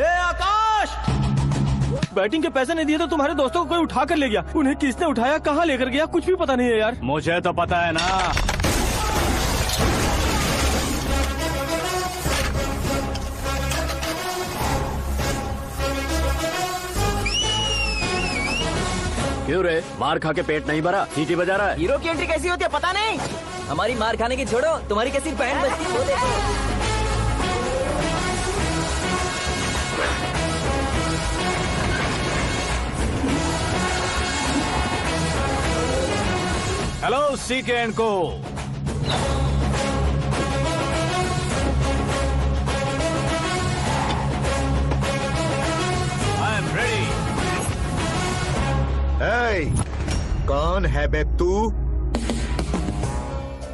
आकाश, batting के पैसे नहीं दिए तो तुम्हारे दोस्तों को कोई उठा कर ले गया। उन्हें किसने उठाया, कहाँ लेकर गया, कुछ भी पता नहीं है यार। मुझे तो पता है ना। क्यों रे, मार खा के पेट नहीं भरा, सीटी बजा रहा है? हीरो की एंट्री कैसी होती है पता नहीं। हमारी मार खाने की छोड़ो, तुम्हारी कैसी बैंड बजती है वो देखो। हेलो सीके एंड को। I am ready. कौन है बे तू?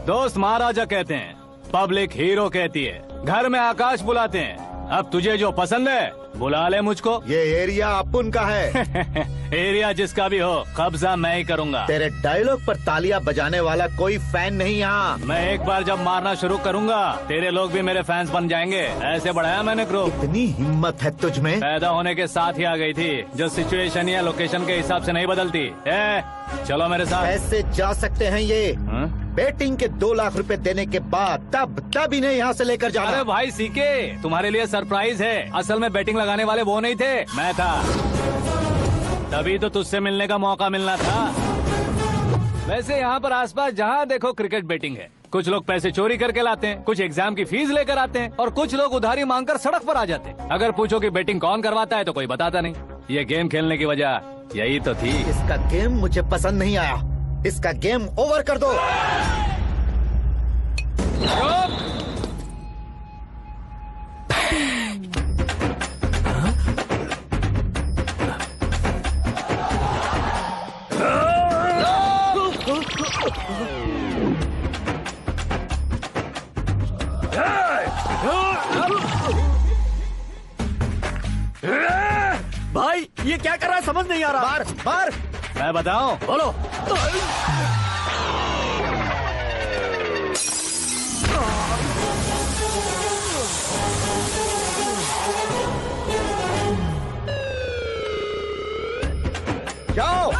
दोस्त महाराजा कहते हैं, पब्लिक हीरो कहती है, घर में आकाश बुलाते हैं। अब तुझे जो पसंद है बुला ले मुझको। ये एरिया अपुन का है। एरिया जिसका भी हो, कब्जा मैं ही करूंगा। तेरे डायलॉग पर तालियां बजाने वाला कोई फैन नहीं यहाँ। मैं एक बार जब मारना शुरू करूंगा, तेरे लोग भी मेरे फैंस बन जाएंगे। ऐसे बढ़ाया मैंने ग्रुप। इतनी हिम्मत है तुझ में? पैदा होने के साथ ही आ गई थी, जो सिचुएशन या लोकेशन के हिसाब से नहीं बदलती। चलो मेरे साथ। ऐसे जा सकते हैं ये? बैटिंग के 2 लाख रुपए देने के बाद तब इन्हें यहाँ से लेकर जाना। अरे भाई सीके, तुम्हारे लिए सरप्राइज है। असल में बैटिंग लगाने वाले वो नहीं थे, मैं था। तभी तो तुझसे मिलने का मौका मिलना था। वैसे यहाँ पर आसपास जहाँ देखो क्रिकेट बैटिंग है। कुछ लोग पैसे चोरी करके लाते हैं, कुछ एग्जाम की फीस लेकर आते हैं, और कुछ लोग उधारी मांगकर सड़क पर आ जाते हैं। अगर पूछो कि बैटिंग कौन करवाता है तो कोई बताता नहीं। ये गेम खेलने की वजह यही तो थी। इसका गेम मुझे पसंद नहीं आया। इसका गेम ओवर कर दो। भाई ये क्या कर रहा है, समझ नहीं आ रहा। मार। मैं बताऊं? बोलो। जाओ।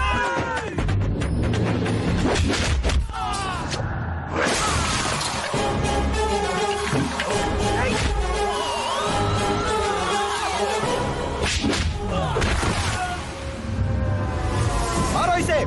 मारो इसे।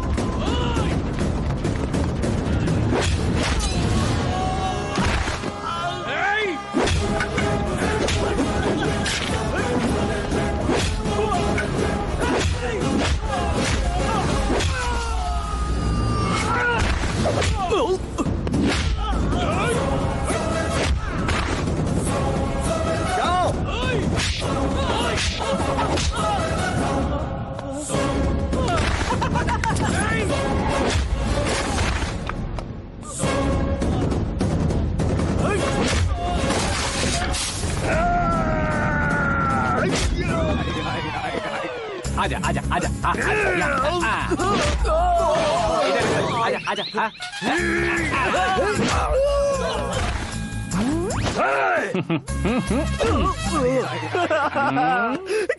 आजा आजा आजा आजा आजा।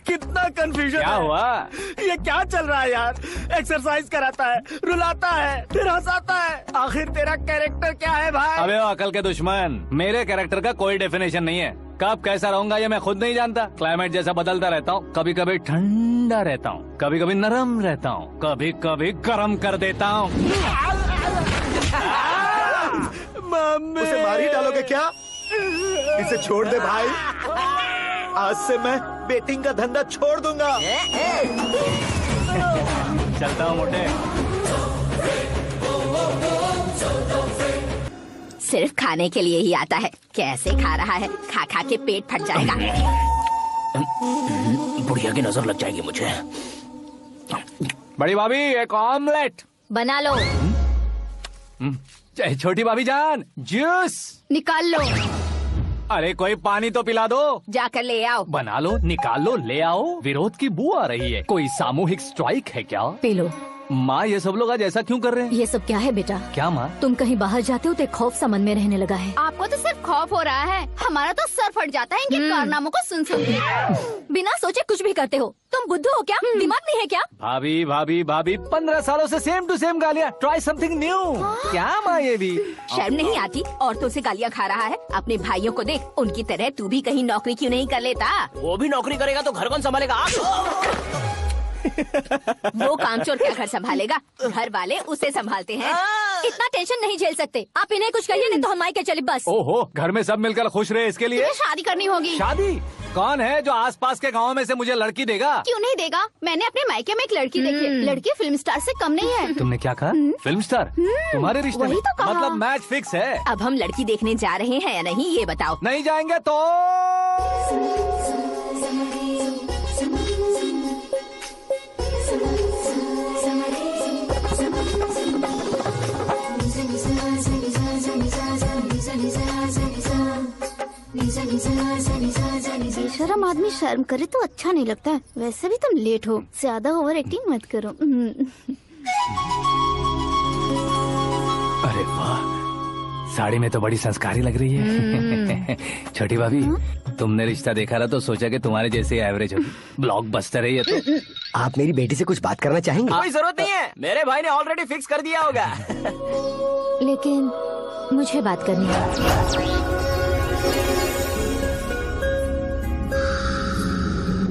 कितना कंफ्यूजन। क्या हुआ? ये क्या चल रहा है यार? एक्सरसाइज कराता है, रुलाता है, फिर हंसाता है। आखिर तेरा कैरेक्टर क्या है भाई? अबे ओ अकल के दुश्मन, मेरे कैरेक्टर का कोई डेफिनेशन नहीं है। कब कैसा रहूंगा ये मैं खुद नहीं जानता। क्लाइमेट जैसा बदलता रहता हूँ। कभी कभी ठंडा रहता हूँ, कभी कभी नरम रहता हूँ, कभी कभी गर्म कर देता हूँ। मम्मी, उसे मार ही डालोगे क्या? इसे छोड़ दे भाई। आज से मैं बैटिंग का धंधा छोड़ दूंगा। चलता हूँ मोटे। सिर्फ खाने के लिए ही आता है। कैसे खा रहा है, खा खा के पेट फट जाएगा। बुढ़िया की नजर लग जाएगी मुझे। बड़ी भाभी एक ऑमलेट बना लो। छोटी भाभी जान जूस निकाल लो। अरे कोई पानी तो पिला दो। जाकर ले आओ। बना लो, निकाल लो, ले आओ। विरोध की बू आ रही है। कोई सामूहिक स्ट्राइक है क्या? P low. माँ ये सब लोग आज ऐसा क्यों कर रहे हैं? ये सब क्या है बेटा? क्या माँ? तुम कहीं बाहर जाते हो तो एक खौफ सा मन में रहने लगा है। आपको तो सिर्फ खौफ हो रहा है, हमारा तो सर फट जाता है इनके कारनामों को सुन सुन के। बिना सोचे कुछ भी करते हो। तुम बुद्धू हो क्या? दिमाग नहीं है क्या? भाभी भाभी भाभी 15 सालों से सेम टू सेम गालियाँ। Try something new. क्या माँ ये भी? शर्म नहीं आती? औरतों से गालियाँ खा रहा है। अपने भाइयों को देख, उनकी तरह तू भी कहीं नौकरी क्यों नहीं कर लेता? वो भी नौकरी करेगा तो घर कौन संभालेगा? आप वो कामचोर क्या घर संभालेगा? घर वाले उसे संभालते हैं। इतना टेंशन नहीं झेल सकते। आप इन्हें कुछ कहिए नहीं तो हम मायके चले बस। ओहो, घर में सब मिलकर खुश रहे इसके लिए। तुम्हें शादी करनी होगी। शादी? कौन है जो आसपास के गाँव में से मुझे लड़की देगा? क्यों नहीं देगा? मैंने अपने मायके में एक लड़की देखी है। लड़की फिल्म स्टार से कम नहीं है। तुमने क्या कहा? Film star? तुम्हारे रिश्ते में? वही तो कहा। मतलब मैच फिक्स है? अब हम लड़की देखने जा रहे हैं या नहीं ये बताओ। नहीं जाएंगे तो? बेशरम आदमी शर्म करे तो अच्छा नहीं लगता है। वैसे भी तुम लेट हो, ज्यादा ओवर एक्टिंग मत करो। अरे वाह, साड़ी में तो बड़ी संस्कारी लग रही है। छोटी भाभी, तुमने रिश्ता देखा ना तो सोचा कि तुम्हारे जैसे एवरेज होगी। ब्लॉकबस्टर है ये तो। आप मेरी बेटी से कुछ बात करना चाहेंगे? कोई जरूरत नहीं है, मेरे भाई ने ऑलरेडी फिक्स कर दिया होगा। लेकिन मुझे बात करनी है।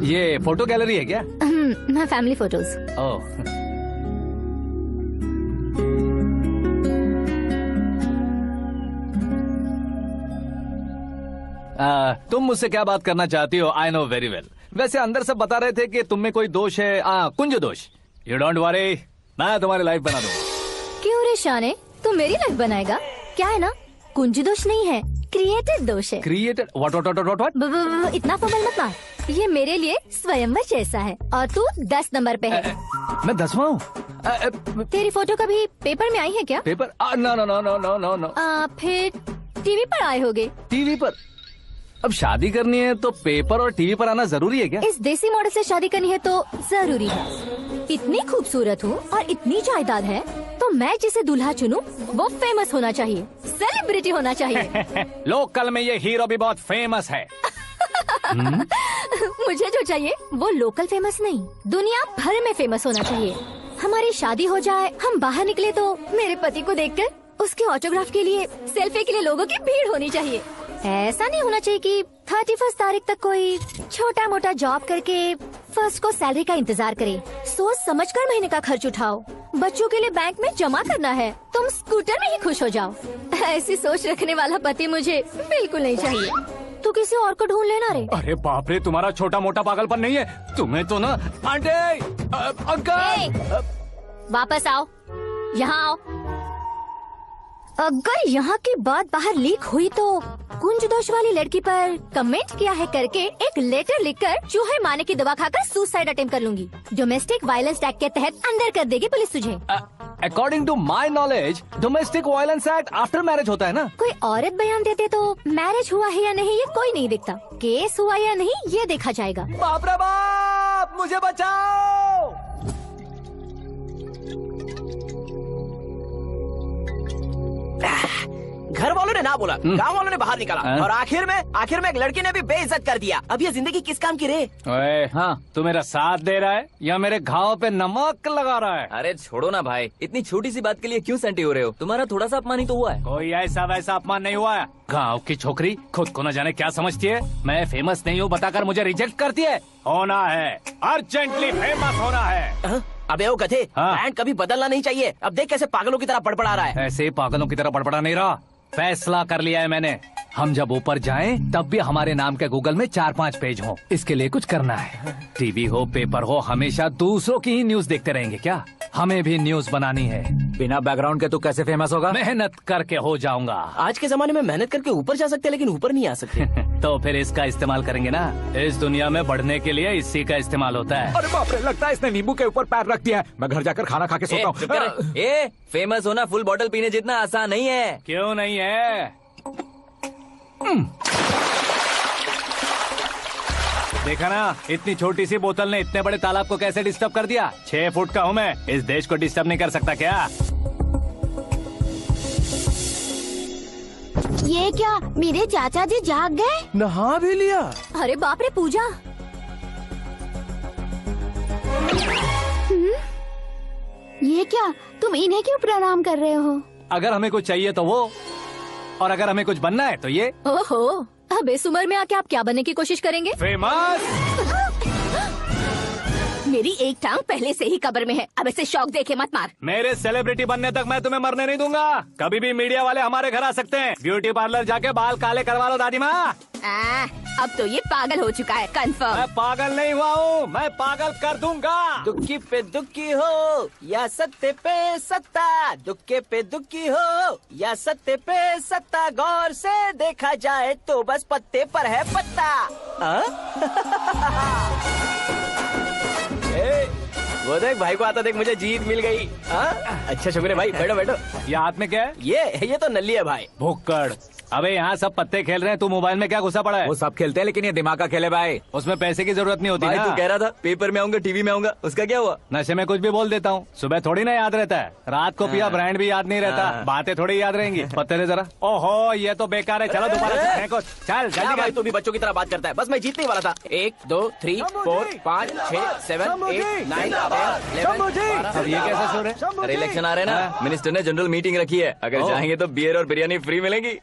ये फोटो गैलरी है क्या? मैं फैमिली फोटोज। ओह, तुम मुझसे क्या बात करना चाहती हो? I know very well. वैसे अंदर सब बता रहे थे कि तुम में कोई दोष है, कुंज दोष। यू डोंट वरी, मैं तुम्हारी लाइफ बना दूंगा। क्यों रे शाने, तू मेरी लाइफ बनाएगा? क्या है ना, कुंज दोष नहीं है, क्रिएटेड दोष है। क्रिएटेड? व्हाट? इतना फॉर्मल मत मार। ये मेरे लिए स्वयंवर जैसा है और तू 10 नंबर पे है। मैं 10वां हूँ? तेरी फोटो कभी पेपर में आई है क्या? Paper? No no no no no no no. फिर टीवी पर आए होगे। टीवी पर? अब शादी करनी है तो पेपर और टीवी पर आना जरूरी है क्या? इस देसी मॉडल से शादी करनी है तो जरूरी है। इतनी खूबसूरत हूँ और इतनी जायदाद है तो मैं जिसे दूल्हा चुनूं वो फेमस होना चाहिए, सेलिब्रिटी होना चाहिए। लोकल में ये हीरो भी बहुत फेमस है। मुझे जो चाहिए वो लोकल फेमस नहीं, दुनिया भर में फेमस होना चाहिए। हमारी शादी हो जाए, हम बाहर निकले तो मेरे पति को देखकर उसके ऑटोग्राफ के लिए, सेल्फी के लिए लोगों की भीड़ होनी चाहिए। ऐसा नहीं होना चाहिए कि 31 तारीख तक कोई छोटा मोटा जॉब करके फर्स्ट को सैलरी का इंतजार करे। सोच समझकर महीने का खर्च उठाओ। बच्चों के लिए बैंक में जमा करना है, तुम स्कूटर में ही खुश हो जाओ। ऐसी सोच रखने वाला पति मुझे बिल्कुल नहीं चाहिए। तू किसी और को ढूंढ लेना रे। अरे बाप रे, तुम्हारा छोटा मोटा पागलपन नहीं है? तुम्हें तो ना आंटी, अंकल। वापस आओ, यहाँ आओ। अगर यहाँ की बात बाहर लीक हुई तो कुंज दोष वाली लड़की पर कमेंट किया है करके एक लेटर लिखकर चूहे मारने की दवा खाकर सुसाइड अटेम्प्ट कर लूंगी। डोमेस्टिक वायलेंस एक्ट के तहत अंदर कर देगी पुलिस तुझे। According to my knowledge domestic violence act after marriage होता है ना? कोई औरत बयान देते तो मैरिज हुआ है या नहीं ये कोई नहीं देखता, केस हुआ या नहीं ये देखा जाएगा। बाप रे बाप, मुझे बचाओ। घर वालों ने ना बोला, गांव वालों ने बाहर निकाला और आखिर में एक लड़के ने भी बेइज्जत कर दिया। अब ये जिंदगी किस काम की रे? ओए, हाँ, तू मेरा साथ दे रहा है या मेरे घाव पे नमक लगा रहा है? अरे छोड़ो ना भाई, इतनी छोटी सी बात के लिए क्यों सेंटी हो रहे हो? तुम्हारा थोड़ा सा अपमान ही तो हुआ है। कोई ऐसा वैसा अपमान नहीं हुआ है। गाँव की छोकरी खुद को न जाने क्या समझती है। मैं फेमस नहीं हूँ बताकर मुझे रिजेक्ट करती है। होना है, अर्जेंटली फेमस होना है। अबे ओ गधे, हाँ। ब्रांड कभी बदलना नहीं चाहिए। अब देख कैसे पागलों की तरह बड़बड़ा रहा है। ऐसे पागलों की तरह बड़बड़ा नहीं रहा, फैसला कर लिया है मैंने। हम जब ऊपर जाएं तब भी हमारे नाम के गूगल में 4-5 पेज हो। इसके लिए कुछ करना है। टीवी हो, पेपर हो, हमेशा दूसरों की ही न्यूज देखते रहेंगे क्या? हमें भी न्यूज बनानी है। बिना बैकग्राउंड के तू कैसे फेमस होगा? मेहनत करके हो जाऊंगा। आज के जमाने में मेहनत करके ऊपर जा सकते लेकिन ऊपर नहीं आ सकते। तो फिर इसका इस्तेमाल करेंगे ना। इस दुनिया में बढ़ने के लिए इसी का इस्तेमाल होता है। अरे बाप रे, लगता है इसने नींबू के ऊपर पैर रख दिया है। मैं घर जाकर खाना खा के सोता चुप कर। हूँ। फेमस होना फुल बोतल पीने जितना आसान नहीं है। क्यों नहीं है? देखा ना, इतनी छोटी सी बोतल ने इतने बड़े तालाब को कैसे डिस्टर्ब कर दिया। 6 फुट का हूँ मैं, इस देश को डिस्टर्ब नहीं कर सकता क्या? ये क्या, मेरे चाचा जी जाग गए? नहा भी लिया। अरे बाप रे पूजा, ये क्या, तुम इन्हें क्यों प्रणाम कर रहे हो? अगर हमें कुछ चाहिए तो वो, और अगर हमें कुछ बनना है तो ये। ओहो, अब इस उम्र में आके आप क्या बनने की कोशिश करेंगे? फेमस। मेरी एक टांग पहले से ही कब्र में है, अब इसे शौक देके मत मार। मेरे सेलिब्रिटी बनने तक मैं तुम्हें मरने नहीं दूंगा। कभी भी मीडिया वाले हमारे घर आ सकते हैं। ब्यूटी पार्लर जाके बाल काले करवा लो दादी माँ। अब तो ये पागल हो चुका है, कंफर्म। मैं पागल नहीं हुआ हूँ, मैं पागल कर दूंगा। दुखी पे दुखी हो या सत्य पे सत्ता, दुखे पे दुखी हो या सत्य पे सत्ता, गौर से देखा जाए तो बस पत्ते पर है पत्ता। वो देख भाई को आता देख, मुझे जीत मिल गई। अच्छा शुक्र भाई, बैठो बैठो। ये हाथ में क्या है? ये तो नल्ली है भाई। भुक्कड़। अबे यहाँ सब पत्ते खेल रहे हैं, तू मोबाइल में क्या घुसा पड़ा है? वो सब खेलते हैं लेकिन ये दिमाग का खेल है भाई। उसमें पैसे की जरूरत नहीं होती भाई ना। तू कह रहा था पेपर में आऊंगा, टीवी में आऊंगा, उसका क्या हुआ? नशे में कुछ भी बोल देता हूँ, सुबह थोड़ी ना याद रहता है। रात को पिया ब्रांड भी याद नहीं रहता, बातें थोड़ी याद रहेंगी। पत्ते दे जरा। ओहो ये तो बेकार है, चलो दोबारा से फेंको। चल क्या जल्दी भाई कर। तू भी बच्चों की तरह बात करता है। बस मैं जीतने ही वाला था। 1 2 3 4 5 6 7 8 9 10 11 अब ये कैसे सो रहे? अरे इलेक्शन आ रहे हैं ना, मिनिस्टर ने जनरल मीटिंग रखी है, अगर जाएंगे तो बियर और बिरयानी फ्री मिलेगी।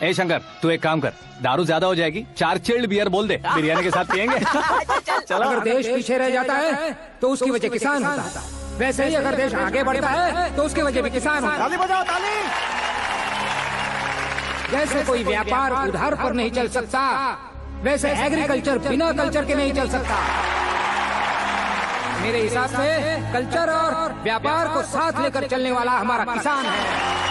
ए शंकर, तू एक काम कर, दारू ज्यादा हो जाएगी, 4 चिल्ड बियर बोल दे, बिरयानी के साथ पियेंगे। चलो अगर देश पीछे रह जाता है तो उसकी वजह किसान होता है, वैसे ही अगर देश आगे बढ़ता है तो उसकी वजह भी किसान होता है। ताली बजाओ, ताली। जैसे कोई व्यापार उधार पर नहीं चल सकता, वैसे एग्रीकल्चर बिना कल्चर के नहीं चल सकता। मेरे हिसाब से कल्चर और व्यापार को साथ लेकर चलने वाला हमारा किसान है।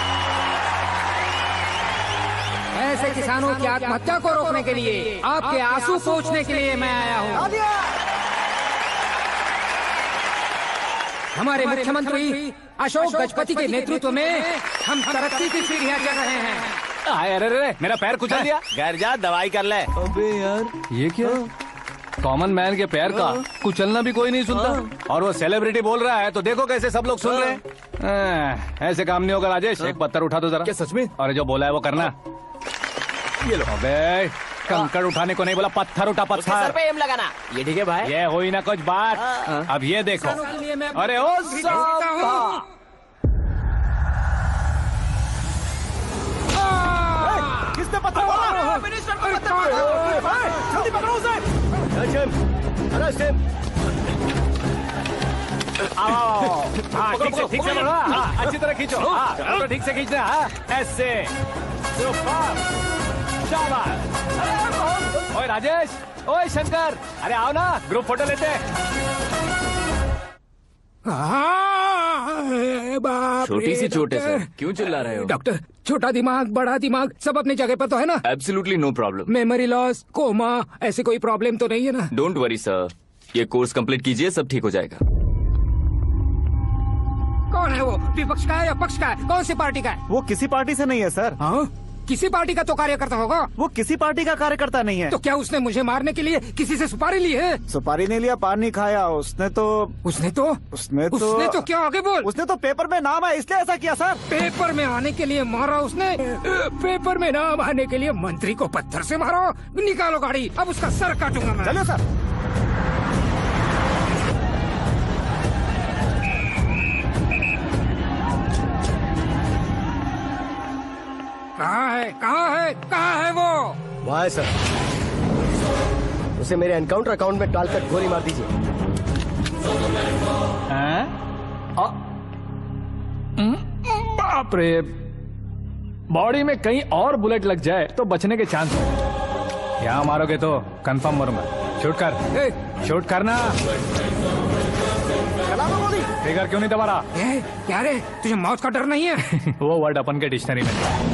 ऐसे किसानों की आत्महत्या को रोकने के लिए, आपके आंसू पोंछने के लिए मैं आया हूँ। हमारे मुख्यमंत्री अशोक गजपति के नेतृत्व में हम तरक्की की सीढ़ियाँ चढ़ रहे हैं। अरे अरे मेरा पैर कुचल दिया। घर जा दवाई कर ले। अबे यार, ये क्या? कॉमन मैन के पैर का कुचलना भी कोई नहीं सुनता, और वो सेलिब्रिटी बोल रहा है तो देखो कैसे सब लोग सुन रहे हैं। ऐसे काम नहीं होगा राजेश, एक पत्थर उठा दो जरा। क्या सच में? और जो बोला है वो करना। ये लो। अबे कंकड़ उठाने को नहीं बोला, पत्थर उठा, उसके सर पत्थर। पे एम लगाना। ये ठीक है भाई। ये हुई ना कुछ बात। अब ये देखो। किसानों के लिए मैं अरे ओ हूँ। किसने पत्थर मारा? मिनिस्टर को पत्थर मारो। जल्दी पकड़ो उसे। आओ। हाँ ठीक से पकड़ो। हाँ अच्छी तरह खींचो। हाँ तो ठीक से खींचना। हाँ ऐसे। शाबाश। ओए राजेश, ओए शंकर, अरे आओ ना, ग्रुप फोटो लेते हैं। छोटी सी चोट है सर, क्यों चिल्ला रहे हो? डॉक्टर, छोटा दिमाग बड़ा दिमाग सब अपनी जगह पर तो है ना? Absolutely no problem. Memory loss, coma, ऐसी कोई प्रॉब्लम तो नहीं है ना? डोंट वरी सर, ये कोर्स कंप्लीट कीजिए, सब ठीक हो जाएगा। कौन है वो? विपक्ष का है या पक्ष का है? कौन सी पार्टी का है? वो किसी पार्टी से नहीं है सर। हाँ? किसी पार्टी का तो कार्यकर्ता होगा। वो किसी पार्टी का कार्यकर्ता नहीं है। तो क्या उसने मुझे मारने के लिए किसी से सुपारी ली है? सुपारी नहीं लिया, पान नहीं खाया। उसने तो क्या आगे बोल? उसने तो पेपर में नाम है इसलिए ऐसा किया सर। पेपर में आने के लिए मारा उसने? पेपर में नाम आने के लिए मंत्री को पत्थर से मारो? निकालो गाड़ी, अब उसका सर काटूंगा मैं। चलो सर। कहाँ है वो? वहाँ है सर, उसे मेरे एनकाउंटर अकाउंट में डालकर गोली मार दीजिए। बाप रे, बॉडी में कहीं और बुलेट लग जाए तो बचने के चांस है। यहाँ मारोगे तो कंफर्म मरूंगा। शूट कर, शूट करना। फिगर क्यों नहीं दबा रहा? क्या रे, तुझे मौत का डर नहीं है? वो वर्ड अपन के डिक्शनरी में नहीं।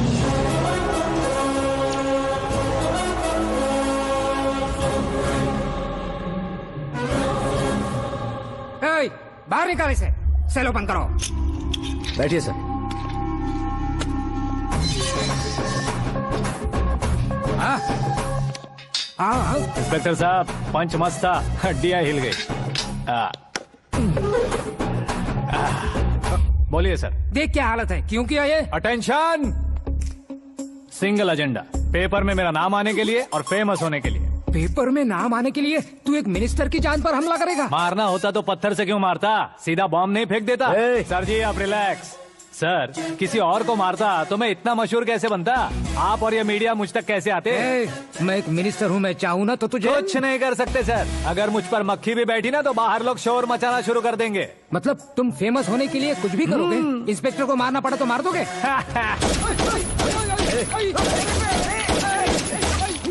बाहर निकाल इसे, सेलो बंद करो। बैठिए सर। हाँ इंस्पेक्टर साहब पंच मस्त था, हड्डियां हिल गई। बोलिए सर। देख क्या हालत है, क्यों किया ये? अटेंशन, सिंगल एजेंडा, पेपर में मेरा नाम आने के लिए और फेमस होने के लिए। पेपर में नाम आने के लिए तू एक मिनिस्टर की जान पर हमला करेगा? मारना होता तो पत्थर से क्यों मारता, सीधा बॉम्ब नहीं फेंक देता। सर जी आप रिलैक्स। सर किसी और को मारता तो मैं इतना मशहूर कैसे बनता, आप और ये मीडिया मुझ तक कैसे आते? मैं एक मिनिस्टर हूँ, मैं चाहूँ ना तो तुझे कुछ नहीं कर सकते सर। अगर मुझ पर मक्खी भी बैठी ना तो बाहर लोग शोर मचाना शुरू कर देंगे। मतलब तुम फेमस होने के लिए कुछ भी करोगे? इंस्पेक्टर को मारना पड़ा तो मार दोगे?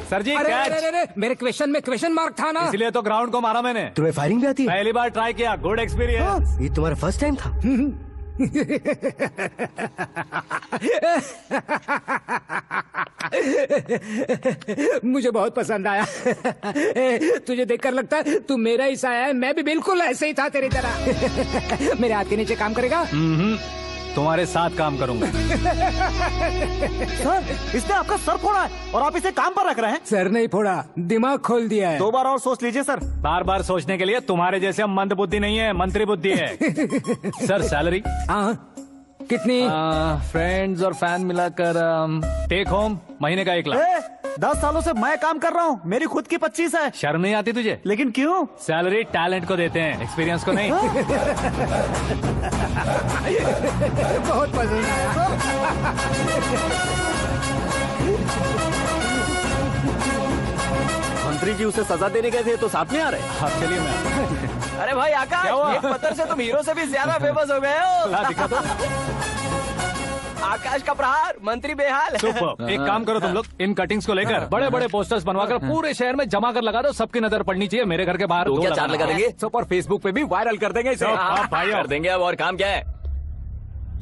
सर जी अरे, कैच। अरे, अरे, मेरे क्वेश्चन में क्वेश्चन मार्क था ना, इसलिए तो ग्राउंड को मारा मैंने। तुम्हें फायरिंग भी आती है? पहली बार ट्राई किया, गुड एक्सपीरियंस। ये तुम्हारा फर्स्ट टाइम था? मुझे बहुत पसंद आया। तुझे देखकर लगता है तू मेरा ही साया है, मैं भी बिल्कुल ऐसे ही था तेरी तरह। मेरे हाथ के नीचे काम करेगा? तुम्हारे साथ काम करूंगा। सर इसने आपका सर फोड़ा है और आप इसे काम पर रख रहे हैं। सर नहीं फोड़ा, दिमाग खोल दिया है। 2 बार और सोच लीजिए सर। बार बार सोचने के लिए तुम्हारे जैसे मंद बुद्धि नहीं है, मंत्री बुद्धि है। सर सैलरी कितनी? फ्रेंड्स और फैन मिलाकर टेक होम महीने का 1 लाख। 10 सालों से मैं काम कर रहा हूँ, मेरी खुद की 25 है। शर्म नहीं आती तुझे? लेकिन क्यों? सैलरी टैलेंट को देते हैं, एक्सपीरियंस को नहीं। बहुत पसंद आया। मंत्री जी उसे सजा देने गए थे तो साथ में आ रहे। आप चलिए मैं। अरे भाई आकाश, एक पत्थर से तुम हीरो से भी ज्यादा फेमस हो गए हो। दिखा दो। आकाश का प्रहार, मंत्री बेहाल। सुपर। एक काम करो तुम लोग, इन कटिंग्स को लेकर बड़े बड़े पोस्टर्स बनवाकर पूरे शहर में जमा कर लगा दो, सबकी नजर पड़नी चाहिए। मेरे घर के बाहर क्या चार लगा देंगे? सुपर, फेसबुक पे भी वायरल कर देंगे इसे। भाई कर देंगे। अब और काम क्या है?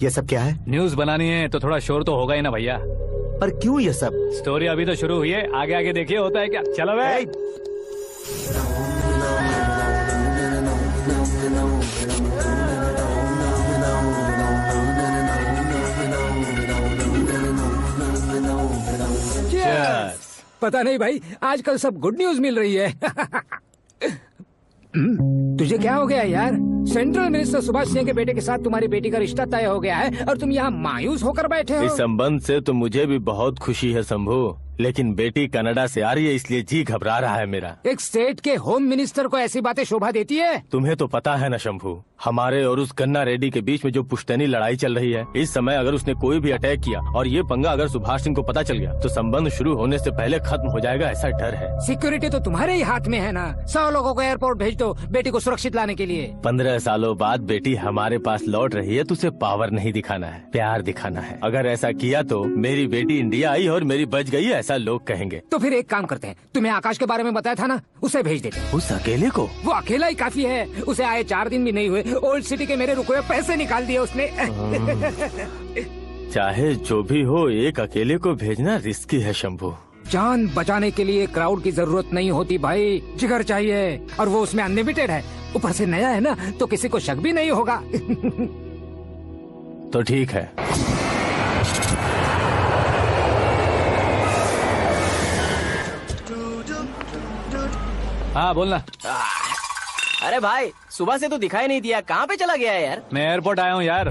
ये सब क्या है? न्यूज बनानी है तो थोड़ा शोर तो होगा ही ना भैया। पर क्यों ये सब? स्टोरी अभी तो शुरू हुई है, आगे आगे देखिए होता है क्या। चलो भाई। पता नहीं भाई, आजकल सब गुड न्यूज मिल रही है। तुझे क्या हो गया यार? सेंट्रल मिनिस्टर सुभाष सिंह के बेटे के साथ तुम्हारी बेटी का रिश्ता तय हो गया है और तुम यहाँ मायूस होकर बैठे हो। इस संबंध से तो मुझे भी बहुत खुशी है शंभू, लेकिन बेटी कनाडा से आ रही है इसलिए जी घबरा रहा है मेरा। एक स्टेट के होम मिनिस्टर को ऐसी बातें शोभा देती है? तुम्हें तो पता है ना शंभू, हमारे और उस कन्ना रेड्डी के बीच में जो पुश्तैनी लड़ाई चल रही है। इस समय अगर उसने कोई भी अटैक किया और ये पंगा अगर सुभाष सिंह को पता चल गया तो संबंध शुरू होने से पहले खत्म हो जाएगा, ऐसा डर है। सिक्योरिटी तो तुम्हारे ही हाथ में है ना। 100 लोगों को एयरपोर्ट भेज दो बेटी को सुरक्षित लाने के लिए। 15 सालों बाद बेटी हमारे पास लौट रही है तो उसे पावर नहीं दिखाना है, प्यार दिखाना है। अगर ऐसा किया तो मेरी बेटी इंडिया आई और मेरी बच गई, ऐसा लोग कहेंगे। तो फिर एक काम करते हैं, तुम्हें आकाश के बारे में बताया था ना, उसे भेज देते हैं। उस अकेले को? वो अकेला ही काफी है, उसे आए 4 दिन भी नहीं हुए, ओल्ड सिटी के मेरे रुके हुए पैसे निकाल दिए उसने। चाहे जो भी हो, एक अकेले को भेजना रिस्की है शंभू। जान बचाने के लिए क्राउड की जरूरत नहीं होती भाई, जिगर चाहिए, और वो उसमें अनलिमिटेड है। ऊपर से नया है ना तो किसी को शक भी नहीं होगा। तो ठीक है। हाँ बोलना। अरे भाई सुबह से तो दिखाई नहीं दिया, कहाँ पे चला गया है यार? मैं एयरपोर्ट आया हूँ यार।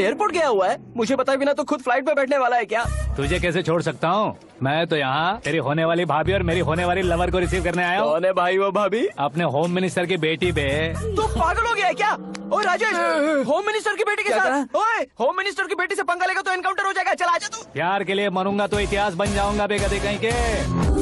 एयरपोर्ट गया हुआ है? मुझे पता बिना तो खुद फ्लाइट पे बैठने वाला है क्या? तुझे कैसे छोड़ सकता हूँ? मैं तो यहाँ तेरी होने वाली भाभी और मेरी होने वाली लवर को रिसीव करने आया हूँ। कौन है भाई वो भाभी? अपने होम मिनिस्टर की बेटी पे। तू पागल हो गया है क्या? ओए राजेश, होम मिनिस्टर की बेटी के साथ? ओए होम मिनिस्टर की बेटी से पंगा लेगा तो एनकाउंटर हो जाएगा। चल आजा तू। प्यार के लिए मरूंगा तो इतिहास बन जाऊंगा बेगदे कहीं के।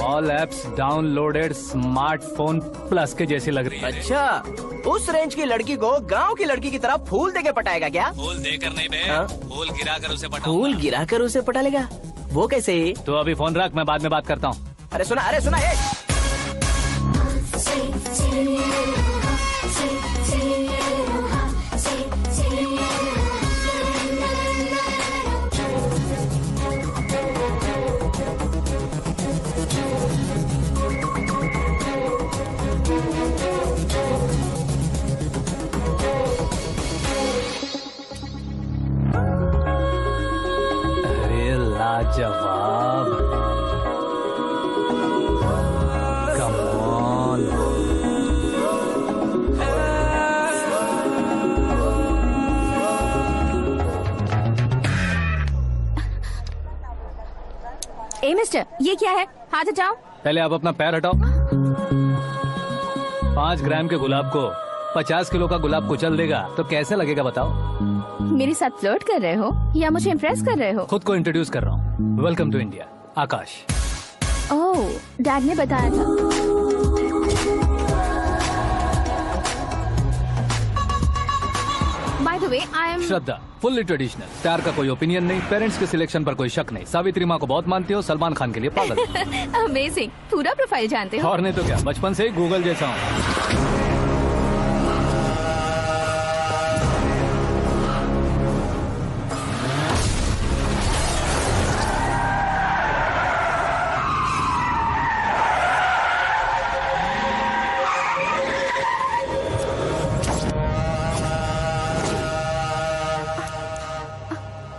All apps downloaded smartphone plus के जैसी लग रही है। अच्छा, उस रेंज की लड़की को गांव की लड़की की तरह फूल देके पटाएगा क्या? फूल देकर नहीं बे, फूल गिराकर उसे पटा। फूल गिराकर उसे पटा लेगा? वो कैसे? तो अभी फोन रख, मैं बाद में बात करता हूँ। अरे सुना मिस्टर, ये क्या है? हाथ हटाओ। पहले आप अपना पैर हटाओ। 5 ग्राम के गुलाब को 50 किलो का गुलाब कुचल देगा तो कैसे लगेगा बताओ? मेरे साथ फ्लर्ट कर रहे हो या मुझे इम्प्रेस कर रहे हो? खुद को इंट्रोड्यूस कर रहा हूँ। Welcome to India, Akash. Oh, dad ने बताया था। By the way, I am Shraddha, fully traditional. प्यार का कोई ओपिनियन नहीं, पेरेंट्स के सिलेक्शन पर कोई शक नहीं। सावित्री माँ को बहुत मानती हो, सलमान खान के लिए पागल। अमेजिंग, पूरा प्रोफाइल जानते हो। और नहीं तो क्या, बचपन से ही गूगल जैसा हूँ।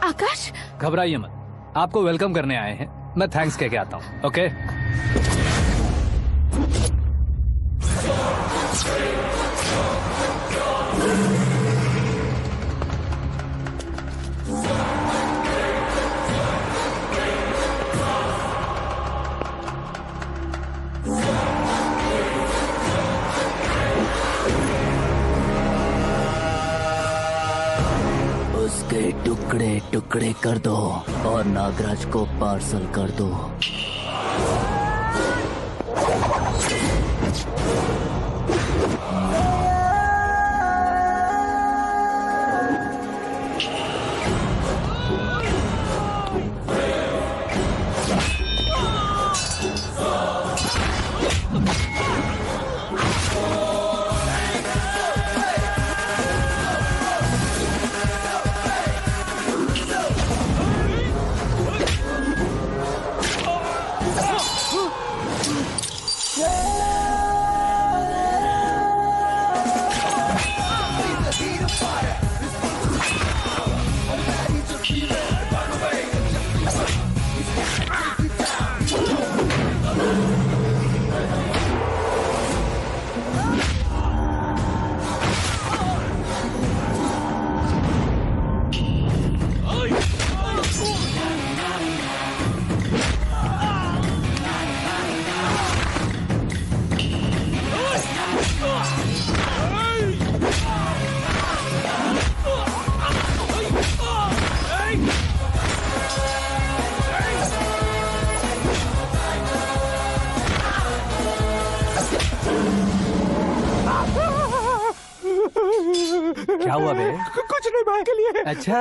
आकाश, घबराइए मत, आपको वेलकम करने आए हैं। मैं थैंक्स कह के आता हूँ। ओके? उसके टुकड़े टुकड़े कर दो और नागराज को पार्सल कर दो। क्या हुआ बे? कुछ नहीं भाई के लिए। अच्छा,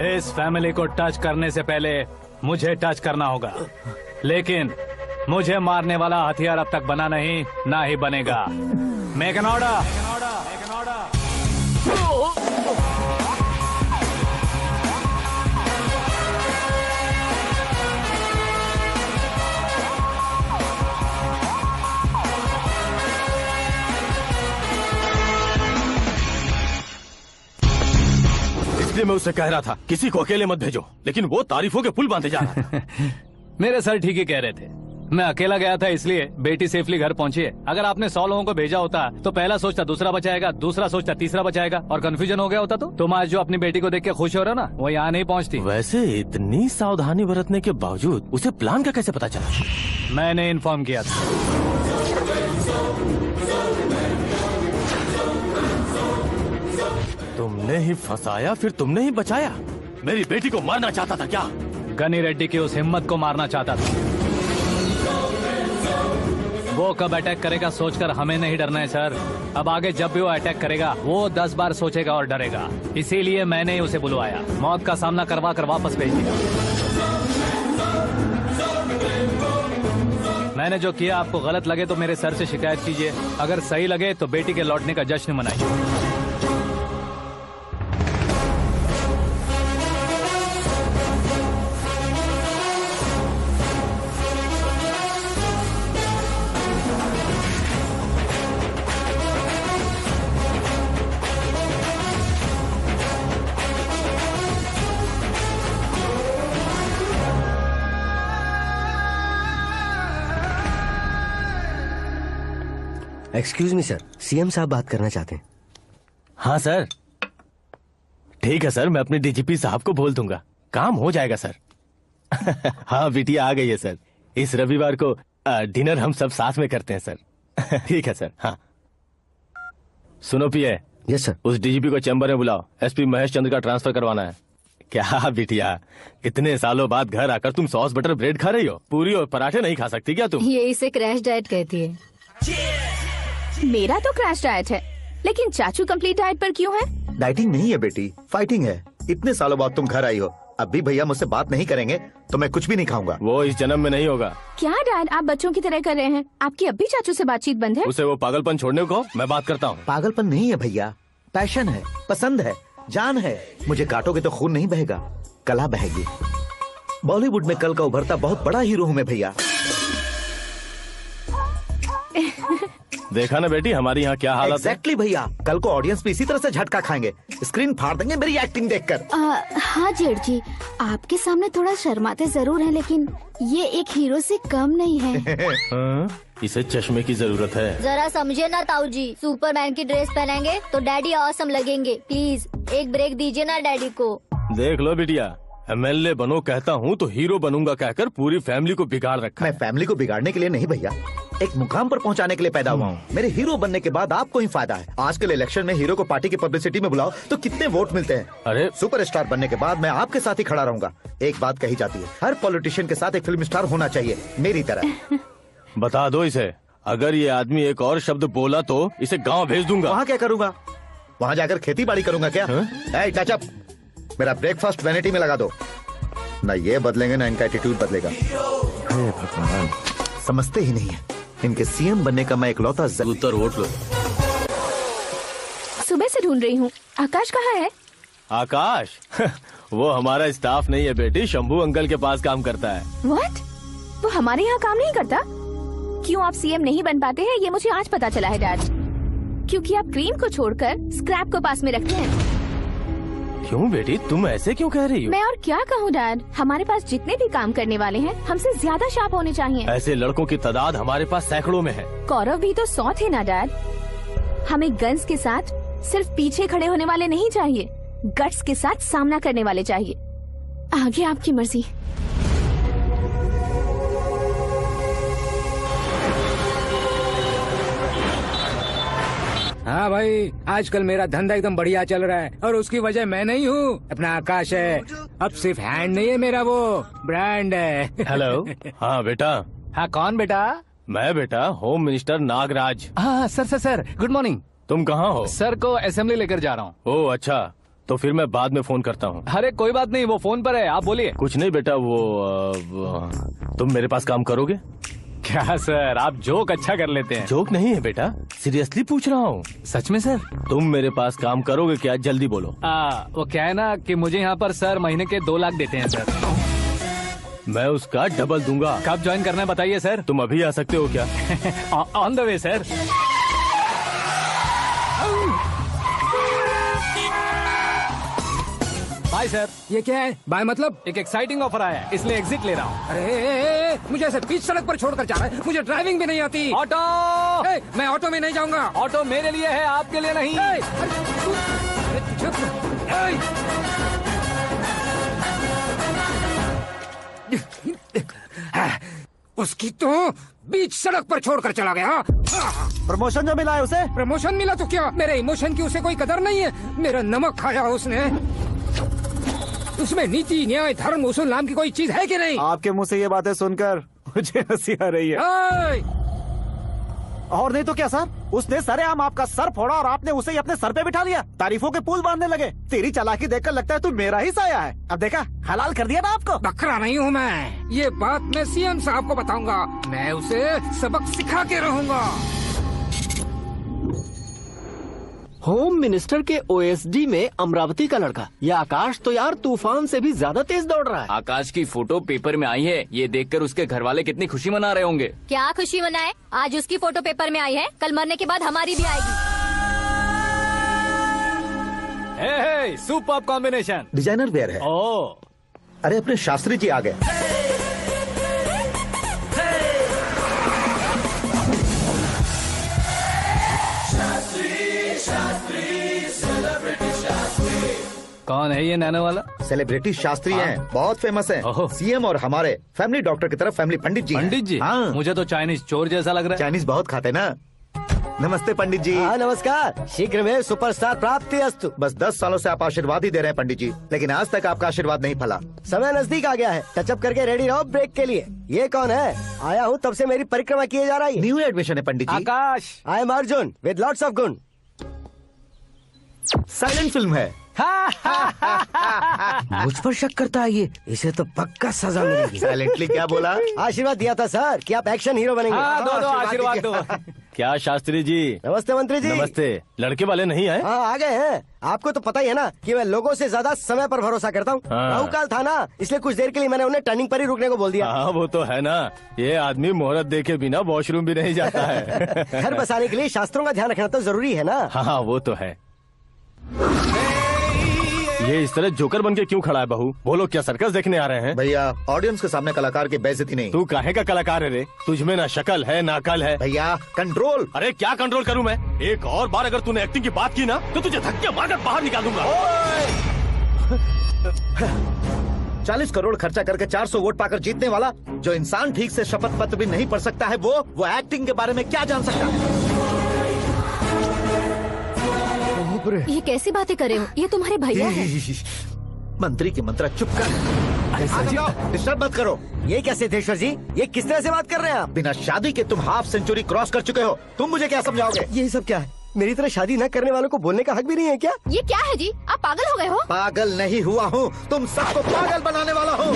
इस फैमिली को टच करने से पहले मुझे टच करना होगा, लेकिन मुझे मारने वाला हथियार अब तक बना नहीं, ना ही बनेगा। Make an order. इसलिए मैं उससे कह रहा था किसी को अकेले मत भेजो, लेकिन वो तारीफों के पुल बांधे जा रहा था। मेरे सर ठीक ही कह रहे थे। मैं अकेला गया था इसलिए बेटी सेफली घर पहुंची है। अगर आपने 100 लोगों को भेजा होता तो पहला सोचता दूसरा बचाएगा, दूसरा सोचता तीसरा बचाएगा, और कंफ्यूजन हो गया होता तो तुम आज जो अपनी बेटी को देख के खुश हो रहे हो ना, वो यहाँ नहीं पहुँचती। वैसे इतनी सावधानी बरतने के बावजूद उसे प्लान का कैसे पता चला? मैंने इन्फॉर्म किया था। तुमने ही फंसाया, फिर तुमने ही बचाया। मेरी बेटी को मारना चाहता था क्या? गनी रेड्डी की उस हिम्मत को मारना चाहता था। वो कब अटैक करेगा सोचकर हमें नहीं डरना है सर। अब आगे जब भी वो अटैक करेगा वो 10 बार सोचेगा और डरेगा। इसीलिए मैंने ही उसे बुलवाया। मौत का सामना करवा कर वापस भेज दिया। मैंने जो किया आपको गलत लगे तो मेरे सर से शिकायत कीजिए, अगर सही लगे तो बेटी के लौटने का जश्न मनाइए। एक्सक्यूज मी सर, सीएम साहब बात करना चाहते हैं। हाँ सर, ठीक है सर, मैं अपने डीजीपी साहब को बोल दूंगा, काम हो जाएगा सर। हाँ बिटिया आ गई है सर। इस रविवार को डिनर हम सब साथ में करते हैं सर। ठीक है सर। हाँ सुनो पिए। Yes sir. उस डीजीपी को चैम्बर में बुलाओ, एसपी महेश चंद्र का ट्रांसफर करवाना है। क्या बिटिया, इतने सालों बाद घर आकर तुम सॉस बटर ब्रेड खा रही हो? पूरी और पराठे नहीं खा सकती क्या तुम? ये इसे क्रैश डाइट कहती है। मेरा तो क्रैश डाइट है, लेकिन चाचू कंप्लीट डाइट पर क्यों है? डाइटिंग नहीं है बेटी, फाइटिंग है। इतने सालों बाद तुम घर आई हो, अब भी भैया मुझसे बात नहीं करेंगे तो मैं कुछ भी नहीं खाऊंगा। वो इस जन्म में नहीं होगा। क्या डैड, आप बच्चों की तरह कर रहे हैं? आपकी अब भी चाचू से बातचीत बंद है? उसे वो पागलपन छोड़ने को मैं बात करता हूँ। पागलपन नहीं है भैया, पैशन है, पसंद है, जान है। मुझे काटोगे तो खून नहीं बहेगा, कला बहेगी। बॉलीवुड में कल का उभरता बहुत बड़ा हीरो हूँ मैं भैया। देखा ना बेटी हमारी यहाँ क्या हालत है। एग्जैक्टली भैया, कल को ऑडियंस भी इसी तरह से झटका खाएंगे, स्क्रीन फाड़ देंगे मेरी एक्टिंग देखकर। हाँ जेठ जी, आपके सामने थोड़ा शर्माते जरूर हैं, लेकिन ये एक हीरो से कम नहीं है। इसे चश्मे की जरूरत है। जरा समझे ना ताऊ जी, सुपरमैन की ड्रेस पहनेंगे तो डैडी ऑसम लगेंगे। प्लीज एक ब्रेक दीजिए ना डैडी को। देख लो बिटिया, एमएलए बनो कहता हूँ तो हीरो बनूंगा कहकर पूरी फैमिली को बिगाड़ रखा। मैं फैमिली को बिगाड़ने के लिए नहीं भैया, एक मुकाम पर पहुंचाने के लिए पैदा हुआ हूँ। मेरे हीरो बनने के बाद आपको ही फायदा है। आजकल इलेक्शन में हीरो को पार्टी की पब्लिसिटी में बुलाओ तो कितने वोट मिलते हैं। अरे सुपरस्टार बनने के बाद मैं आपके साथ ही खड़ा रहूंगा। एक बात कही जाती है, हर पॉलिटिशियन के साथ एक फिल्म स्टार होना चाहिए, मेरी तरह। बता दो इसे, अगर ये आदमी एक और शब्द बोला तो इसे गाँव भेज दूंगा। वहाँ क्या करूँगा? वहाँ जाकर खेती बाड़ी करूँगा क्या? टच अप, मेरा ब्रेकफास्ट वैनिटी में लगा दो। ना ये बदलेंगे ना इनका एटीट्यूड बदलेगा। हे भगवान, समझते ही नहीं है। इनके सीएम बनने का मैं इकलौता उत्तर वोट लो। सुबह से ढूंढ रही हूँ, आकाश कहाँ है? आकाश वो हमारा स्टाफ नहीं है बेटी, शंभू अंकल के पास काम करता है। व्हाट? वो हमारे यहाँ काम नहीं करता? क्यों आप सीएम नहीं बन पाते हैं ये मुझे आज पता चला है डैड। क्योंकि आप क्रीम को छोड़कर स्क्रैप को पास में रखते हैं। क्यों बेटी, तुम ऐसे क्यों कह रही हो? मैं और क्या कहूँ डैड, हमारे पास जितने भी काम करने वाले हैं हमसे ज्यादा शार्प होने चाहिए। ऐसे लड़कों की तादाद हमारे पास सैकड़ों में है। कौरव भी तो 100 थे ना डैड। हमें गन्स के साथ सिर्फ पीछे खड़े होने वाले नहीं चाहिए, गट्स के साथ सामना करने वाले चाहिए। आगे आपकी मर्जी। हाँ भाई, आजकल मेरा धंधा एकदम बढ़िया चल रहा है और उसकी वजह मैं नहीं हूँ, अपना आकाश है। अब सिर्फ हैंड नहीं है मेरा, वो ब्रांड है। हेलो। हाँ बेटा। हाँ कौन बेटा? मैं बेटा होम मिनिस्टर नागराज। हाँ सर गुड मॉर्निंग। तुम कहाँ हो? सर को असेंबली लेकर जा रहा हूँ। ओह अच्छा, तो फिर मैं बाद में फोन करता हूँ। अरे कोई बात नहीं, वो फोन पर है, आप बोलिए। कुछ नहीं बेटा, तुम मेरे पास काम करोगे? क्या सर, आप जोक अच्छा कर लेते हैं। जोक नहीं है बेटा, सीरियसली पूछ रहा हूँ। सच में सर? तुम मेरे पास काम करोगे क्या? जल्दी बोलो। वो क्या है ना कि मुझे यहाँ पर सर महीने के 2 लाख देते हैं सर। मैं उसका डबल दूंगा। कब ज्वाइन करना है बताइए सर। तुम अभी आ सकते हो क्या? On the way sir. Bye sir. ये क्या है? बाय मतलब? एक एक्साइटिंग ऑफर आया है, इसलिए एग्जिट ले रहा हूँ। अरे मुझे ऐसे बीच सड़क पर छोड़कर जा रहा है, मुझे ड्राइविंग भी नहीं आती। ऑटो। मैं ऑटो में नहीं जाऊंगा। ऑटो मेरे लिए है, आपके लिए नहीं। उसकी तो बीच सड़क पर छोड़कर चला गया। प्रमोशन जो मिला है उसे? प्रमोशन मिला तो क्या, मेरे इमोशन की उसे कोई कदर नहीं है। मेरा नमक खाया उसने। उसमें नीति, न्याय, धर्म, उसूल नाम की कोई चीज है कि नहीं? आपके मुंह से ये बातें सुनकर मुझे हंसी आ रही है। और नहीं तो क्या सर, उसने सरेआम आपका सर फोड़ा और आपने उसे ही अपने सर पे बिठा लिया। तारीफों के पुल बांधने लगे। तेरी चालाकी देखकर लगता है तू मेरा ही साया है। अब देखा, हलाल कर दिया ना आपको। बकरा नहीं हूँ मैं, ये बात मैं सीएम साहब को बताऊंगा। मैं उसे सबक सिखा के रहूंगा। होम मिनिस्टर के ओएसडी में अमरावती का लड़का, ये आकाश तो यार तूफान से भी ज्यादा तेज दौड़ रहा है। आकाश की फोटो पेपर में आई है, ये देखकर उसके घर वाले कितनी खुशी मना रहे होंगे। क्या खुशी मनाए, आज उसकी फोटो पेपर में आई है, कल मरने के बाद हमारी भी आएगी। हे सुपर कॉम्बिनेशन। डिजाइनर वेयर है। ओ, अरे अपने शास्त्री जी आ गए। कौन है ये नैनो वाला? सेलिब्रिटी शास्त्री हैं, बहुत फेमस हैं। सीएम और हमारे फैमिली डॉक्टर की तरफ फैमिली पंडित जी। पंडित जी? हाँ। मुझे तो चाइनीज चोर जैसा लग रहा है। चाइनीज बहुत खाते ना। नमस्ते पंडित जी। हाँ नमस्कार, शीघ्र में सुपरस्टार प्राप्ति अस्तु। बस 10 सालों से आप आशीर्वाद ही दे रहे हैं पंडित जी, लेकिन आज तक आपका आशीर्वाद नहीं फला। समय नजदीक आ गया है, टचअप करके रेडी रहो ब्रेक के लिए। ये कौन है? आया हूँ तब से मेरी परिक्रमा किए जा रही है। न्यू एडमिशन है Pandit ji. Akash. I am Arjun with lots of गुण। साइलेंट फिल्म है। मुझ पर शक करता है ये, इसे तो पक्का सजा मिलेगी। साइलेंटली क्या बोला? आशीर्वाद दिया था सर कि आप एक्शन हीरो बनेंगे। हाँ, दो आशीर्वाद दो। क्या शास्त्री जी? नमस्ते मंत्री जी। नमस्ते। लड़के वाले नहीं आए? हाँ आ गए हैं। आपको तो पता ही है ना कि मैं लोगों से ज्यादा समय पर भरोसा करता हूँ। हाँ। राहु काल था ना, इसलिए कुछ देर के लिए मैंने उन्हें टर्निंग पर ही रुकने को बोल दिया। हाँ वो तो है ना, ये आदमी मुहूर्त देखे बिना वॉशरूम भी नहीं जाता है। घर बसाने के लिए शास्त्रों का ध्यान रखना तो जरूरी है ना। हाँ वो तो है। ये इस तरह जोकर बन के क्यों खड़ा है बहू? बोलो, क्या सर्कस देखने आ रहे हैं? भैया ऑडियंस के सामने कलाकार की बेइज्जती नहीं। तू काहे का कलाकार है रे? तुझमें ना शक्ल है ना अकल है। भैया कंट्रोल। अरे क्या कंट्रोल करूं मैं? एक और बार अगर तूने एक्टिंग की बात की ना तो तुझे धक्के मारकर बाहर निकाल दूंगा। 40 करोड़ खर्चा करके 400 वोट पाकर जीतने वाला, जो इंसान ठीक से शपथ पत्र भी नहीं पढ़ सकता है, वो एक्टिंग के बारे में क्या जान सकता है? ये कैसी बातें कर रहे हो? ये तुम्हारे भैया हैं। मंत्री की मंत्रा चुप कर, डिस्टर्ब मत करो। ये क्या सिद्धेश्वर जी, ये किस तरह से बात कर रहे हैं आप? बिना शादी के तुम हाफ सेंचुरी क्रॉस कर चुके हो, तुम मुझे क्या समझाओगे? ये सब क्या है? मेरी तरह शादी न करने वालों को बोलने का हक भी नहीं है क्या? ये क्या है जी, आप पागल हो गए हो? पागल नहीं हुआ हूँ, तुम सबको पागल बनाने वाला हूँ।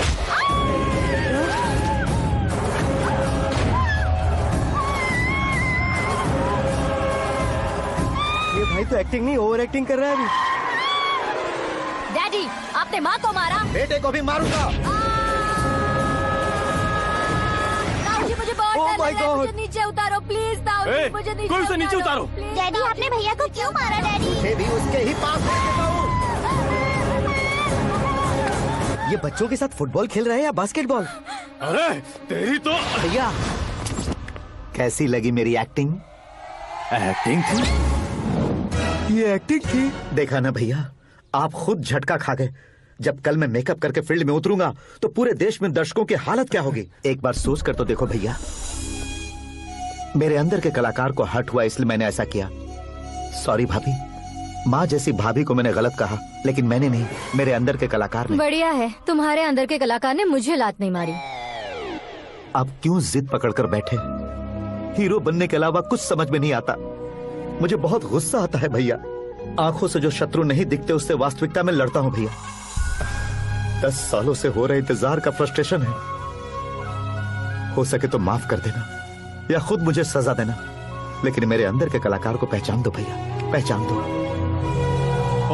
ये भाई तो एक्टिंग नहीं ओवर एक्टिंग कर रहा है अभी। डैडी, आपने माँ को मारा। बेटे को भी मारूंगा। ताऊ जी मुझे बहुत डर लग रहा है, मुझे नीचे उतारो प्लीज। ताऊ जी मुझे नीचे उतारो। डैडी आपने भैया को क्यों मारा डैडी? मुझे भी उसके ही पास लेके जाऊं। ये बच्चों के साथ फुटबॉल खेल रहे हैं या बास्केटबॉल? अरे तेरी तो भैया कैसी लगी मेरी एक्टिंग? एक्टिंग थी? ये एक्टिंग थी। देखा ना भैया, आप खुद झटका खा गए। जब कल मैं मेकअप करके फील्ड में उतरूंगा तो पूरे देश में दर्शकों की हालत क्या होगी? एक बार सोच कर तो देखो भैया। मेरे अंदर के कलाकार को हर्ट हुआ इसलिए मैंने ऐसा किया। सॉरी भाभी। माँ जैसी भाभी को मैंने गलत कहा, लेकिन मैंने नहीं, मेरे अंदर के कलाकार ने। बढ़िया है, तुम्हारे अंदर के कलाकार ने मुझे लात नहीं मारी। आप क्यों जिद पकड़कर बैठे? हीरो बनने के अलावा कुछ समझ में नहीं आता। मुझे बहुत गुस्सा आता है भैया। आंखों से जो शत्रु नहीं दिखते उससे वास्तविकता में लड़ता हूँ भैया। 10 सालों से हो रहे इंतजार का फ्रस्ट्रेशन है। हो सके तो माफ कर देना या खुद मुझे सजा देना, लेकिन मेरे अंदर के कलाकार को पहचान दो भैया, पहचान दो।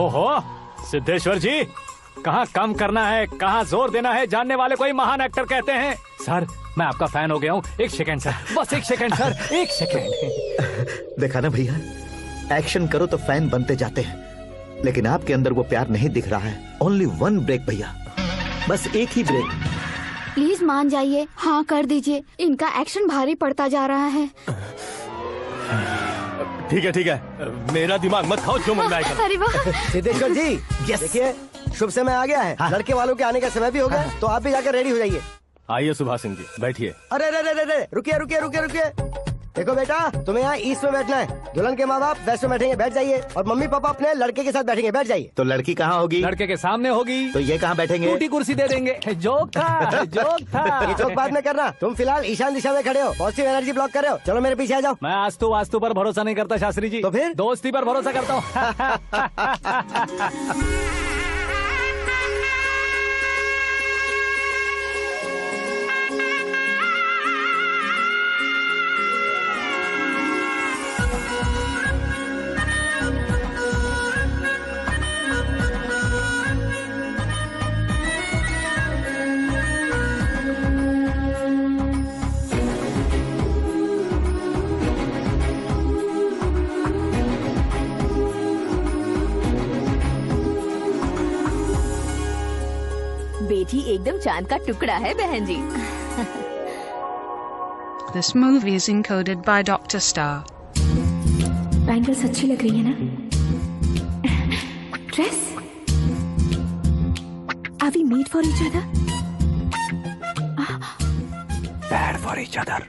ओहो सिद्धेश्वर जी, कहाँ कम करना है कहाँ जोर देना है, जानने वाले को ही महान एक्टर कहते हैं। सर मैं आपका फैन हो गया हूँ। एक सेकंड सर, बस एक सेकंड सर, एक सेकंड। देखा ना भैया, एक्शन करो तो फैन बनते जाते हैं, लेकिन आपके अंदर वो प्यार नहीं दिख रहा है। ओनली 1 ब्रेक भैया, बस एक ही ब्रेक। प्लीज मान जाइए, हाँ कर दीजिए। इनका एक्शन भारी पड़ता जा रहा है। ठीक है, मेरा दिमाग मत खाओ, जो मन आएगा। अरे वाह सिद्धेश्वर जी, देखिए शुभ समय आ गया है। हाँ। लड़के वालों के आने का समय भी हो गया, तो आप भी जाकर रेडी हो जाइए। आइए सुभाष सिंह जी, बैठिए। अरे रुकिए। देखो बेटा, तुम्हें यहाँ ईस्ट में बैठना है, दुल्हन के माँ बाप वेस्ट में बैठेंगे, बैठ जाइए, और मम्मी पापा अपने लड़के के साथ बैठेंगे, बैठ जाइए। तो लड़की कहाँ होगी? लड़के के सामने होगी। तो ये कहाँ बैठेंगे? टूटी कुर्सी दे देंगे। जोक था, जोक था। ये जोक बाद में करना, तुम फिलहाल ईशान दिशा में खड़े हो, पॉजिटिव एनर्जी ब्लॉक कर रहे हो। चलो मेरे पीछे आ जाओ। मैं वास्तु पर भरोसा नहीं करता शास्त्री जी। तो फिर? दोस्ती पर भरोसा करता हूँ। बेटी एकदम चांद का टुकड़ा है बहन जी। This movie is encoded by Dr. Star. Bangles अच्छी लग रही है ना? Dress? Are we made for each other? Bad for each other.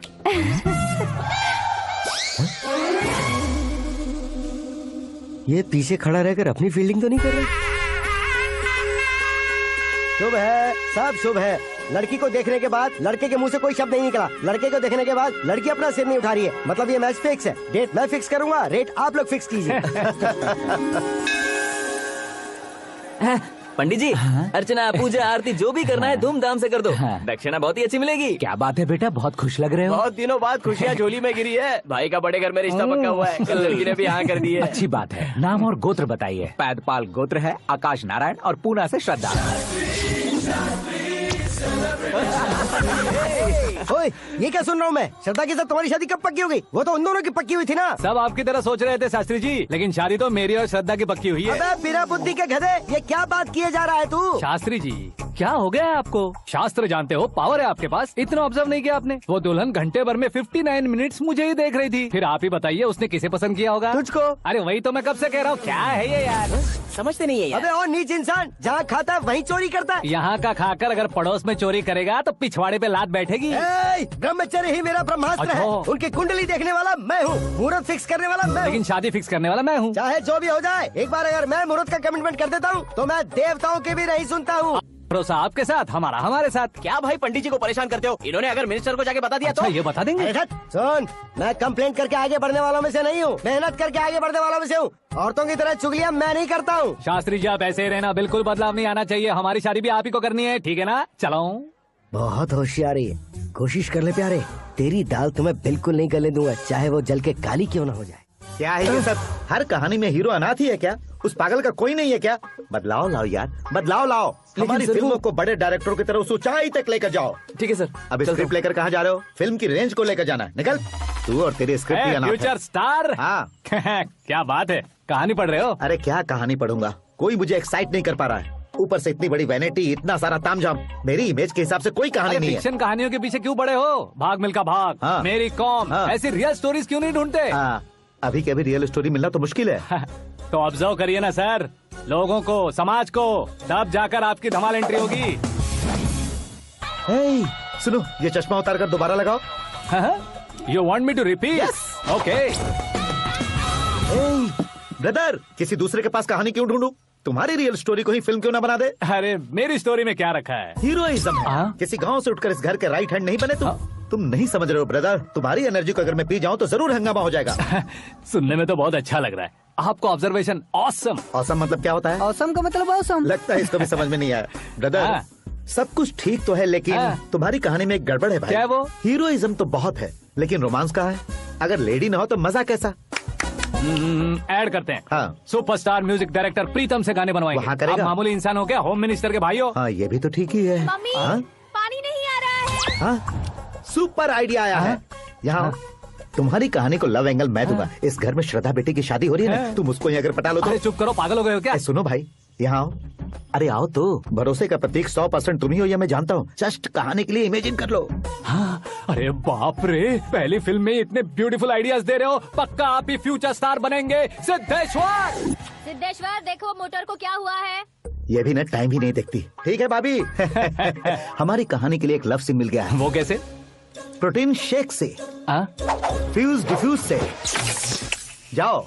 ये पीछे खड़ा रहकर अपनी फील्डिंग तो नहीं कर रहा? शुभ है, सब शुभ है। लड़की को देखने के बाद लड़के के मुंह से कोई शब्द नहीं निकला, लड़के को देखने के बाद लड़की अपना सिर नहीं उठा रही है, मतलब ये मैच फिक्स है। डेट मैं फिक्स करूंगा, रेट आप लोग फिक्स कीजिए। पंडित जी, अर्चना पूजा आरती जो भी करना है धूमधाम से कर दो। दक्षिणा बहुत ही अच्छी मिलेगी। क्या बात है बेटा, बहुत खुश लग रहे हो। बहुत दिनों बाद खुशियाँ झोली में गिरी है। भाई का बड़े घर में रिश्ता पक्का हुआ है, कल लड़की ने भी हाँ कर दी है। अच्छी बात है। नाम और गोत्र बताइए। पैदपाल गोत्र है, आकाश नारायण, और पूना से श्रद्धा। ओए, ये क्या सुन रहा हूँ मैं? श्रद्धा के साथ तुम्हारी शादी कब पक्की हो गई? वो तो उन दोनों की पक्की हुई थी ना। सब आपकी तरह सोच रहे थे शास्त्री जी, लेकिन शादी तो मेरी और श्रद्धा की पक्की हुई है। अबे बिना बुद्धि के गधे, ये क्या बात किए जा रहा है तू? शास्त्री जी, क्या हो गया है आपको? शास्त्र जानते हो, पावर है आपके पास। इतना ऑब्जर्व नहीं किया आपने? वो दुल्हन घंटे भर में 59 मिनट्स मुझे ही देख रही थी। फिर आप ही बताइए उसने किसे पसंद किया होगा? तुझको। अरे वही तो मैं कब से कह रहा हूँ, क्या है ये यार? समझते नहीं है यार। अबे और नीच इंसान, जहाँ खाता है वहीं चोरी करता है। यहाँ का खाकर अगर पड़ोस में चोरी करेगा तो पिछवाड़े पे लात बैठेगी। ब्रह्मचर्य ही मेरा ब्रह्मास्त्र है। उनकी कुंडली देखने वाला मैं हूँ, मुहूर्त फिक्स करने वाला मैं हूँ, लेकिन शादी फिक्स करने वाला मैं हूँ। चाहे जो भी हो जाए, एक बार अगर मैं मुहूर्त का कमिटमेंट कर देता हूँ तो मैं देवताओं की भी नहीं सुनता हूँ। भरोसा आपके साथ, हमारा हमारे साथ। क्या भाई पंडित जी को परेशान करते हो? इन्होंने अगर मिनिस्टर को जाके बता दिया अच्छा, तो ये बता देंगे। सुन, मैं कंप्लेंट करके आगे बढ़ने वालों में से नहीं हूँ, मेहनत करके आगे बढ़ने वालों में से हूँ। औरतों की तरह चुगलियाँ मैं नहीं करता हूँ। शास्त्री जी आप ऐसे ही रहना, बिल्कुल बदलाव नहीं आना चाहिए। हमारी शादी भी आप ही को करनी है, ठीक है ना? चलो। बहुत होशियारी है, कोशिश कर ले प्यारे, तेरी दाल तुम्हें बिल्कुल नहीं गलने दूंगा, चाहे वो जल के काली क्यों ना हो जाए। क्या है ये सब? हर कहानी में हीरो अनाथ ही है क्या? उस पागल का कोई नहीं है क्या? बदलाव लाओ यार, बदलाव लाओ। हमारी फिल्मों को बड़े डायरेक्टरों की तरह उस ऊंचाई तक लेकर जाओ। ठीक है सर। अब स्क्रिप्ट लेकर कहाँ जा रहे हो? फिल्म की रेंज को लेकर जाना है, निकल। तू और तेरे स्क्रिप्ट ही अनाथ है। Future star. हाँ। क्या बात है, कहानी पढ़ रहे हो? अरे क्या कहानी पढ़ूंगा, कोई मुझे एक्साइट नहीं कर पा रहा है। ऊपर से इतनी बड़ी वैनिटी, इतना सारा तामझाम, मेरी इमेज के हिसाब से कोई कहानी नहीं है। फिक्शन कहानियों के पीछे क्यों पड़े हो? भाग मिल्खा भाग, हाँ। मेरी कॉम, हाँ। ऐसी रियल स्टोरीज क्यों नहीं ढूंढते? हाँ, अभी के अभी रियल स्टोरी मिलना तो मुश्किल है। तो ऑब्जर्व करिए ना सर, लोगों को, समाज को, तब जाकर आपकी धमाल एंट्री होगी। सुनो, ये चश्मा उतार कर दोबारा लगाओ। You want me to repeat? Okay. Brother, किसी दूसरे के पास कहानी क्यों ढूंढूं? तुम्हारी रियल स्टोरी को ही फिल्म क्यों ना बना दे? अरे मेरी स्टोरी में क्या रखा है? हीरोइज्म है। किसी गांव से उठकर इस घर के राइट हैंड नहीं बने तुम नहीं समझ रहे हो ब्रदर। तुम्हारी एनर्जी को अगर मैं पी जाऊं तो जरूर हंगामा हो जाएगा। सुनने में तो बहुत अच्छा लग रहा है। आपको ऑब्जर्वेशन ऑसम। ऑसम मतलब क्या होता है? ऑसम का मतलब ऑसम। लगता है इसको भी समझ में नहीं आया। ब्रदर, सब कुछ ठीक तो है, लेकिन तुम्हारी कहानी में एक गड़बड़ है भाई। क्या है वो? हीरोइज्म तो बहुत है, लेकिन रोमांस कहाँ है? अगर लेडी ना हो तो मजा कैसा? ऐड करते हैं। हाँ। सुपरस्टार म्यूजिक डायरेक्टर प्रीतम से गाने बनवाएंगे। वहाँ करेगा? आप मामूली इंसान हो क्या? होम मिनिस्टर के भाई हो। हाँ, ये भी तो ठीक ही है। मम्मी, हाँ? पानी नहीं आ रहा है। हाँ? सुपर आइडिया आया है। यहाँ तुम्हारी कहानी को लव एंगल मैं दूंगा। इस घर में श्रद्धा बेटी की शादी हो रही है ना, तुम उसको ही अगर पटा लो तो। अरे चुप करो, पागल हो गए हो क्या? सुनो भाई, यहाँ आओ। अरे आओ तो। भरोसे का प्रतीक 100% तुम ही हो, यह मैं जानता हूँ। जस्ट कहानी के लिए इमेजिन कर लो। हाँ, अरे बाप रे, पहली फिल्म में इतने ब्यूटीफुल आइडियाज दे रहे हो। पक्का आप ही फ्यूचर स्टार बनेंगे। सिद्धेश्वर, सिद्धेश्वर देखो मोटर को क्या हुआ है। ये भी ना टाइम ही नहीं देखती। ठीक है भाभी। हमारी कहानी के लिए एक लव सिम मिल गया है। वो कैसे? प्रोटीन शेक से फ्यूज डिफ्यूज से जाओ।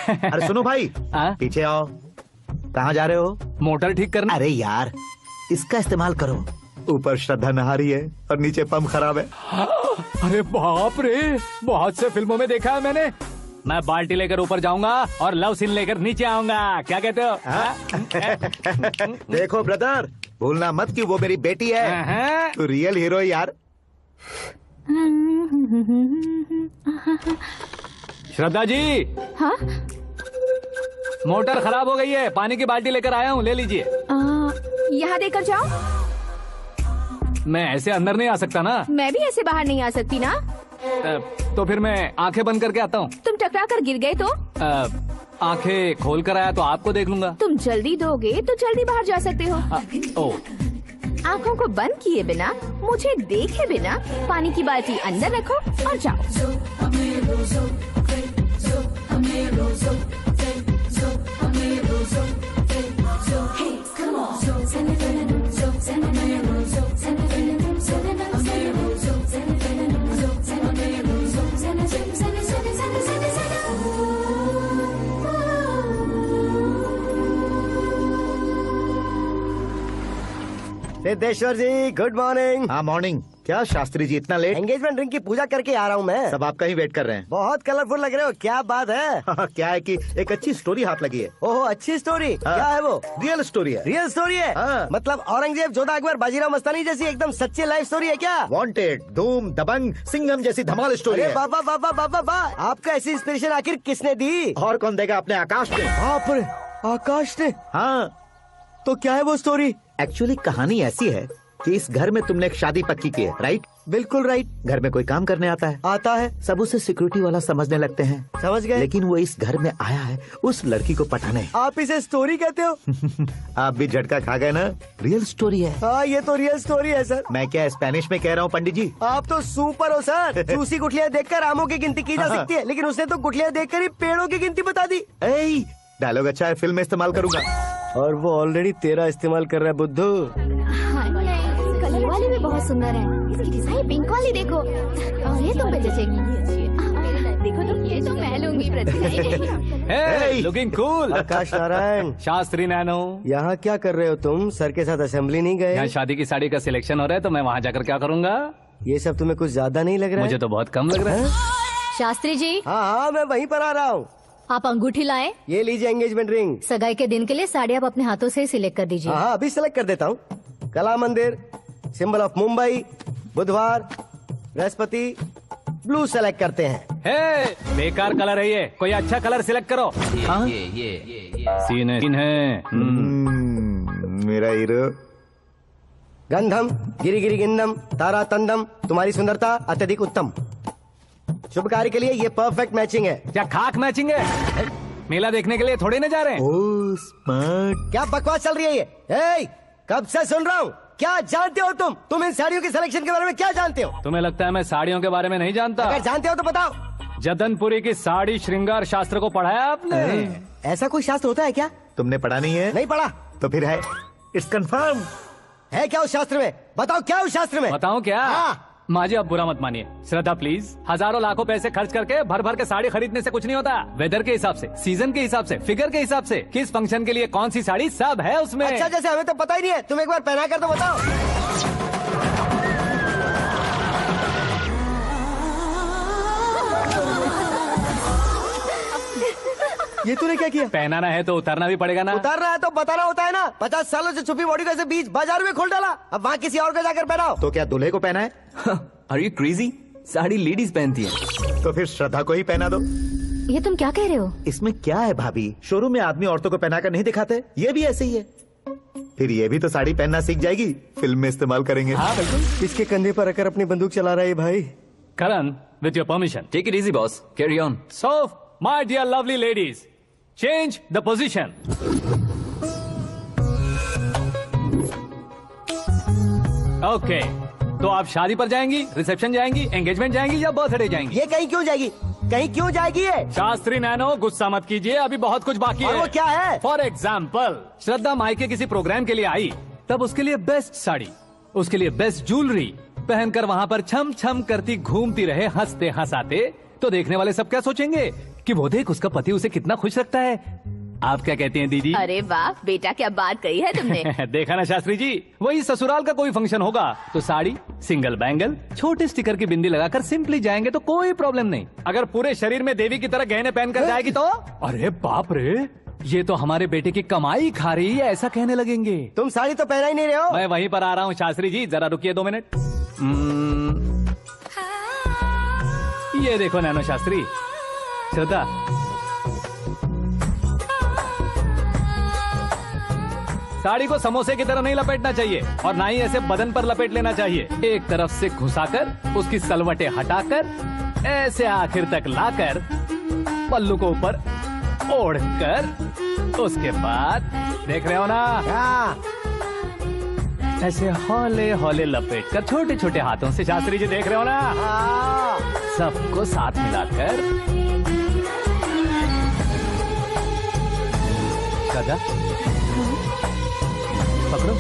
अरे सुनो भाई, पीछे आओ। कहाँ जा रहे हो? मोटर ठीक करना। अरे यार, इसका इस्तेमाल करो। ऊपर श्रद्धा नहा रही है और नीचे पंप खराब है। अरे बाप रे, बहुत से फिल्मों में देखा है मैंने। मैं बाल्टी लेकर ऊपर जाऊंगा और लव सीन लेकर नीचे आऊंगा। क्या कहते हो? देखो ब्रदर, भूलना मत कि वो मेरी बेटी है। तू रियल हीरो है यार। श्रद्धा जी। हाँ? मोटर खराब हो गई है, पानी की बाल्टी लेकर आया हूँ, ले लीजिए। यहाँ देकर जाओ। मैं ऐसे अंदर नहीं आ सकता ना। मैं भी ऐसे बाहर नहीं आ सकती ना। तो फिर मैं आंखें बंद करके आता हूँ। तुम टकरा कर गिर गए तो? आंखें खोल कर आया तो आपको देख लूंगा। तुम जल्दी दोगे तो जल्दी बाहर जा सकते हो। आँखों को बंद किए बिना, मुझे देखे बिना पानी की बाल्टी अंदर रखो और जाओ। सिद्धेश्वर जी, गुड मॉर्निंग। हाँ मॉर्निंग। क्या शास्त्री जी इतना लेट? एंगेजमेंट रिंग की पूजा करके आ रहा हूँ मैं। सब आपका ही वेट कर रहे हैं। बहुत कलरफुल लग रहे हो, क्या बात है? क्या है कि एक अच्छी स्टोरी हाथ लगी है। ओहो, अच्छी स्टोरी। क्या है वो? रियल स्टोरी है। रियल स्टोरी है? मतलब औरंगजेब, जोधा अकबर, बाजीराव मस्तानी जैसी एकदम सच्ची लाइफ स्टोरी है क्या? वांटेड, धूम, दबंग, सिंघम जैसी धमाल स्टोरी है। बाबा बाबा बाबा बा, आपका ऐसी इंस्पिरेशन आखिर किसने दी? और कौन देगा? अपने आकाश ने। आकाश ने? हाँ। तो क्या है वो स्टोरी? एक्चुअली कहानी ऐसी है कि इस घर में तुमने एक शादी पक्की की है, राइट? बिल्कुल राइट। घर में कोई काम करने आता है? आता है। सब उसे सिक्योरिटी वाला समझने लगते हैं। समझ गए। लेकिन वो इस घर में आया है उस लड़की को पटाने। आप इसे स्टोरी कहते हो? आप भी झटका खा गए ना। रियल स्टोरी है। हाँ, ये तो रियल स्टोरी है सर। मैं क्या स्पेनिश में कह रहा हूँ पंडित जी? आप तो सुपर हो सर। चूसी गुठलियाँ देखकर आमों की गिनती की जा सकती है, लेकिन उसने तो गुठलियाँ देखकर ही पेड़ों की गिनती बता दी। डायलॉग अच्छा है, फिल्म में इस्तेमाल करूंगा। और वो ऑलरेडी तेरा इस्तेमाल कर रहा है बुद्धू। कलर वाली भी बहुत सुंदर है। इसकी डिजाइन पिंक वाली देखो, और ये तुम पे जचेगी। देखो तो, ये तो मैं लूंगी। Looking cool. Akash Narayan. Shastri nano. यहाँ क्या कर रहे हो तुम? सर के साथ असेंबली नहीं गए? यहाँ शादी की साड़ी का सिलेक्शन हो रहा है, तो मैं वहाँ जाकर क्या करूँगा? ये सब तुम्हें कुछ ज्यादा नहीं लग रहा है? मुझे तो बहुत कम लग रहा है। शास्त्री जी। हाँ, मैं वहीं पर आ रहा हूँ। आप अंगूठी लाए। ये लीजिए एंगेजमेंट रिंग। सगाई के दिन के लिए साड़ी आप अपने हाथों से ही सिलेक्ट कर दीजिए। हाँ, अभी सिलेक्ट कर देता हूँ। कला मंदिर, सिंबल ऑफ मुंबई, बुधवार, बृहस्पति, ब्लू सेलेक्ट करते हैं। बेकार कलर है ये, कोई अच्छा कलर सिलेक्ट करो। ये सीन है। मेरा हीरो। गंधम गिरी गिरी गिंदम तारा तंदम, तुम्हारी सुंदरता अत्यधिक उत्तम। शुभ कार्य के लिए ये परफेक्ट मैचिंग है। क्या खाक मैचिंग है? मेला देखने के लिए थोड़े न जा रहे हैं। Oh smart. क्या बकवास चल रही है ये? कब से सुन रहा हूँ। क्या जानते हो तुम इन साड़ियों की सिलेक्शन के बारे में क्या जानते हो? तुम्हें लगता है मैं साड़ियों के बारे में नहीं जानता? अगर जानते हो तो बताओ। जदनपुरी की साड़ी श्रृंगार शास्त्र को पढ़ाया आपने? ऐसा कोई शास्त्र होता है क्या? तुमने पढ़ा नहीं है? नहीं पढ़ा। तो फिर है। It's confirm. है क्या उस शास्त्र में? बताओ क्या उस शास्त्र में? बताऊं क्या? माँ जी, आप बुरा मत मानिए। श्रद्धा प्लीज, हजारों लाखों पैसे खर्च करके भर भर के साड़ी खरीदने से कुछ नहीं होता। वेदर के हिसाब से, सीजन के हिसाब से, फिगर के हिसाब से, किस फंक्शन के लिए कौन सी साड़ी, सब है उसमें। अच्छा, जैसे हमें तो पता ही नहीं है। तुम एक बार पहना कर तो बताओ। ये तूने क्या किया? पहनाना है तो उतारना भी पड़ेगा ना। उतारना है तो बताना होता है ना। 50 सालों से छुपी बॉडी को ऐसे बीच बाजार में खोल डाला, अब वहाँ किसी और को जाकर पहनाओ। तो क्या दूल्हे को पहना है? Are you crazy? Sari ladies पहनती है। तो फिर श्रद्धा को ही पहना दो। ये तुम क्या कह रहे हो? इसमें क्या है भाभी? शोरूम में आदमी औरतों को पहनाकर नहीं दिखाते, ये भी ऐसे ही है। फिर ये भी तो साड़ी पहनना सीख जाएगी, फिल्म में इस्तेमाल करेंगे। हाँ बिल्कुल। इसके कंधे पर रखकर अपनी बंदूक चला रहा है भाई। करण, with your permission. Take it easy, boss. Carry on. So, my dear lovely ladies, change the position. Okay. तो आप शादी पर जाएंगी, रिसेप्शन जाएंगी, एंगेजमेंट जाएंगी या बर्थडे जाएंगी? ये कहीं क्यों जाएगी? कहीं क्यों जाएगी ये? शास्त्री नैनो, गुस्सा मत कीजिए, अभी बहुत कुछ बाकी है। वो क्या है? फॉर एग्जाम्पल, श्रद्धा माई के किसी प्रोग्राम के लिए आई, तब उसके लिए बेस्ट साड़ी, उसके लिए बेस्ट ज्वेलरी, पहनकर वहाँ पर छम छम करती घूमती रहे हंसते हंसाते, तो देखने वाले सब क्या सोचेंगे कि वो देख उसका पति उसे कितना खुश रखता है। आप क्या कहती हैं दीदी? अरे वाह बेटा, क्या बात कही है तुमने। देखा ना शास्त्री जी, वही ससुराल का कोई फंक्शन होगा तो साड़ी, सिंगल बैंगल, छोटे स्टिकर की बिंदी लगाकर सिंपली जाएंगे तो कोई प्रॉब्लम नहीं। अगर पूरे शरीर में देवी की तरह गहने पहनकर जाएगी तो अरे बाप रे, ये तो हमारे बेटे की कमाई खा रही है, ऐसा कहने लगेंगे। तुम साड़ी तो पहना ही नहीं रहे हो। मैं वहीं पर आ रहा हूँ शास्त्री जी, जरा रुकिए 2 मिनट। ये देखो नैनो शास्त्री, श्रद्धा, साड़ी को समोसे की तरह नहीं लपेटना चाहिए और ना ही ऐसे बदन पर लपेट लेना चाहिए। एक तरफ से घुसाकर उसकी सलवटें हटाकर ऐसे आखिर तक लाकर पल्लू को ऊपर ओढ़कर, उसके बाद देख रहे हो ना, ऐसे हौले हौले लपेटकर छोटे छोटे हाथों से, शास्त्री जी देख रहे हो ना, सबको साथ मिलाकर दादा पकड़ो।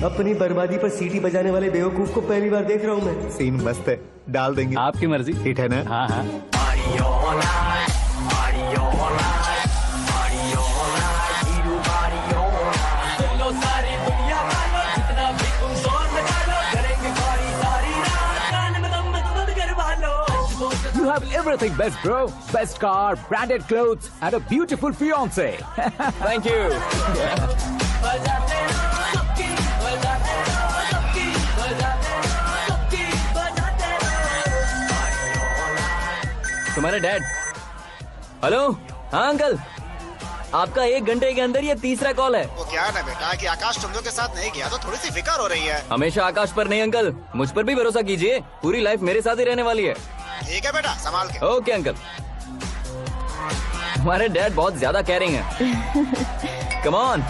अपनी बर्बादी पर सीटी बजाने वाले बेवकूफ को पहली बार देख रहा हूँ मैं। सीन मस्त है, डाल देंगे। आपकी मर्जी। हिट है ना? हाँ हाँ। You have everything best, bro. Best car, branded clothes, and a beautiful fiance. Thank you. तुम्हारे डैड। हेलो, हाँ अंकल, आपका 1 घंटे के अंदर ये 3रा कॉल है। वो क्या है ना बेटा कि आकाश तुम लोग के साथ नहीं गया तो थोड़ी सी फिक्र हो रही है। हमेशा आकाश पर नहीं अंकल, मुझ पर भी भरोसा कीजिए, पूरी लाइफ मेरे साथ ही रहने वाली है। ठीक है बेटा, संभाल के। Okay uncle. हमारे डैड बहुत ज्यादा केयरिंग है। Come on.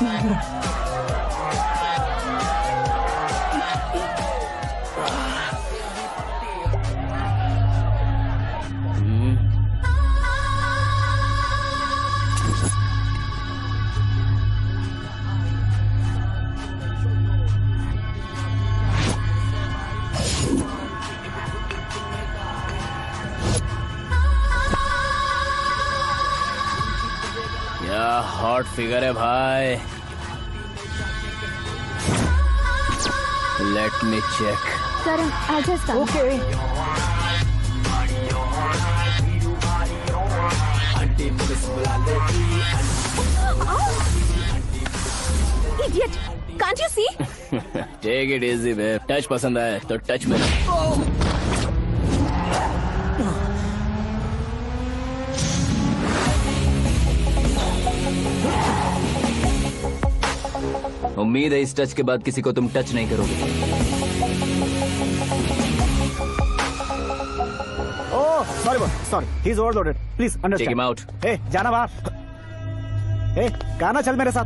क्या हॉट फिगर है भाई। Let me check. Karan, I'll just come. Okay. Idiot! Can't you see? Take it easy babe. Touch पसंद आए तो टच में। उम्मीद है इस टच के बाद किसी को तुम टच नहीं करोगे। Oh sorry sorry, he is overloaded, please understand. Take him out. ए जाना बाहर। ए गाना चल मेरे साथ।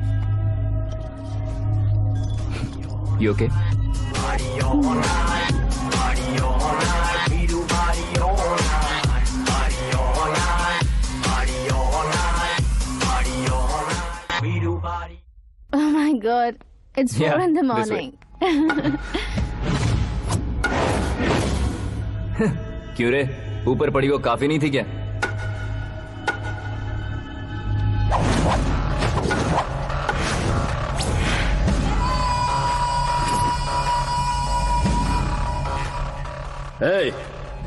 You okay? Oh my God! It's 4 in the this way. morning. क्यों रे, ऊपर पड़ी वो काफी नहीं थी क्या? Hey,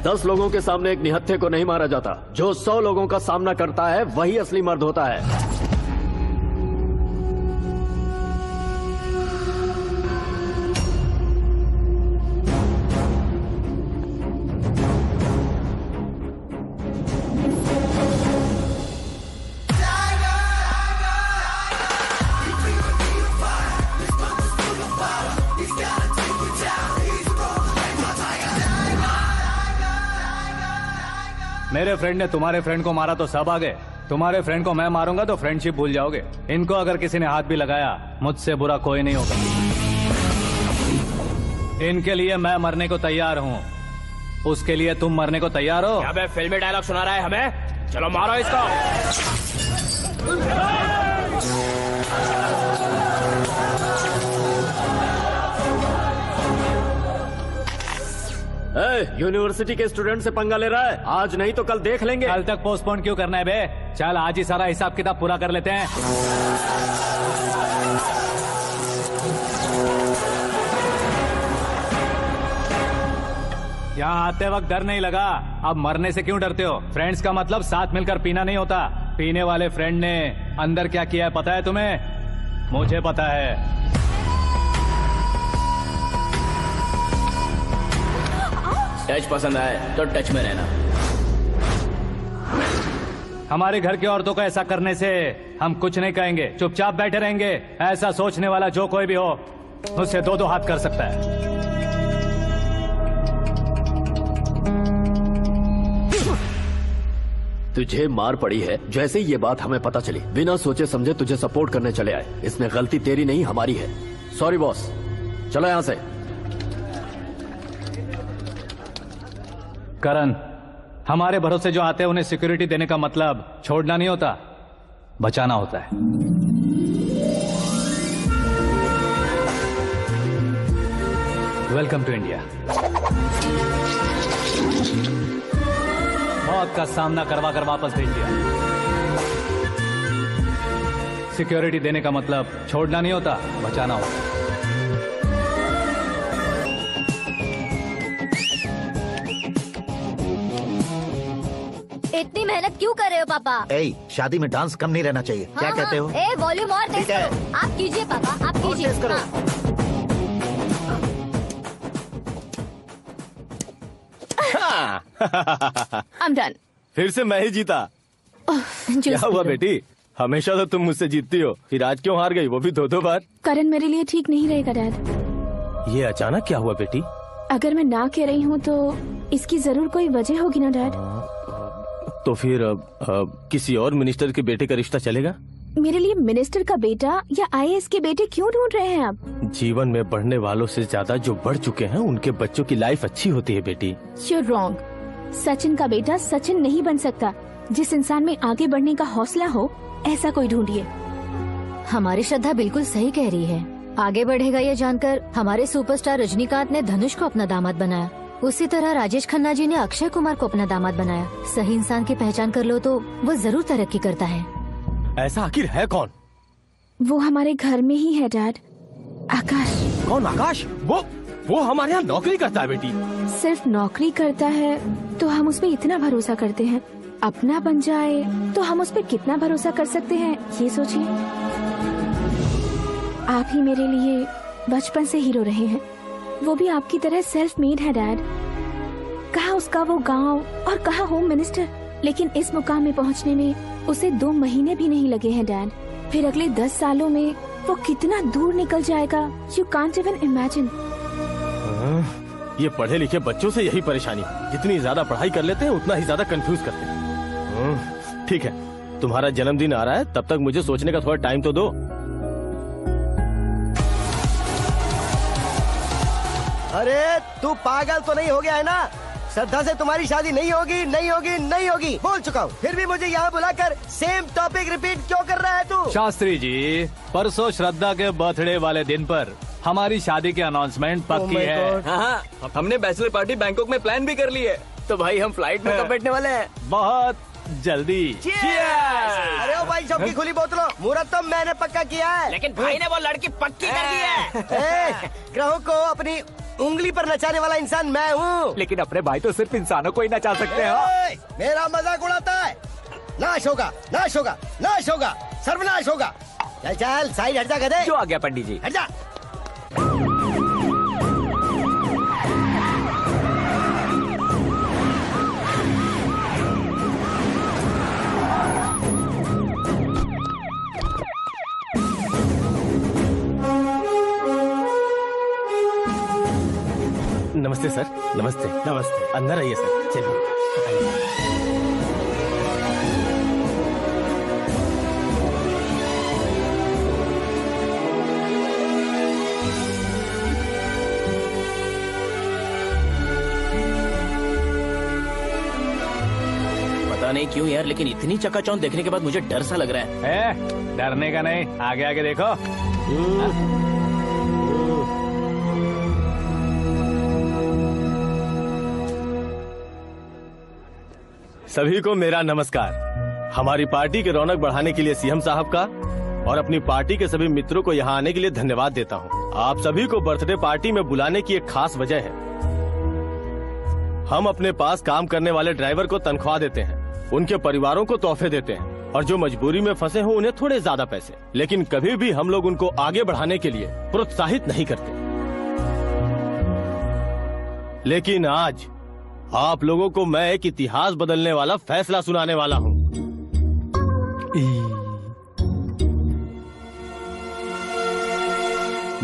10 लोगों के सामने एक निहत्थे को नहीं मारा जाता। जो 100 लोगों का सामना करता है वही असली मर्द होता है। मेरे फ्रेंड ने तुम्हारे फ्रेंड को मारा तो सब आ गए, तुम्हारे फ्रेंड को मैं मारूंगा तो फ्रेंडशिप भूल जाओगे। इनको अगर किसी ने हाथ भी लगाया, मुझसे बुरा कोई नहीं होगा। इनके लिए मैं मरने को तैयार हूँ, उसके लिए तुम मरने को तैयार हो? क्या बे फिल्मी डायलॉग सुना रहा है हमें? चलो मारो इसको। यूनिवर्सिटी के स्टूडेंट से पंगा ले रहा है, आज नहीं तो कल देख लेंगे। कल तक पोस्टपोन क्यों करना है बे? चल आज ही सारा हिसाब किताब पूरा कर लेते हैं। यहाँ आते वक्त डर नहीं लगा, अब मरने से क्यों डरते हो? फ्रेंड्स का मतलब साथ मिलकर पीना नहीं होता। पीने वाले फ्रेंड ने अंदर क्या किया है पता है तुम्हें? मुझे पता है। टच पसंद आए तो टच में रहना। हमारे घर की औरतों को ऐसा करने से हम कुछ नहीं कहेंगे, चुपचाप बैठे रहेंगे। ऐसा सोचने वाला जो कोई भी हो, उससे दो हाथ कर सकता है। तुझे मार पड़ी है, जैसे ये बात हमें पता चली बिना सोचे समझे तुझे सपोर्ट करने चले आए। इसमें गलती तेरी नहीं हमारी है। सॉरी बॉस, चलो यहाँ से। करण, हमारे भरोसे जो आते हैं उन्हें सिक्योरिटी देने का मतलब छोड़ना नहीं होता, बचाना होता है। Welcome to India. मौत का सामना करवा कर वापस भेज दिया। सिक्योरिटी देने का मतलब छोड़ना नहीं होता, बचाना होता है। इतनी मेहनत क्यों कर रहे हो पापा? ए, शादी में डांस कम नहीं रहना चाहिए। क्या कहते हो? ए, वॉल्यूम और तेज करो। आप कीजिए पापा, आप कीजिए। I'm done. फिर से मैं ही जीता। क्या हुआ बेटी? हमेशा तो तुम मुझसे जीतती हो, फिर आज क्यों हार गई, वो भी दो बार? करण मेरे लिए ठीक नहीं रहेगा डैड। ये अचानक क्या हुआ बेटी? अगर मैं ना कह रही हूँ तो इसकी जरूर कोई वजह होगी ना डैड। तो फिर किसी और मिनिस्टर के बेटे का रिश्ता चलेगा? मेरे लिए मिनिस्टर का बेटा या IAS के बेटे क्यों ढूंढ रहे हैं आप? जीवन में बढ़ने वालों से ज्यादा जो बढ़ चुके हैं उनके बच्चों की लाइफ अच्छी होती है बेटी। You're wrong. सचिन का बेटा सचिन नहीं बन सकता। जिस इंसान में आगे बढ़ने का हौसला हो, ऐसा कोई ढूंढिए। हमारी श्रद्धा बिल्कुल सही कह रही है। आगे बढ़ेगा ये जानकर हमारे सुपरस्टार रजनीकांत ने धनुष को अपना दामाद बनाया। उसी तरह राजेश खन्ना जी ने अक्षय कुमार को अपना दामाद बनाया। सही इंसान की पहचान कर लो तो वो जरूर तरक्की करता है। ऐसा आखिर है कौन? वो हमारे घर में ही है डैड, आकाश। कौन आकाश? वो हमारे यहाँ नौकरी करता है बेटी। सिर्फ नौकरी करता है तो हम उस पर इतना भरोसा करते हैं, अपना बन जाए तो हम उस पर कितना भरोसा कर सकते हैं, ये सोचिए। आप ही मेरे लिए बचपन से हीरो रहे हैं, वो भी आपकी तरह सेल्फ मेड है डैड। कहाँ उसका वो गांव और कहाँ होम मिनिस्टर, लेकिन इस मुकाम में पहुँचने में उसे 2 महीने भी नहीं लगे हैं डैड। फिर अगले 10 सालों में वो कितना दूर निकल जाएगा, यू कांट इवन इमेजिन। ये पढ़े लिखे बच्चों से यही परेशानी, जितनी ज्यादा पढ़ाई कर लेते हैं उतना ही ज्यादा कंफ्यूज करते हैं। ठीक है, तुम्हारा जन्मदिन आ रहा है, तब तक मुझे सोचने का थोड़ा टाइम तो दो। अरे तू पागल तो नहीं हो गया है ना? श्रद्धा से तुम्हारी शादी नहीं होगी, नहीं होगी, नहीं होगी, बोल चुका हूँ। फिर भी मुझे यहाँ बुलाकर सेम टॉपिक रिपीट क्यों कर रहा है तू? शास्त्री जी, परसों श्रद्धा के बर्थडे वाले दिन पर हमारी शादी की अनाउंसमेंट पक्की है। हाँ, हमने बैचलर पार्टी बैंकॉक में प्लान भी कर ली है। तो भाई हम फ्लाइट में कब बैठने वाले हैं? बहुत जल्दी। अरे ओ भाई, सबकी खुली बोतलों, मुहूर्त तो मैंने पक्का किया है। लेकिन भाई ने वो लड़की पक्की कर दी है। ग्रहों को अपनी उंगली पर नचाने वाला इंसान मैं हूँ। लेकिन अपने भाई तो सिर्फ इंसानों को ही नचा सकते हैं। मेरा मजाक उड़ाता है? नाश होगा, नाश होगा, नाश होगा, सर्वनाश होगा। चल चल साइड हट जा गधे। जो आ गया पंडित जी, हट जा। नमस्ते सर। नमस्ते। नमस्ते। अंदर आइए सर। चलिए। नहीं क्यों यार, लेकिन इतनी चकाचौंध देखने के बाद मुझे डर सा लग रहा है। डरने का नहीं, आगे आगे देखो। सभी को मेरा नमस्कार। हमारी पार्टी की रौनक बढ़ाने के लिए सीएम साहब का और अपनी पार्टी के सभी मित्रों को यहाँ आने के लिए धन्यवाद देता हूँ। आप सभी को बर्थडे पार्टी में बुलाने की एक खास वजह है। हम अपने पास काम करने वाले ड्राइवर को तनख्वाह देते हैं, उनके परिवारों को तोहफे देते हैं और जो मजबूरी में फंसे हो उन्हें थोड़े ज्यादा पैसे, लेकिन कभी भी हम लोग उनको आगे बढ़ाने के लिए प्रोत्साहित नहीं करते। लेकिन आज आप लोगों को मैं एक इतिहास बदलने वाला फैसला सुनाने वाला हूँ।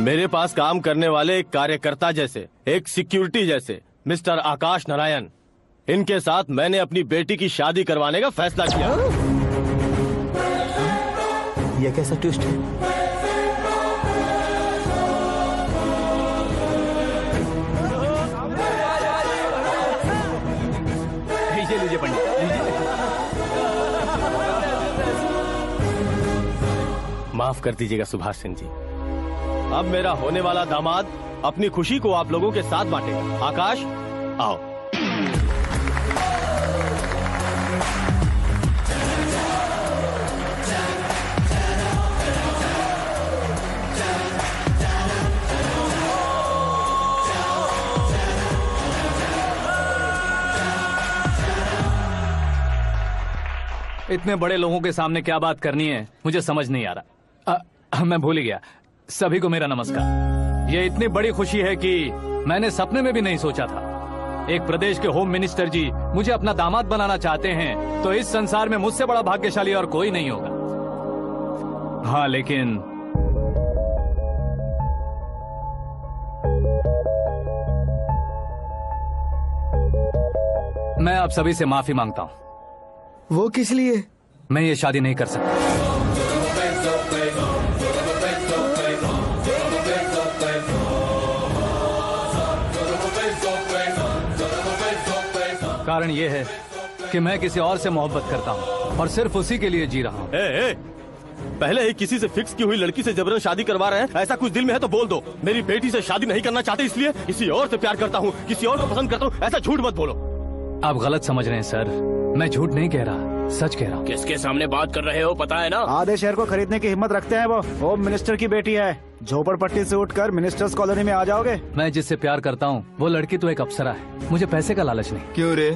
मेरे पास काम करने वाले एक कार्यकर्ता जैसे, एक सिक्योरिटी जैसे मिस्टर आकाश नारायण, इनके साथ मैंने अपनी बेटी की शादी करवाने का फैसला किया। यह कैसा ट्विस्ट है? लीजिए पंडित, माफ कर दीजिएगा सुभाष सिंह जी। अब मेरा होने वाला दामाद अपनी खुशी को आप लोगों के साथ बांटेगा। आकाश, आओ। इतने बड़े लोगों के सामने क्या बात करनी है मुझे समझ नहीं आ रहा। मैं भूल ही गया। सभी को मेरा नमस्कार। ये इतनी बड़ी खुशी है कि मैंने सपने में भी नहीं सोचा था। एक प्रदेश के होम मिनिस्टर जी मुझे अपना दामाद बनाना चाहते हैं तो इस संसार में मुझसे बड़ा भाग्यशाली और कोई नहीं होगा। हाँ, लेकिन मैं आप सभी से माफी मांगता हूँ। वो किस लिए? मैं ये शादी नहीं कर सकता। कारण ये है कि मैं किसी और से मोहब्बत करता हूँ और सिर्फ उसी के लिए जी रहा हूँ। पहले ही किसी से फिक्स की हुई लड़की से जबरन शादी करवा रहे हैं। ऐसा कुछ दिल में है तो बोल दो। मेरी बेटी से शादी नहीं करना चाहते इसलिए किसी और से प्यार करता हूँ, किसी और को पसंद करता हूँ, ऐसा झूठ मत बोलो। आप गलत समझ रहे हैं सर, मैं झूठ नहीं कह रहा, सच कह रहा हूँ। किसके सामने बात कर रहे हो पता है ना? आधे शहर को खरीदने की हिम्मत रखते हैं वो। होम मिनिस्टर की बेटी है। झोपड़पट्टी से उठकर मिनिस्टर्स कॉलोनी में आ जाओगे। मैं जिससे प्यार करता हूँ वो लड़की तो एक अप्सरा है, मुझे पैसे का लालच नहीं। क्यों रे,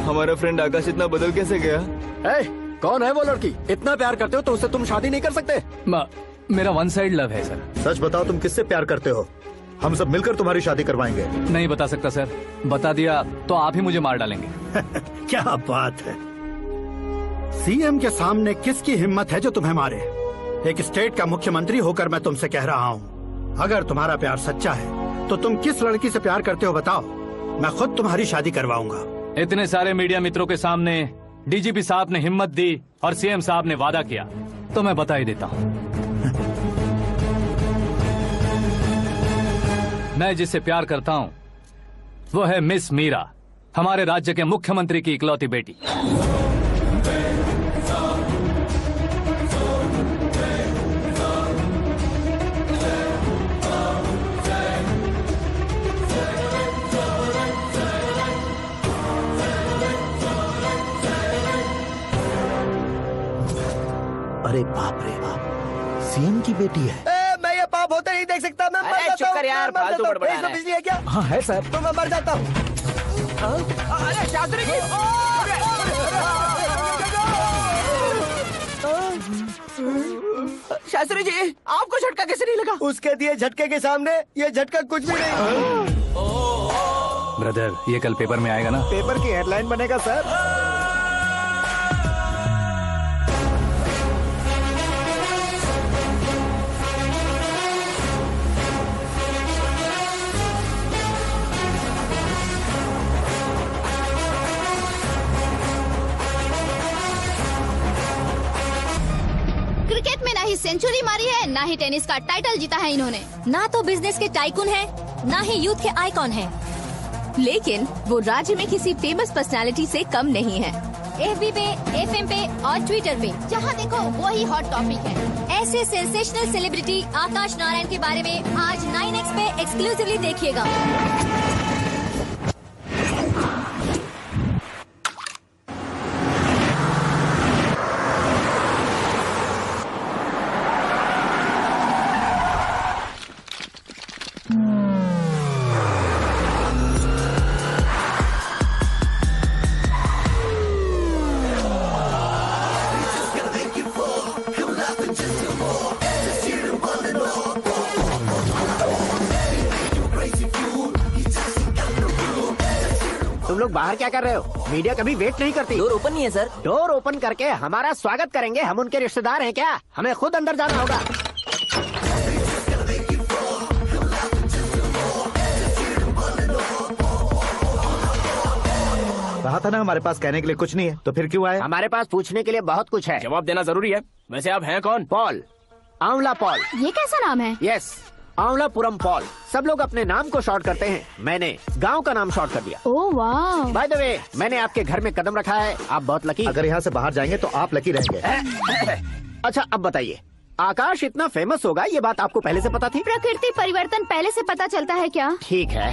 हमारा फ्रेंड आकाश इतना बदल कैसे गया? कौन है वो लड़की? इतना प्यार करते हो तो उससे तुम शादी नहीं कर सकते? मेरा वन साइड लव है सर। सच बताओ, तुम किससे प्यार करते हो? हम सब मिलकर तुम्हारी शादी करवाएंगे। नहीं बता सकता सर, बता दिया तो आप ही मुझे मार डालेंगे। क्या बात है, सीएम के सामने किसकी हिम्मत है जो तुम्हें मारे? एक स्टेट का मुख्यमंत्री होकर मैं तुमसे कह रहा हूँ, अगर तुम्हारा प्यार सच्चा है तो तुम किस लड़की से प्यार करते हो बताओ, मैं खुद तुम्हारी शादी करवाऊंगा। इतने सारे मीडिया मित्रों के सामने डीजीपी साहब ने हिम्मत दी और सीएम साहब ने वादा किया तो मैं बता ही देता हूँ। मैं जिससे प्यार करता हूँ वो है मिस मीरा, हमारे राज्य के मुख्यमंत्री की इकलौती बेटी। अरे बाप रे बाप, सीएम की बेटी है। मैं ये पाप होते नहीं देख सकता। मैं मर जाता हूँ। चुप कर यार, फालतू बड़बड़ा रहा है। बिजली है क्या? हाँ है सर। तो मैं मर जाता हूँ। अरे शास्त्री जी, शास्त्री जी आपको झटका कैसे नहीं लगा? उसके दिए झटके के सामने ये झटका कुछ भी नहीं। ब्रदर, ये कल पेपर में आएगा ना? पेपर की हेडलाइन बनेगा सर। क्रिकेट में ना ही सेंचुरी मारी है, ना ही टेनिस का टाइटल जीता है इन्होंने। ना तो बिजनेस के टाइकून है, ना ही यूथ के आइकॉन है। लेकिन वो राज्य में किसी फेमस पर्सनालिटी से कम नहीं है। FB पे, FM पे और ट्विटर पे, जहाँ देखो वही हॉट टॉपिक है। ऐसे सेंसेशनल सेलिब्रिटी आकाश नारायण के बारे में आज 9X पे एक्सक्लूसिवली देखिएगा। तुम लोग बाहर क्या कर रहे हो? मीडिया कभी वेट नहीं करती। डोर ओपन नहीं है सर। डोर ओपन करके हमारा स्वागत करेंगे? हम उनके रिश्तेदार हैं क्या? हमें खुद अंदर जाना होगा। कहा था ना हमारे पास कहने के लिए कुछ नहीं है, तो फिर क्यों आए? हमारे पास पूछने के लिए बहुत कुछ है। जवाब देना जरूरी है। वैसे आप हैं कौन? पॉल, आंवला पॉल। ये कैसा नाम है? Yes, Anvalapuram Paul. सब लोग अपने नाम को शॉर्ट करते हैं, मैंने गांव का नाम शॉर्ट कर दिया। ओह वाह। बाय द वे, मैंने आपके घर में कदम रखा है, आप बहुत लकी। अगर यहाँ से बाहर जाएंगे तो आप लकी रहेंगे। अच्छा अब बताइए, आकाश इतना फेमस होगा ये बात आपको पहले से पता थी? प्रकृति परिवर्तन पहले से पता चलता है क्या? ठीक है,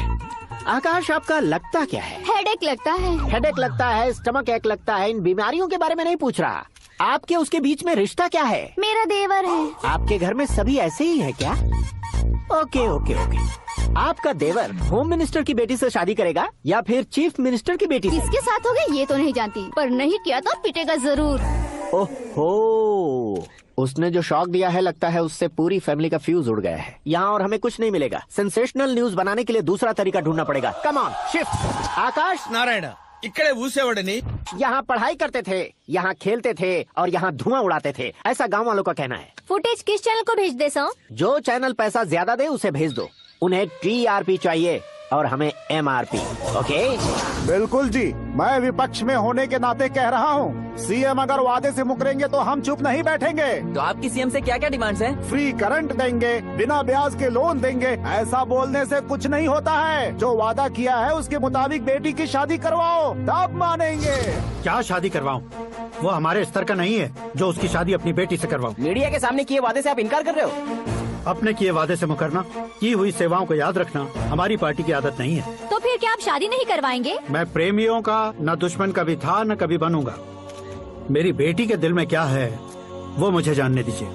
आकाश आपका लगता क्या है? हेडेक लगता है। हेडेक लगता है, स्टमक एक लगता है, इन बीमारियों के बारे में नहीं पूछ रहा। आपके उसके बीच में रिश्ता क्या है? मेरा देवर है। आपके घर में सभी ऐसे ही है क्या? Okay okay okay. आपका देवर होम मिनिस्टर की बेटी से शादी करेगा या फिर चीफ मिनिस्टर की बेटी से? किसके साथ होगी ये तो नहीं जानती, पर नहीं किया तो पिटेगा जरूर। ओहो, उसने जो शॉक दिया है लगता है उससे पूरी फैमिली का फ्यूज उड़ गया है। यहाँ और हमें कुछ नहीं मिलेगा। सेंसेशनल न्यूज बनाने के लिए दूसरा तरीका ढूंढना पड़ेगा। Come on, shift. Akash Narayan इकड़े ऊसेवड़नी यहाँ पढ़ाई करते थे, यहाँ खेलते थे और यहाँ धुआं उड़ाते थे, ऐसा गांव वालों का कहना है। फुटेज किस चैनल को भेज दे सो? जो चैनल पैसा ज्यादा दे उसे भेज दो। उन्हें TRP चाहिए और हमें MRP। ओके? बिल्कुल जी, मैं विपक्ष में होने के नाते कह रहा हूँ, सीएम अगर वादे से मुकरेंगे तो हम चुप नहीं बैठेंगे। तो आपकी सीएम से क्या क्या डिमांड्स हैं? फ्री करंट देंगे, बिना ब्याज के लोन देंगे। ऐसा बोलने से कुछ नहीं होता है। जो वादा किया है उसके मुताबिक बेटी की शादी करवाओ, तब मानेंगे। क्या शादी करवाऊं? वो हमारे स्तर का नहीं है जो उसकी शादी अपनी बेटी से करवाऊं। मीडिया के सामने किए वादे से आप इनकार कर रहे हो? अपने किए वादे से मुकरना, की हुई सेवाओं को याद रखना हमारी पार्टी की आदत नहीं है। तो फिर क्या आप शादी नहीं करवाएंगे? मैं प्रेमियों का न दुश्मन कभी था न कभी बनूंगा। मेरी बेटी के दिल में क्या है वो मुझे जानने दीजिए।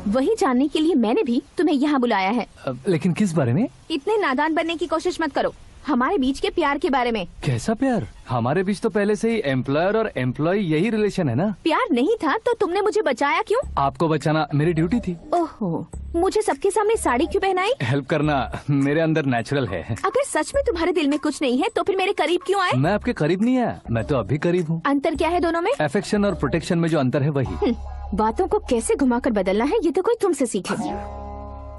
वही जानने के लिए मैंने भी तुम्हें यहाँ बुलाया है। लेकिन किस बारे में? इतने नादान बनने की कोशिश मत करो। हमारे बीच के प्यार के बारे में। कैसा प्यार? हमारे बीच तो पहले से ही एम्प्लॉयर और एम्प्लॉय यही रिलेशन है ना। प्यार नहीं था तो तुमने मुझे बचाया क्यों? आपको बचाना मेरी ड्यूटी थी। ओहो, मुझे सबके सामने साड़ी क्यों पहनाई? हेल्प करना मेरे अंदर नेचुरल है। अगर सच में तुम्हारे दिल में कुछ नहीं है तो फिर मेरे करीब क्यों आए? मैं आपके करीब नहीं आया, मैं तो अभी करीब हूँ। अंतर क्या है दोनों में? अफेक्शन और प्रोटेक्शन में जो अंतर है वही। बातों को कैसे घुमाकर बदलना है ये तो कोई तुमसे सीखे।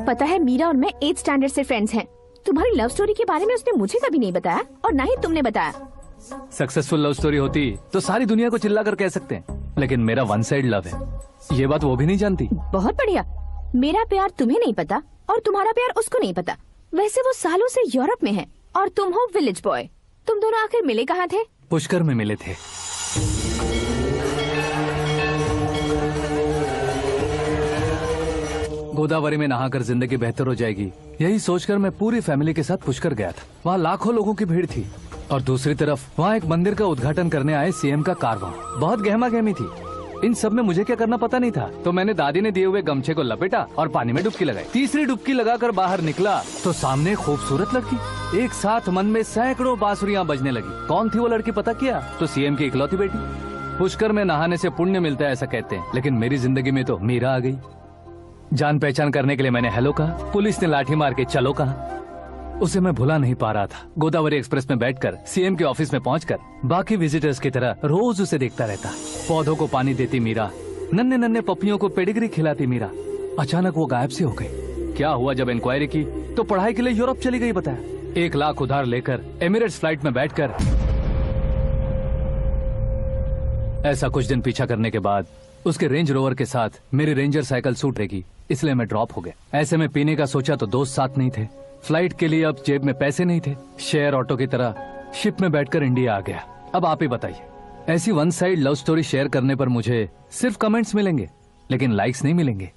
पता है मीरा और मैं 8th स्टैंडर्ड से फ्रेंड्स हैं। तुम्हारी लव स्टोरी के बारे में उसने मुझे कभी नहीं बताया और ना ही तुमने बताया। सक्सेसफुल लव स्टोरी होती तो सारी दुनिया को चिल्ला कर कह सकते हैं, लेकिन मेरा वन साइड लव है। ये बात वो भी नहीं जानती। बहुत बढ़िया। मेरा प्यार तुम्हें नहीं पता और तुम्हारा प्यार उसको नहीं पता। वैसे वो सालों से यूरोप में है और तुम हो विलेज बॉय। तुम दोनों आखिर मिले कहाँ थे? पुष्कर में मिले थे। गोदावरी में नहाकर जिंदगी बेहतर हो जाएगी, यही सोचकर मैं पूरी फैमिली के साथ पुष्कर गया था। वहाँ लाखों लोगों की भीड़ थी और दूसरी तरफ वहाँ एक मंदिर का उद्घाटन करने आए सीएम का कारवां। बहुत गहमा गहमी थी। इन सब में मुझे क्या करना पता नहीं था, तो मैंने दादी ने दिए हुए गमछे को लपेटा और पानी में डुबकी लगाई। तीसरी डुबकी लगाकर बाहर निकला तो सामने खूबसूरत लड़की। एक साथ मन में सैकड़ों बांसुरियां बजने लगी। कौन थी वो लड़की पता किया? तो सीएम की इकलौती बेटी। पुष्कर में नहाने से पुण्य मिलता है ऐसा कहते हैं, लेकिन मेरी जिंदगी में तो मीरा आ गई। जान पहचान करने के लिए मैंने हेलो कहा, पुलिस ने लाठी मार के चलो कहा। उसे मैं भुला नहीं पा रहा था। गोदावरी एक्सप्रेस में बैठकर सीएम के ऑफिस में पहुंचकर बाकी विजिटर्स की तरह रोज उसे देखता रहता। पौधों को पानी देती मीरा, नन्हे नन्हे पपियों को पेडिग्री खिलाती मीरा। अचानक वो गायब सी हो गई। क्या हुआ? जब इंक्वायरी की तो पढ़ाई के लिए यूरोप चली गई बताया। 1 लाख उधार लेकर एमिरेट्स फ्लाइट में बैठकर। ऐसा कुछ दिन पीछा करने के बाद उसके रेंज रोवर के साथ मेरी रेंजर साइकिल छूटेगी, इसलिए मैं ड्रॉप हो गया। ऐसे में पीने का सोचा तो दोस्त साथ नहीं थे। फ्लाइट के लिए अब जेब में पैसे नहीं थे। शेयर ऑटो की तरह शिप में बैठकर इंडिया आ गया। अब आप ही बताइए, ऐसी one side love story share करने पर मुझे सिर्फ कमेंट्स मिलेंगे, लेकिन लाइक्स नहीं मिलेंगे।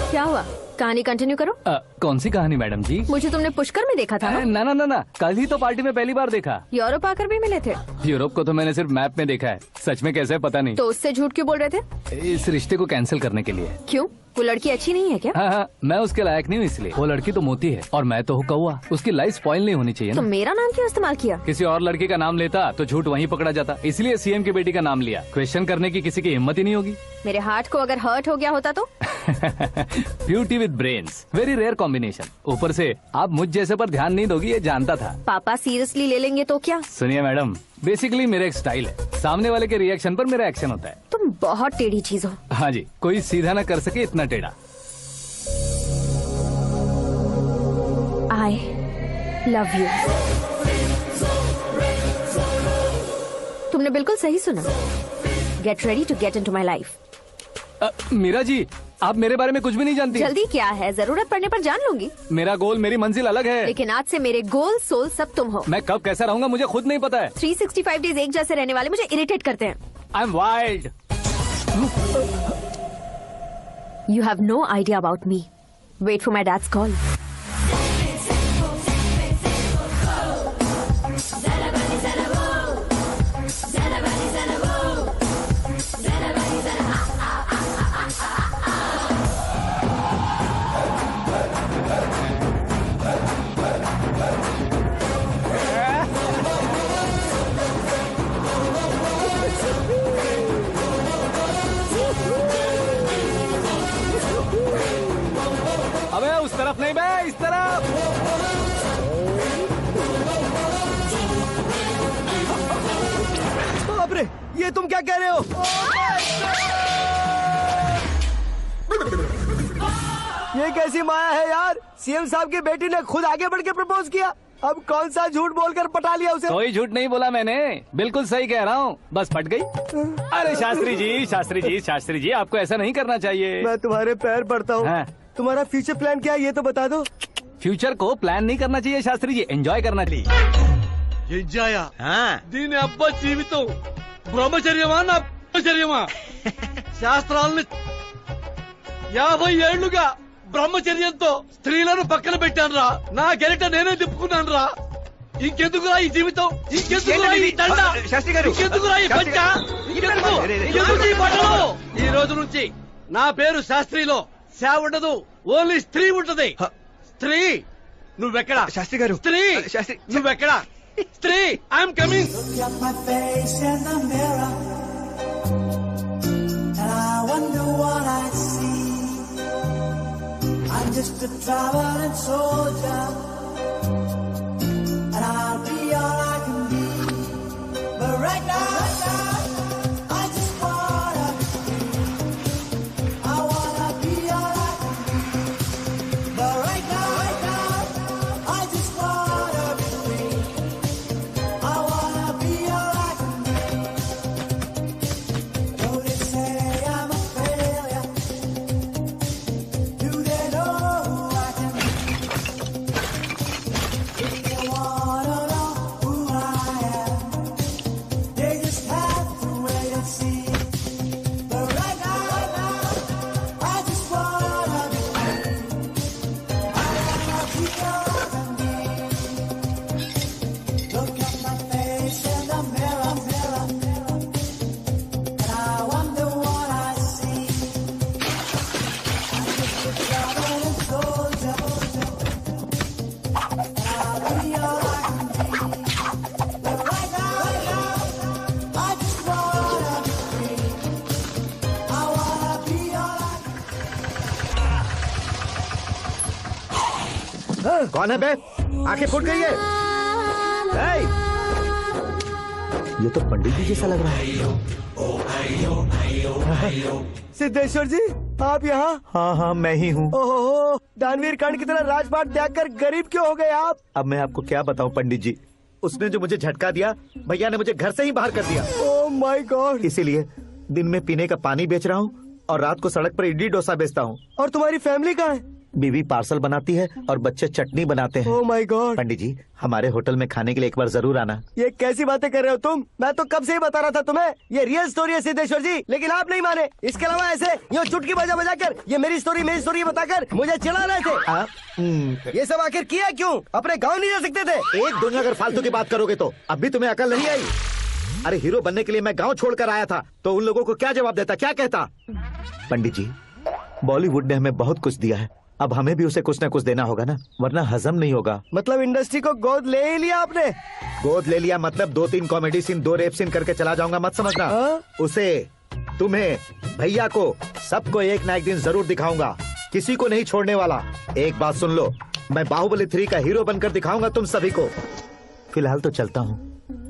क्या हुआ? कहानी कंटिन्यू करो। कौन सी कहानी मैडम जी? मुझे तुमने पुष्कर में देखा था ना? ना, कल ही तो पार्टी में पहली बार देखा। यूरोप आकर भी मिले थे? यूरोप को तो मैंने सिर्फ मैप में देखा है, सच में कैसे पता नहीं। तो उससे झूठ क्यों बोल रहे थे? इस रिश्ते को कैंसिल करने के लिए। क्यों? वो लड़की अच्छी नहीं है क्या? हाँ, मैं उसके लायक नहीं हूँ इसलिए। वो लड़की तो मोती है और मैं तो हूँ कौवा। उसकी लाइफ स्पॉइल नहीं होनी चाहिए तो ना। मेरा नाम क्यों इस्तेमाल किया? किसी और लड़की का नाम लेता तो झूठ वहीं पकड़ा जाता, इसलिए सीएम की बेटी का नाम लिया। क्वेश्चन करने की किसी की हिम्मत ही नहीं होगी। मेरे हार्ट को अगर हर्ट हो गया होता तो? Beauty with brains, very rare combination. ऊपर से आप मुझ जैसे पर ध्यान नहीं दोगी ये जानता था। पापा सीरियसली ले लेंगे तो क्या? सुनिए मैडम, बेसिकली मेरा एक स्टाइल है, सामने वाले के रिएक्शन पर मेरा एक्शन होता है। तुम बहुत टेढ़ी चीज हो। हाँ जी, कोई सीधा न कर सके इतना टेढ़ा। I love you. तुमने बिल्कुल सही सुना। Get ready to get into my life. Meera ji, आप मेरे बारे में कुछ भी नहीं जानती। जल्दी क्या है, जरूरत पड़ने पर जान लूंगी। मेरा गोल, मेरी मंजिल अलग है। लेकिन आज से मेरे गोल सोल सब तुम हो। मैं कब कैसा रहूंगा मुझे खुद नहीं पता है। 365 डेज एक जैसे रहने वाले मुझे इरिटेट करते हैं। I am wild. You have no idea about me. Wait for my dad's call. अबे उस तरफ नहीं बे, इस तरफ। बाप रे, ये तुम क्या कह रहे हो? ये कैसी माया है यार? सीएम साहब की बेटी ने खुद आगे बढ़ के प्रपोज किया, अब कौन सा झूठ बोलकर पटा लिया उसे? कोई झूठ नहीं बोला मैंने, बिल्कुल सही कह रहा हूँ, बस फट गई। अरे शास्त्री जी आपको ऐसा नहीं करना चाहिए। मैं तुम्हारे पैर पड़ता हूँ। हाँ। तुम्हारा फ्यूचर प्लान क्या है ये तो बता दो। फ्यूचर को प्लान नहीं करना चाहिए शास्त्री जी, एंजॉय करना चाहिए। దీని అబ్బా జీవితం బ్రహ్మచర్యమా నా బ్రహ్మచర్యమా? శాస్త్రాలని 50 ఏళ్లుగా బ్రహ్మచర్యంతో స్త్రీలను పక్కన పెట్టానురా. నా గెరిట నేనే తిప్పుకున్నాను రా. ఇంకెందుకురా ఈ జీవితం? ఇంకెందుకురా ఈ దండ? ఇంకెందుకురా ఈ పంచ? ఇంకెందుకు ఈ బట్టలు? ఈ రోజు నుంచి నా పేరు శాస్త్రిలో శా ఉండదు, ఓన్లీ స్త్రీ ఉంటది. స్త్రీ నువ్వెక్కడా? శాస్త్రి గారు స్త్రీ నువ్వెక్కడా? స్త్రీ I'm coming. I'm just a traveling soldier, and I'll be all I can be. But right now, I just wanna be free. I wanna be all I can be. But right now, I just wanna be free. I wanna be all I can be. Though they say I'm a failure, do they know who I can be? If they wanna know who I am, they just have to wait and see. But right now, I just wanna be free. I wanna be all I can be. Look at my face in the mirror, and I wonder what I see. I'm just a traveling soldier, and I'll be all I can be. But right now, I just wanna be free. I wanna be all I कौन है बे? आंखें फूट गई है। ए! ये तो पंडित जी जैसा लग रहा है। सिद्धेश्वर जी आप यहाँ? हाँ मैं ही हूँ। ओहो, दानवीर कर्ण की तरह राजपाट त्याग कर गरीब क्यों हो गए आप? अब मैं आपको क्या बताऊँ पंडित जी, उसने जो मुझे झटका दिया, भैया ने मुझे घर से ही बाहर कर दिया। Oh my God. इसीलिए दिन में पीने का पानी बेच रहा हूँ और रात को सड़क पर इडली डोसा बेचता हूँ। और तुम्हारी फैमिली कहाँ है? बीवी पार्सल बनाती है और बच्चे चटनी बनाते हैं। Oh my God. पंडित जी, हमारे होटल में खाने के लिए एक बार जरूर आना। ये कैसी बातें कर रहे हो तुम? मैं तो कब से ही बता रहा था तुम्हें, ये रियल स्टोरी है सिद्धेश्वर जी, लेकिन आप नहीं माने। इसके अलावा ऐसे यूँ चुटकी बजा बजा कर ये मेरी स्टोरी बताकर मुझे चिढ़ा रहे थे। ये सब आखिर किया क्यों? अपने गाँव नहीं जा सकते थे? एक दुनिया अगर फालतू की बात करोगे तो अब भी तुम्हें अकल नहीं आई? अरे हीरो बनने के लिए मैं गाँव छोड़कर आया था तो उन लोगों को क्या जवाब देता, क्या कहता? पंडित जी, बॉलीवुड ने हमें बहुत कुछ दिया है, अब हमें भी उसे कुछ न कुछ देना होगा ना, वरना हजम नहीं होगा। मतलब इंडस्ट्री को गोद ले ही लिया आपने? गोद ले लिया मतलब 2-3 कॉमेडी सीन 2 रेप सीन करके चला जाऊंगा मत समझना। उसे, तुम्हें, भैया को, सबको एक ना एक दिन जरूर दिखाऊंगा, किसी को नहीं छोड़ने वाला। एक बात सुन लो, मैं बाहुबली 3 का हीरो बनकर दिखाऊंगा तुम सभी को। फिलहाल तो चलता हूँ,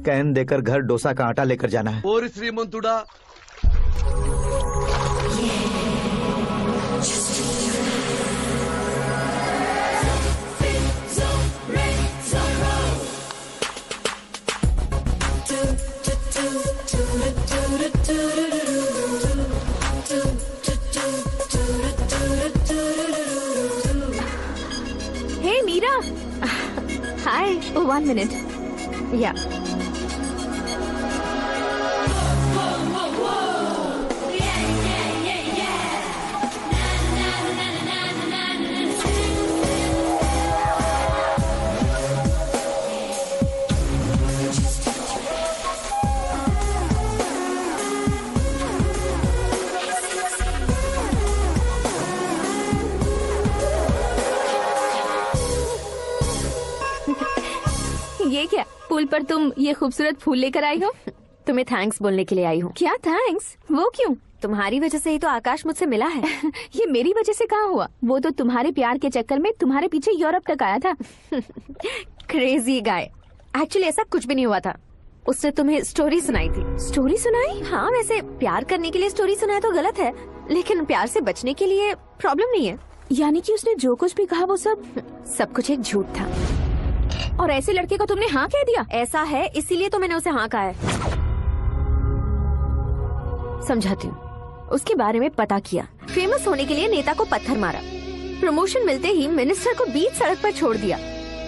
कैन देकर घर डोसा का आटा लेकर जाना है। ओरी श्रीमंतुड़ा, हे मीरा, हाय। 1 minute. या ये क्या, पुल पर तुम ये खूबसूरत फूल लेकर आई हो? तुम्हें थैंक्स बोलने के लिए आई हूँ। क्या थैंक्स? वो क्यों? तुम्हारी वजह से ही तो आकाश मुझसे मिला है। ये मेरी वजह से कहाँ हुआ? वो तो तुम्हारे प्यार के चक्कर में तुम्हारे पीछे यूरोप तक आया था। Crazy guy. एक्चुअली ऐसा कुछ भी नहीं हुआ था, उसने तुम्हें स्टोरी सुनाई थी। स्टोरी सुनाई? हाँ, वैसे प्यार करने के लिए स्टोरी सुनाए तो गलत है, लेकिन प्यार से बचने के लिए प्रॉब्लम नहीं है। यानी कि उसने जो कुछ भी कहा वो सब कुछ एक झूठ था। और ऐसे लड़के को तुमने हाँ कह दिया? ऐसा है इसीलिए तो मैंने उसे हाँ कहा है। समझाती हूँ। उसके बारे में पता किया, फेमस होने के लिए नेता को पत्थर मारा, प्रमोशन मिलते ही मिनिस्टर को बीच सड़क पर छोड़ दिया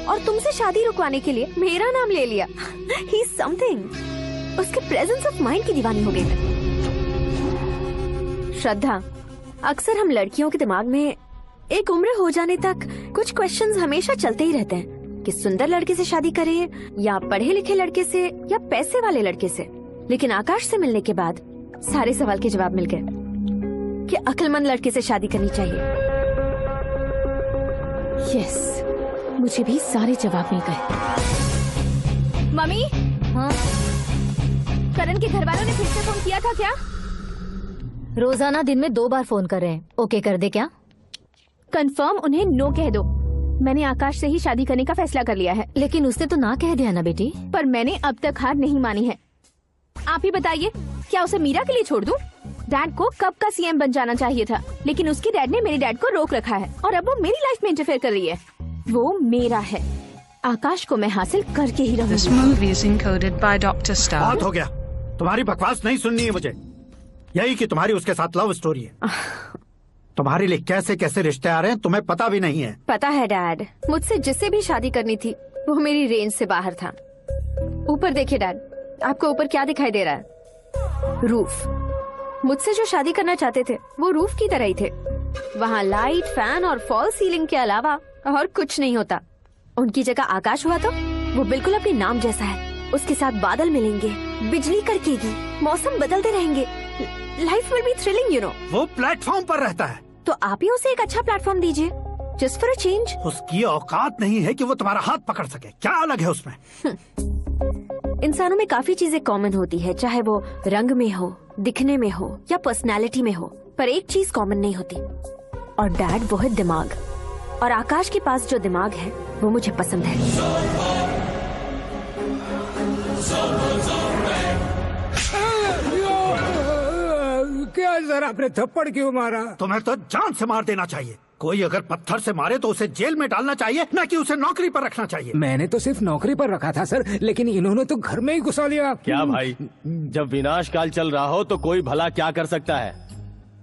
और तुमसे शादी रुकवाने के लिए मेरा नाम ले लिया। He is something. उसके प्रेजेंस ऑफ माइंड की दीवानी हो गई मैं। श्रद्धा, अक्सर हम लड़कियों के दिमाग में एक उम्र हो जाने तक कुछ क्वेश्चंस हमेशा चलते ही रहते हैं कि सुंदर लड़के से शादी करें या पढ़े लिखे लड़के से या पैसे वाले लड़के से। लेकिन आकाश से मिलने के बाद सारे सवाल के जवाब मिल गए कि अक्लमंद लड़के से शादी करनी चाहिए। यस, मुझे भी सारे जवाब मिल गए। मम्मी, हाँ? करण के घर वालों ने फिर से फोन किया था क्या? रोजाना दिन में 2 बार फोन कर रहे हैं। ओके कर दे क्या? कंफर्म उन्हें नो कह दो। मैंने आकाश से ही शादी करने का फैसला कर लिया है। लेकिन उसने तो ना कह दिया ना बेटी। पर मैंने अब तक हार नहीं मानी है। आप ही बताइए, क्या उसे मीरा के लिए छोड़ दूं? डैड को कब का सीएम बन जाना चाहिए था, लेकिन उसके डैड ने मेरे डैड को रोक रखा है और अब वो मेरी लाइफ में इंटरफेयर कर रही है। वो मेरा है, आकाश को मैं हासिल करके ही रहूंगी। This movie is encoded by Dr. Star. बहुत हो गया, तुम्हारी बकवास नहीं सुननी है मुझे। यही कि तुम्हारी उसके साथ लव स्टोरी है। तुम्हारे लिए कैसे कैसे रिश्ते आ रहे हैं तुम्हें पता भी नहीं है। पता है डैड, मुझसे जिससे भी शादी करनी थी वो मेरी रेंज से बाहर था। ऊपर देखिए डैड, आपको ऊपर क्या दिखाई दे रहा है? रूफ। मुझसे जो शादी करना चाहते थे वो रूफ की तरह ही थे। वहाँ लाइट, फैन और फॉल सीलिंग के अलावा और कुछ नहीं होता। उनकी जगह आकाश हुआ तो वो बिल्कुल अपने नाम जैसा है। उसके साथ बादल मिलेंगे, बिजली कड़केगी, मौसम बदलते रहेंगे, life will be thrilling you know. वो प्लेटफॉर्म पर रहता है तो आप ही उसे एक अच्छा प्लेटफॉर्म दीजिए, जस्ट फॉर अ चेंज। उसकी औकात नहीं है कि वो तुम्हारा हाथ पकड़ सके। क्या अलग है उसमें? इंसानों में काफी चीजें कॉमन होती है, चाहे वो रंग में हो, दिखने में हो या पर्सनालिटी में हो, पर एक चीज कॉमन नहीं होती, और डैड वो है दिमाग। और आकाश के पास जो दिमाग है वो मुझे पसंद है। क्या सर, आपने थप्पड़ क्यों मारा? तुम्हें तो जान से मार देना चाहिए। कोई अगर पत्थर से मारे तो उसे जेल में डालना चाहिए, न कि उसे नौकरी पर रखना चाहिए। मैंने तो सिर्फ नौकरी पर रखा था सर, लेकिन इन्होंने तो घर में ही घुसा लिया। क्या भाई, जब विनाश काल चल रहा हो तो कोई भला क्या कर सकता है?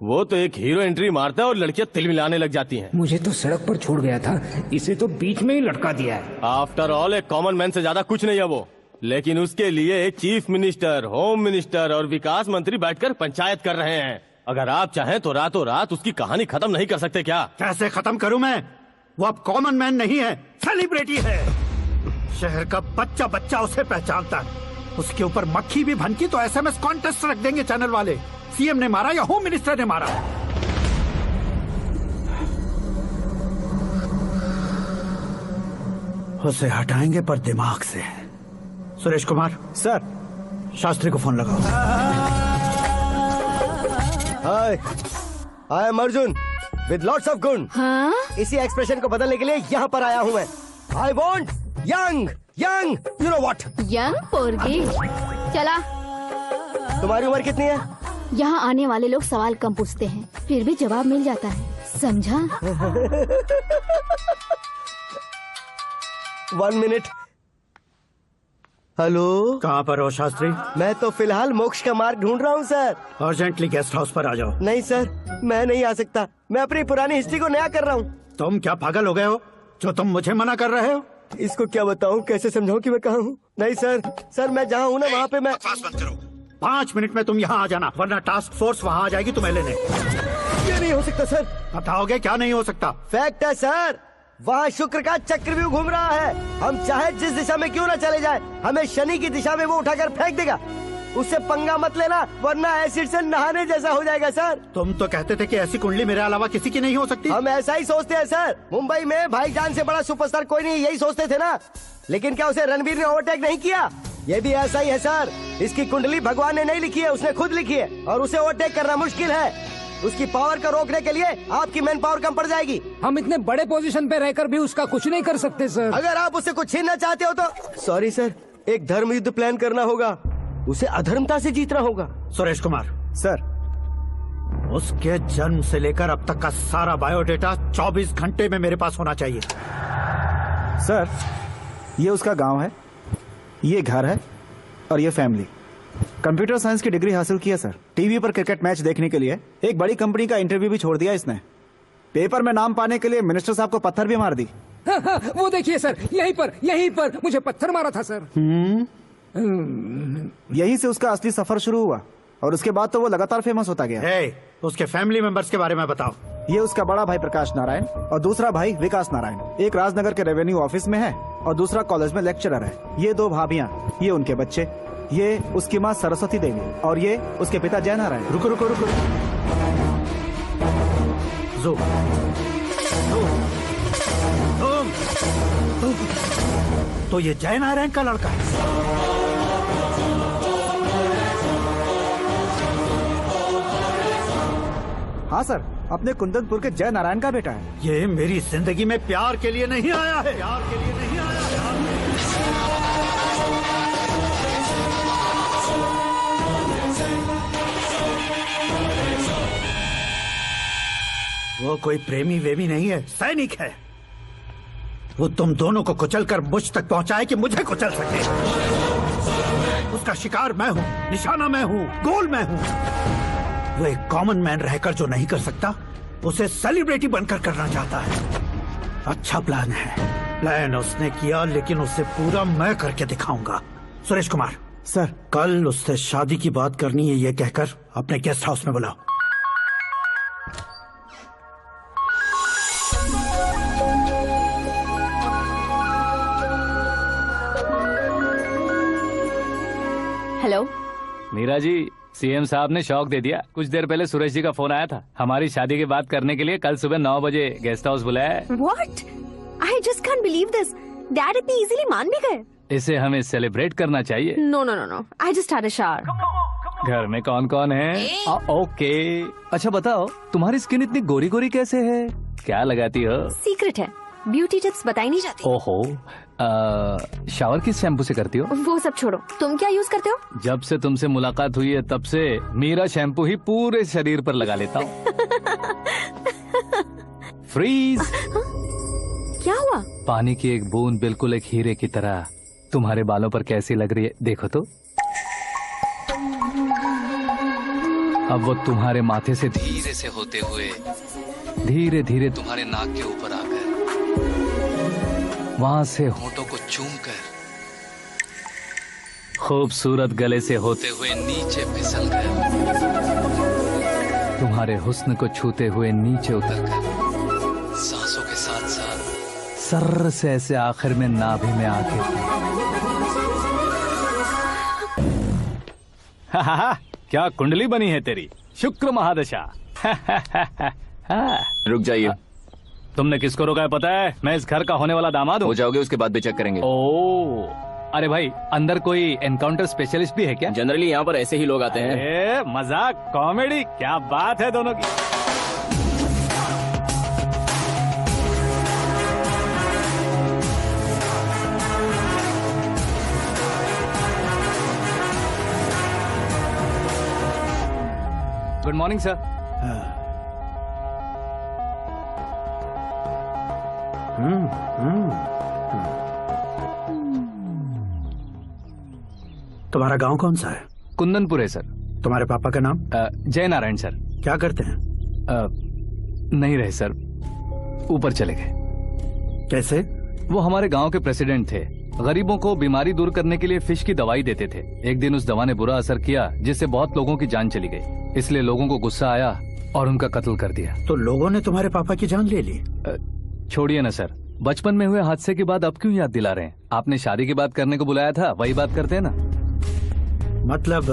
वो तो एक हीरो एंट्री मारता है और लड़कियां तिल मिलाने लग जाती हैं। मुझे तो सड़क पर छोड़ गया था, इसे तो बीच में ही लटका दिया है। आफ्टर ऑल एक कॉमन मैन से ज्यादा कुछ नहीं है वो, लेकिन उसके लिए एक चीफ मिनिस्टर, होम मिनिस्टर और विकास मंत्री बैठकर पंचायत कर रहे हैं। अगर आप चाहें तो रातों रात उसकी कहानी खत्म नहीं कर सकते क्या? कैसे खत्म करूं मैं? वो अब कॉमन मैन नहीं है, सेलिब्रिटी है। शहर का बच्चा बच्चा उसे पहचानता है। उसके ऊपर मक्खी भी भनकी तो SMS कॉन्टेस्ट रख देंगे चैनल वाले। सीएम ने मारा या होम मिनिस्टर ने मारा। उसे हटाएंगे पर दिमाग से। सुरेश कुमार सर, शास्त्री को फोन लगाओ। Hi, I am Arjun with lots of गुण। हाँ? इसी एक्सप्रेशन को बदलने के लिए यहाँ पर आया हूँ मैं। I want young young, you know what? Young पोरगी। चला। तुम्हारी उम्र कितनी है? यहाँ आने वाले लोग सवाल कम पूछते हैं, फिर भी जवाब मिल जाता है, समझा? 1 मिनट। हेलो, कहाँ पर हो शास्त्री? मैं तो फिलहाल मोक्ष का मार्ग ढूंढ रहा हूँ सर। अर्जेंटली गेस्ट हाउस पर आ जाओ। नहीं सर, मैं नहीं आ सकता। मैं अपनी पुरानी हिस्ट्री को नया कर रहा हूँ। तुम क्या पागल हो गए हो जो तुम मुझे मना कर रहे हो? इसको क्या बताऊँ, कैसे समझाऊँ कि मैं कहाँ हूँ? नहीं सर, मैं जहाँ हूँ ना वहाँ पे मैं। 5 मिनट में तुम यहाँ आ जाना, वरना टास्क फोर्स वहाँ आ जाएगी तुम्हें लेने। ये नहीं हो सकता सर। बताओगे क्या नहीं हो सकता? फैक्ट है सर, वहाँ शुक्र का चक्रव्यूह घूम रहा है। हम चाहे जिस दिशा में क्यों ना चले जाए, हमें शनि की दिशा में वो उठाकर फेंक देगा। उससे पंगा मत लेना, वरना एसिड से नहाने जैसा हो जाएगा सर। तुम तो कहते थे कि ऐसी कुंडली मेरे अलावा किसी की नहीं हो सकती। हम ऐसा ही सोचते हैं सर। मुंबई में भाईजान से बड़ा सुपरस्टार कोई नहीं, यही सोचते थे ना। लेकिन क्या उसे रणबीर ने ओवरटेक नहीं किया? ये भी ऐसा ही है सर। इसकी कुंडली भगवान ने नहीं लिखी है, उसने खुद लिखी है, और उसे ओवरटेक करना मुश्किल है। उसकी पावर को रोकने के लिए आपकी मैन पावर कम पड़ जाएगी। हम इतने बड़े पोजीशन पे रहकर भी उसका कुछ नहीं कर सकते सर। अगर आप उससे कुछ छीनना चाहते हो तो सॉरी सर, एक धर्म युद्ध प्लान करना होगा। उसे अधर्मता से जीतना होगा। सुरेश कुमार सर, उसके जन्म से लेकर अब तक का सारा बायोडेटा 24 घंटे में मेरे पास होना चाहिए। सर, ये उसका गांव है, ये घर है और ये फैमिली। कंप्यूटर साइंस की डिग्री हासिल की है सर। टीवी पर क्रिकेट मैच देखने के लिए एक बड़ी कंपनी का इंटरव्यू भी छोड़ दिया इसने। पेपर में नाम पाने के लिए मिनिस्टर साहब को पत्थर भी मार दी। हाँ, हाँ, वो देखिए सर, यहीं पर मुझे पत्थर मारा था सर। यहीं से उसका असली सफर शुरू हुआ और उसके बाद तो वो लगातार फेमस होता गया। उसके फैमिली मेंबर्स के बारे में बताओ। ये उसका बड़ा भाई प्रकाश नारायण और दूसरा भाई विकास नारायण। एक राजनगर के रेवेन्यू ऑफिस में है और दूसरा कॉलेज में लेक्चरर है। ये 2 भाभियां, ये उनके बच्चे, ये उसकी माँ सरस्वती देवी और ये उसके पिता जय नारायण। रुको रुको रुको, तो ये जय नारायण का लड़का है। हाँ सर, अपने कुंदनपुर के जय नारायण का बेटा है। ये मेरी जिंदगी में प्यार के लिए नहीं आया है। प्यार के लिए नहीं आया है। वो कोई प्रेमी वेमी नहीं है, सैनिक है। वो तुम दोनों को कुचलकर मुझ तक पहुंचाए कि मुझे कुचल सके। उसका शिकार मैं हूं, निशाना मैं हूं, गोल मैं हूं। वो एक कॉमन मैन रहकर जो नहीं कर सकता, उसे सेलिब्रिटी बनकर करना चाहता है। अच्छा प्लान है। प्लान उसने किया, लेकिन उसे पूरा मैं करके दिखाऊंगा। सुरेश कुमार सर, कल उससे शादी की बात करनी है, ये कहकर अपने गेस्ट हाउस में बुलाओ। हेलो मीरा जी, सीएम साहब ने शौक दे दिया। कुछ देर पहले सुरेश जी का फोन आया था, हमारी शादी की बात करने के लिए कल सुबह 9 बजे गेस्ट हाउस बुलाया है। What? I just can't believe this. Dad इतनी इजीली मान भी गए। इसे हमें सेलिब्रेट करना चाहिए। No, no, no, no. I just had a shower. घर में कौन कौन है? ओके, अच्छा बताओ, तुम्हारी स्किन इतनी गोरी गोरी कैसे है? क्या लगाती हो? सीक्रेट है, ब्यूटी टिप्स बताई नहीं जाती। ओहो, शावर किस शैम्पू से करती हो? वो सब छोड़ो, तुम क्या यूज करते हो? जब से तुमसे मुलाकात हुई है तब से मीरा शैम्पू ही पूरे शरीर पर लगा लेता हूँ। फ्रीज। क्या हुआ? पानी की एक बूंद बिल्कुल एक हीरे की तरह तुम्हारे बालों पर कैसी लग रही है, देखो तो। अब वो तुम्हारे माथे से धीरे से होते हुए धीरे धीरे तुम्हारे नाक के ऊपर आकर वहां से होठों को चूमकर खूबसूरत गले से होते हुए नीचे फिसल कर तुम्हारे हुस्न को छूते हुए नीचे उतरकर सांसों के साथ साथ सर्र से ऐसे आखिर में नाभि में आके क्या कुंडली बनी है तेरी, शुक्र महादशा। रुक जाइए। तुमने किसको रोका है पता है? मैं इस घर का होने वाला दामाद हूँ। हो जाओगे उसके बाद भी चेक करेंगे। ओ, अरे भाई अंदर कोई एनकाउंटर स्पेशलिस्ट भी है क्या? जनरली यहाँ पर ऐसे ही लोग आते हैं। मजाक कॉमेडी, क्या बात है दोनों की। Good morning sir. तुम्हारा गांव कौन सा है? कुंदनपुर है सर। तुम्हारे पापा का नाम? जय नारायण सर। क्या करते हैं? नहीं रहे सर, ऊपर चले गए। कैसे? वो हमारे गांव के प्रेसिडेंट थे। गरीबों को बीमारी दूर करने के लिए फिश की दवाई देते थे। एक दिन उस दवा ने बुरा असर किया जिससे बहुत लोगों की जान चली गई। इसलिए लोगों को गुस्सा आया और उनका कत्ल कर दिया। तो लोगों ने तुम्हारे पापा की जान ले ली? छोड़िए ना सर, बचपन में हुए हादसे के बाद अब क्यों याद दिला रहे हैं? आपने शादी की बात करने को बुलाया था, वही बात करते हैं ना। मतलब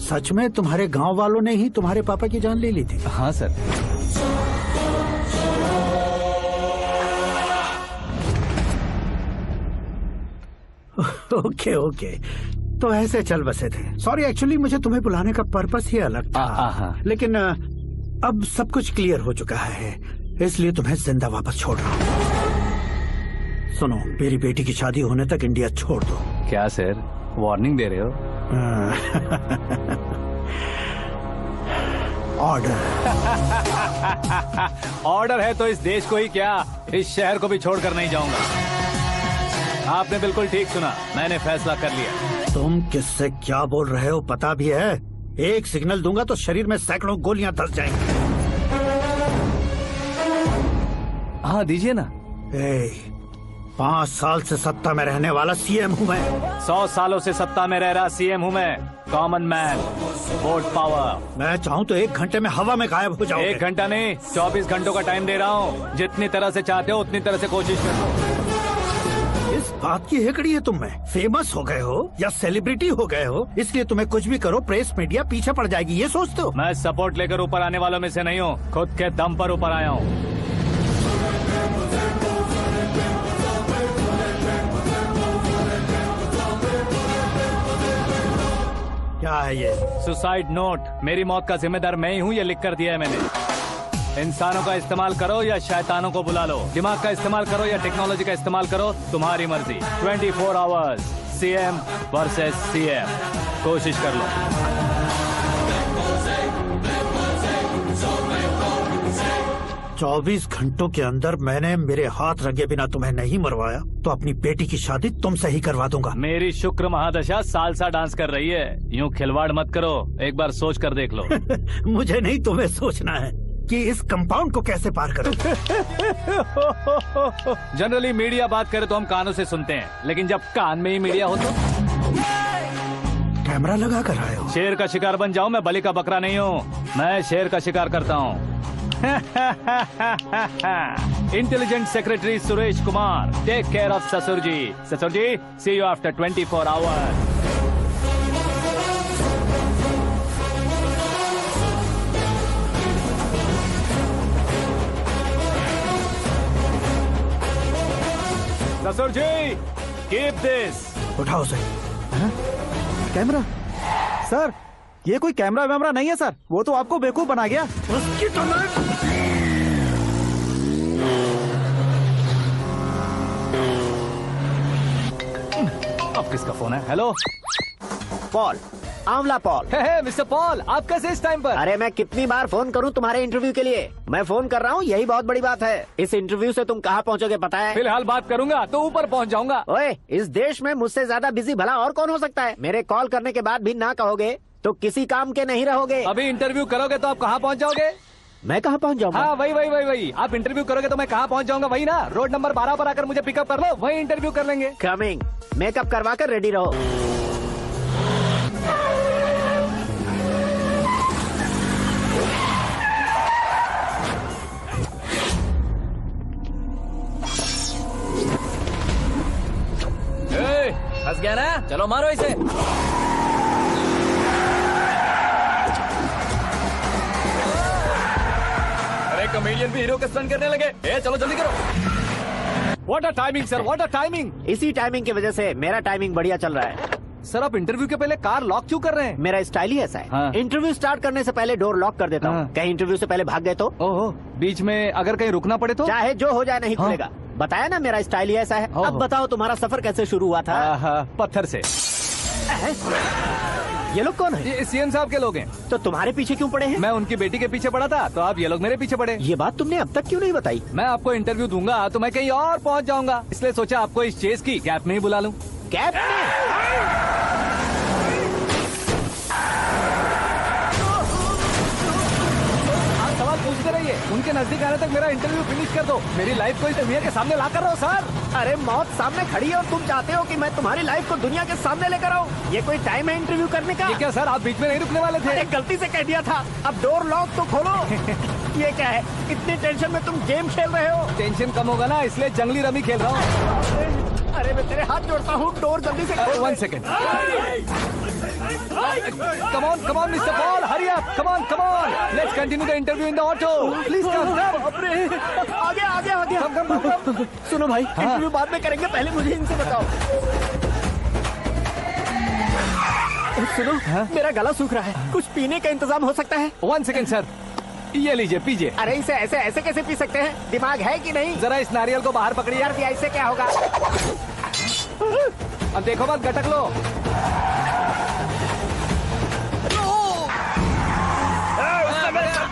सच में तुम्हारे गांव वालों ने ही तुम्हारे पापा की जान ले ली थी? हाँ सर। ओके ओके, तो ऐसे चल बसे थे। सॉरी, एक्चुअली मुझे तुम्हें बुलाने का पर्पस ही अलग था। लेकिन अब सब कुछ क्लियर हो चुका है, इसलिए तुम्हें जिंदा वापस छोड़ रहा हूँ। सुनो, मेरी बेटी की शादी होने तक इंडिया छोड़ दो। क्या सर, वार्निंग दे रहे हो? ऑर्डर। ऑर्डर है तो इस देश को ही क्या, इस शहर को भी छोड़कर नहीं जाऊंगा। आपने बिल्कुल ठीक सुना, मैंने फैसला कर लिया। तुम किससे क्या बोल रहे हो पता भी है? एक सिग्नल दूंगा तो शरीर में सैकड़ों गोलियां धस जाएंगी। हाँ दीजिए ना। 5 साल से सत्ता में रहने वाला सीएम हूँ मैं। 100 सालों से सत्ता में रह रहा सीएम हूँ मैं। Common man, vote power. मैं चाहूँ तो 1 घंटे में हवा में गायब हो जाऊँ। 1 घंटा नहीं, 24 घंटों का टाइम दे रहा हूँ। जितनी तरह से चाहते हो उतनी तरह से कोशिश करो। इस बात की हेकड़ी है तुम में? फेमस हो गए हो या सेलिब्रिटी हो गए हो, इसलिए तुम्हें कुछ भी करो प्रेस मीडिया पीछे पड़ जाएगी, ये सोचते हो? मैं सपोर्ट लेकर ऊपर आने वालों में से नहीं हूँ, खुद के दम पर ऊपर आया हूँ। क्या है ये? Suicide note. मेरी मौत का जिम्मेदार मैं ही हूँ, ये लिख कर दिया है मैंने। इंसानों का इस्तेमाल करो या शैतानों को बुला लो, दिमाग का इस्तेमाल करो या टेक्नोलॉजी का इस्तेमाल करो, तुम्हारी मर्जी। 24 आवर्स, सीएम वर्सेस सीएम, कोशिश कर लो। तो 24 घंटों के अंदर मैंने मेरे हाथ रंगे बिना तुम्हें नहीं मरवाया तो अपनी बेटी की शादी तुमसे ही करवा दूंगा। मेरी शुक्र महादशा सालसा डांस कर रही है, यूँ खिलवाड़ मत करो, एक बार सोच कर देख लो। मुझे नहीं, तुम्हें सोचना है कि इस कंपाउंड को कैसे पार करो। जनरली मीडिया बात करे तो हम कानों से सुनते हैं, लेकिन जब कान में ही मीडिया हो तो कैमरा लगा कर आए हो। शेर का शिकार बन जाऊं, मैं बलि का बकरा नहीं हूँ, मैं शेर का शिकार करता हूँ। Intelligent secretary Suresh Kumar, take care of ससुर जी। ससुर जी, सी यू आफ्टर 24 आवर्स। ससुर जी, कीप दिस। उठाओ सर। कैमरा? सर, ये कोई कैमरा वैमरा नहीं है सर, वो तो आपको बेवकूफ बना गया। उसकी तो अब किसका फोन है? हेलो पॉल, आंवला पॉल। मिस्टर पॉल, आप कैसे इस टाइम पर? अरे मैं कितनी बार फोन करूं तुम्हारे इंटरव्यू के लिए? मैं फोन कर रहा हूं, यही बहुत बड़ी बात है। इस इंटरव्यू से तुम कहां पहुंचोगे पता है? फिलहाल बात करूंगा तो ऊपर पहुंच जाऊंगा। ओए, इस देश में मुझसे ज्यादा बिजी भला और कौन हो सकता है? मेरे कॉल करने के बाद भी ना कहोगे तो किसी काम के नहीं रहोगे। अभी इंटरव्यू करोगे तो आप कहाँ पहुँच जाओगे? मैं कहाँ पहुँच जाऊंगा? हाँ वही। आप इंटरव्यू करोगे तो मैं कहाँ पहुँच जाऊंगा? वही ना, रोड नंबर 12 पर आकर मुझे पिकअप कर लो, वही इंटरव्यू कर लेंगे। कमिंग। मेकअप करवा कर रेडी रहो। फंस गया ना, चलो मारो इसे। अरे कॉमेडियन भी हीरो के स्टंट करने लगे। चलो जल्दी करो। What a timing sir, what a timing. इसी टाइमिंग की वजह से मेरा टाइमिंग बढ़िया चल रहा है। सर आप इंटरव्यू के पहले कार लॉक क्यों कर रहे हैं? मेरा स्टाइल ही ऐसा है। हाँ। इंटरव्यू स्टार्ट करने से पहले डोर लॉक कर देता हूँ। कहीं इंटरव्यू से पहले भाग गए तो? ओहो, बीच में अगर कहीं रुकना पड़े तो? चाहे जो हो जाए नहीं खुलेगा। बताया ना मेरा स्टाइल ही ऐसा है। अब बताओ तुम्हारा सफर कैसे शुरू हुआ था? पत्थर से। ये लोग कौन है? ये सीएम साहब के लोग हैं। तो तुम्हारे पीछे क्यों पड़े हैं? मैं उनकी बेटी के पीछे पड़ा था, तो आप ये लोग मेरे पीछे पड़े। ये बात तुमने अब तक क्यों नहीं बताई? मैं आपको इंटरव्यू दूंगा तो मैं कहीं और पहुंच जाऊंगा, इसलिए सोचा आपको इस चेस की कैप में ही बुला लूं। कैप में? सवाल पूछते रहिए, उनके नजदीक आने तक मेरा इंटरव्यू फिनिश कर दो। मेरी लाइफ को इस दुनिया के सामने ला कर रहो सर। अरे मौत सामने खड़ी है और तुम चाहते हो कि मैं तुम्हारी लाइफ को दुनिया के सामने लेकर आऊं? ये कोई टाइम है इंटरव्यू करने का? ये क्या सर, आप बीच में नहीं रुकने वाले थे? अरे गलती से कह दिया था। अब डोर लॉक तो खोलो। ये क्या है, इतनी टेंशन में तुम गेम खेल रहे हो? टेंशन कम होगा ना, इसलिए जंगली रमी खेल रहा हूँ। अरे मैं तेरे हाथ जोड़ता हूँ, डोर जल्दी से खोल। 1 second. Come on, Mr. Paul, hurry up. Come on. Let's continue the interview in the auto. Please come. आगे। Come. सुनो भाई, इंटरव्यू बाद में करेंगे, पहले मुझे इनसे बताओ। सुनो, मेरा गला सूख रहा है, कुछ पीने का इंतजाम हो सकता है? 1 सेकेंड सर, ये लीजिए पीजिए। अरे इसे ऐसे कैसे पी सकते हैं? दिमाग है कि नहीं? जरा इस नारियल को बाहर पकड़िए। यार इससे क्या होगा? अब देखो मत, गटक लो।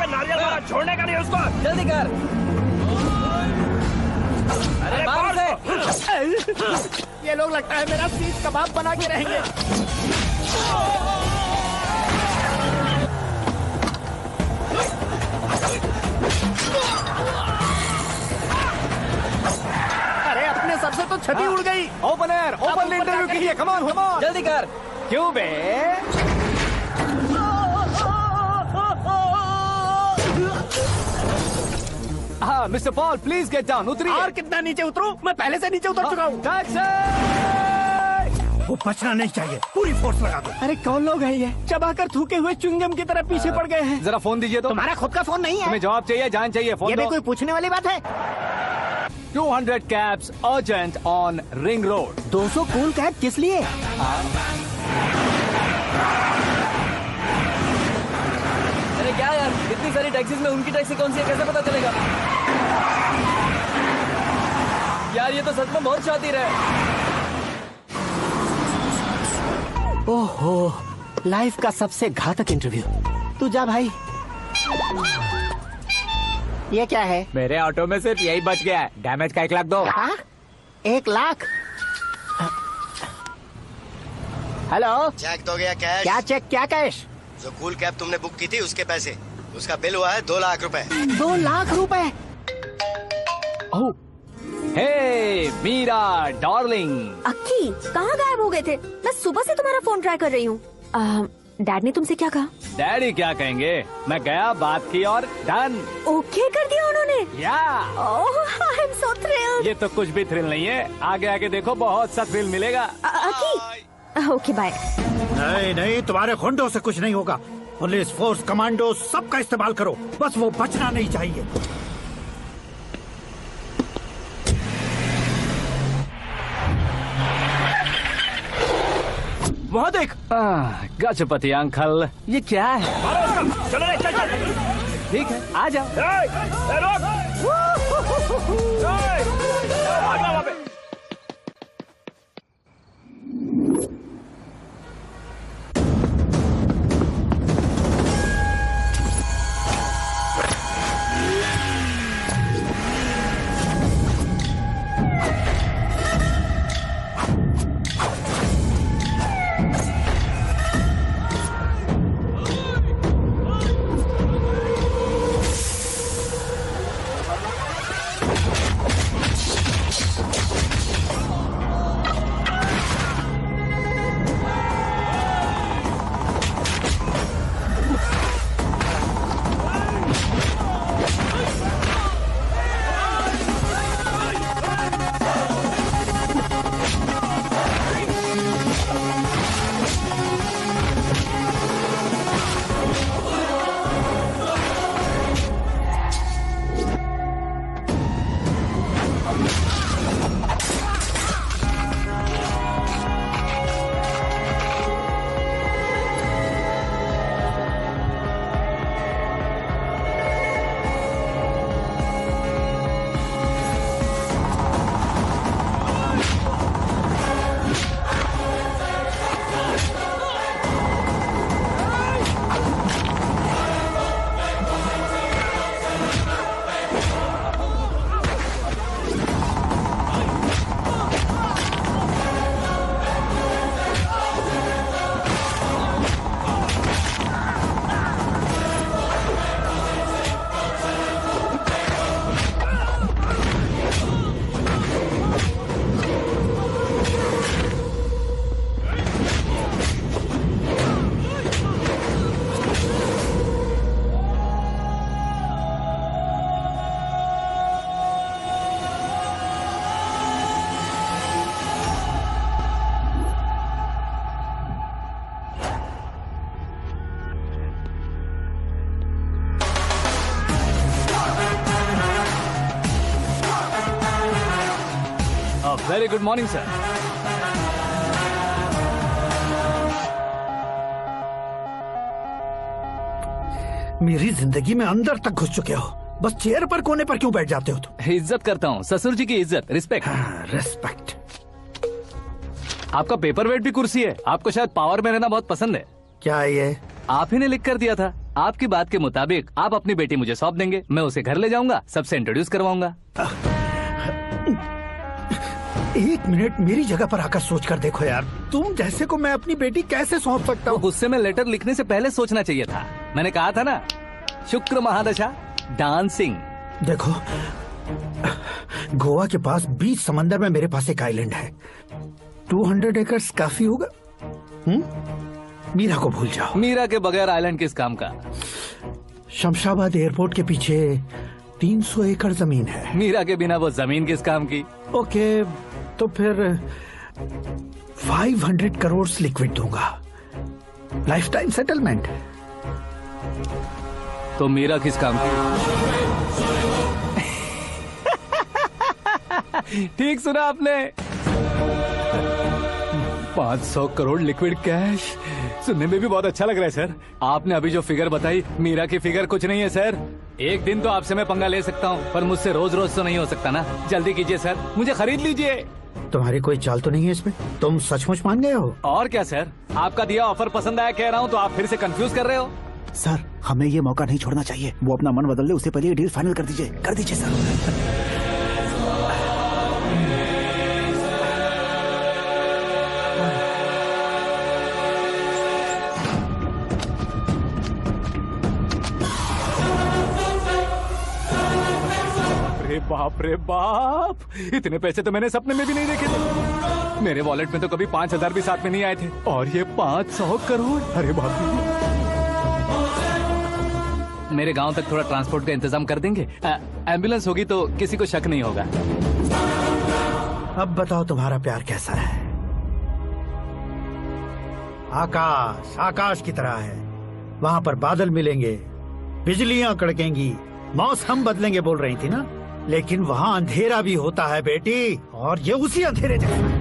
नारियल मारा, छोड़ने का नहीं उसको। जल्दी कर। अरे मार उसे। ये लोग लगता है मेरा सीख कबाब बना के रहेंगे। अरे अपने सबसे तो छठी उड़ गई। ओपन एयर, ओपन इंटरव्यू कीजिए। कम ऑन जल्दी कर। क्यों बे? हाँ mister Paul, please get down. उतरिए। और कितना नीचे उतरूं? मैं पहले से नीचे उतर चुका हूँ। वो बचना नहीं चाहिए, पूरी फोर्स लगा दो। अरे कौन लोग हैं ये? चबाकर थूके हुए च्युइंगम की तरह पीछे पड़ गए हैं। जरा फोन दीजिए तो। तुम्हारा खुद का फोन नहीं है? तुम्हें जवाब चाहिए, जान चाहिए, फोन ये दो। भी कोई पूछने वाली बात है? 200 cabs urgent on Ring Road. 200 cool cab किस लिए? अरे क्या यार, इतनी सारी टैक्सीज में उनकी टैक्सी कौन सी है, कैसे पता चलेगा? यार ये तो सच में बहुत शातिर है। ओहो, लाइफ का सबसे घातक इंटरव्यू। तू जा भाई। ये क्या है? मेरे ऑटो में सिर्फ यही बच गया है। डैमेज का 1 लाख दो। 1 लाख? हेलो, चेक तो गया कैश। क्या चेक, क्या कैश? जो कूल कैब तुमने बुक की थी उसके पैसे, उसका बिल हुआ है 2 लाख रुपए। 2 लाख रुपए? ओह, हे मीरा डार्लिंग। अक्की, कहाँ गायब हो गए थे? मैं सुबह से तुम्हारा फोन ट्राई कर रही हूँ। डैड ने तुमसे क्या कहा? डैडी क्या कहेंगे, मैं गया, बात की और डन। ओके कर दिया उन्होंने? या। ओह, आई एम सो थ्रिल्ड। ये तो कुछ भी थ्रिल नहीं है, आगे आगे देखो बहुत सा थ्रिल मिलेगा। अक्की, ओके बाय। नहीं, तुम्हारे गुंडों से कुछ नहीं होगा। पुलिस फोर्स, कमांडो, सबका इस्तेमाल करो, बस वो बचना नहीं चाहिए। वहाँ देख। गजपति अंकल, ये क्या है? चलो रे, चल। ठीक है, आ जाओ। Very good morning sir. मेरी जिंदगी में अंदर तक घुस चुके हो, बस चेयर पर कोने पर क्यों बैठ जाते हो तुम? इज्जत करता हूँ, ससुर जी की इज्जत, रिस्पेक्ट। रिस्पेक्ट। आपका पेपर वेट भी कुर्सी है। आपको शायद पावर में रहना बहुत पसंद है। क्या ये? आप ही ने लिख कर दिया था। आपकी बात के मुताबिक आप अपनी बेटी मुझे सौंप देंगे, मैं उसे घर ले जाऊंगा, सबसे इंट्रोड्यूस करवाऊंगा। एक मिनट मेरी जगह पर आकर सोच कर देखो यार, तुम जैसे को मैं अपनी बेटी कैसे सौंप सकता हूँ? गुस्से में लेटर लिखने से पहले सोचना चाहिए था। मैंने कहा था ना, शुक्र महादशा डांसिंग। देखो, गोवा के पास बीच समंदर में मेरे पास एक आइलैंड है, 200 एकर्स काफी होगा। मीरा को भूल जाओ। मीरा के बगैर आइलैंड किस काम का? शमशाबाद एयरपोर्ट के पीछे 300 एकड़ जमीन है। मीरा के बिना वो जमीन किस काम की? ओके, तो फिर 500 करोड़ लिक्विड दूंगा, लाइफ टाइम सेटलमेंट। तो मीरा किस काम की? ठीक सुना आपने, 500 करोड़ लिक्विड कैश। सुनने में भी बहुत अच्छा लग रहा है सर। आपने अभी जो फिगर बताई, मीरा की फिगर कुछ नहीं है सर। एक दिन तो आपसे मैं पंगा ले सकता हूँ, पर मुझसे रोज रोज तो नहीं हो सकता ना। जल्दी कीजिए सर, मुझे खरीद लीजिए। तुम्हारी कोई चाल तो नहीं है इसमें? तुम सचमुच मान गए हो? और क्या सर, आपका दिया ऑफर पसंद आया कह रहा हूँ, तो आप फिर से कंफ्यूज कर रहे हो। सर, हमें ये मौका नहीं छोड़ना चाहिए। वो अपना मन बदल ले, उससे पहले ये डील फाइनल कर दीजिए। कर दीजिए सर। बाप रे बाप, इतने पैसे तो मैंने सपने में भी नहीं देखे थे। मेरे वॉलेट में तो कभी 5,000 भी साथ में नहीं आए थे, और ये 500 करोड़। अरे बाप रे। मेरे गांव तक थोड़ा ट्रांसपोर्ट का इंतजाम कर देंगे? एम्बुलेंस होगी तो किसी को शक नहीं होगा। अब बताओ तुम्हारा प्यार कैसा है? आकाश आकाश की तरह है, वहाँ पर बादल मिलेंगे, बिजलियां कड़केंगी, मौसम बदलेंगे बोल रही थी ना, लेकिन वहाँ अंधेरा भी होता है बेटी, और ये उसी अंधेरे जैसा है।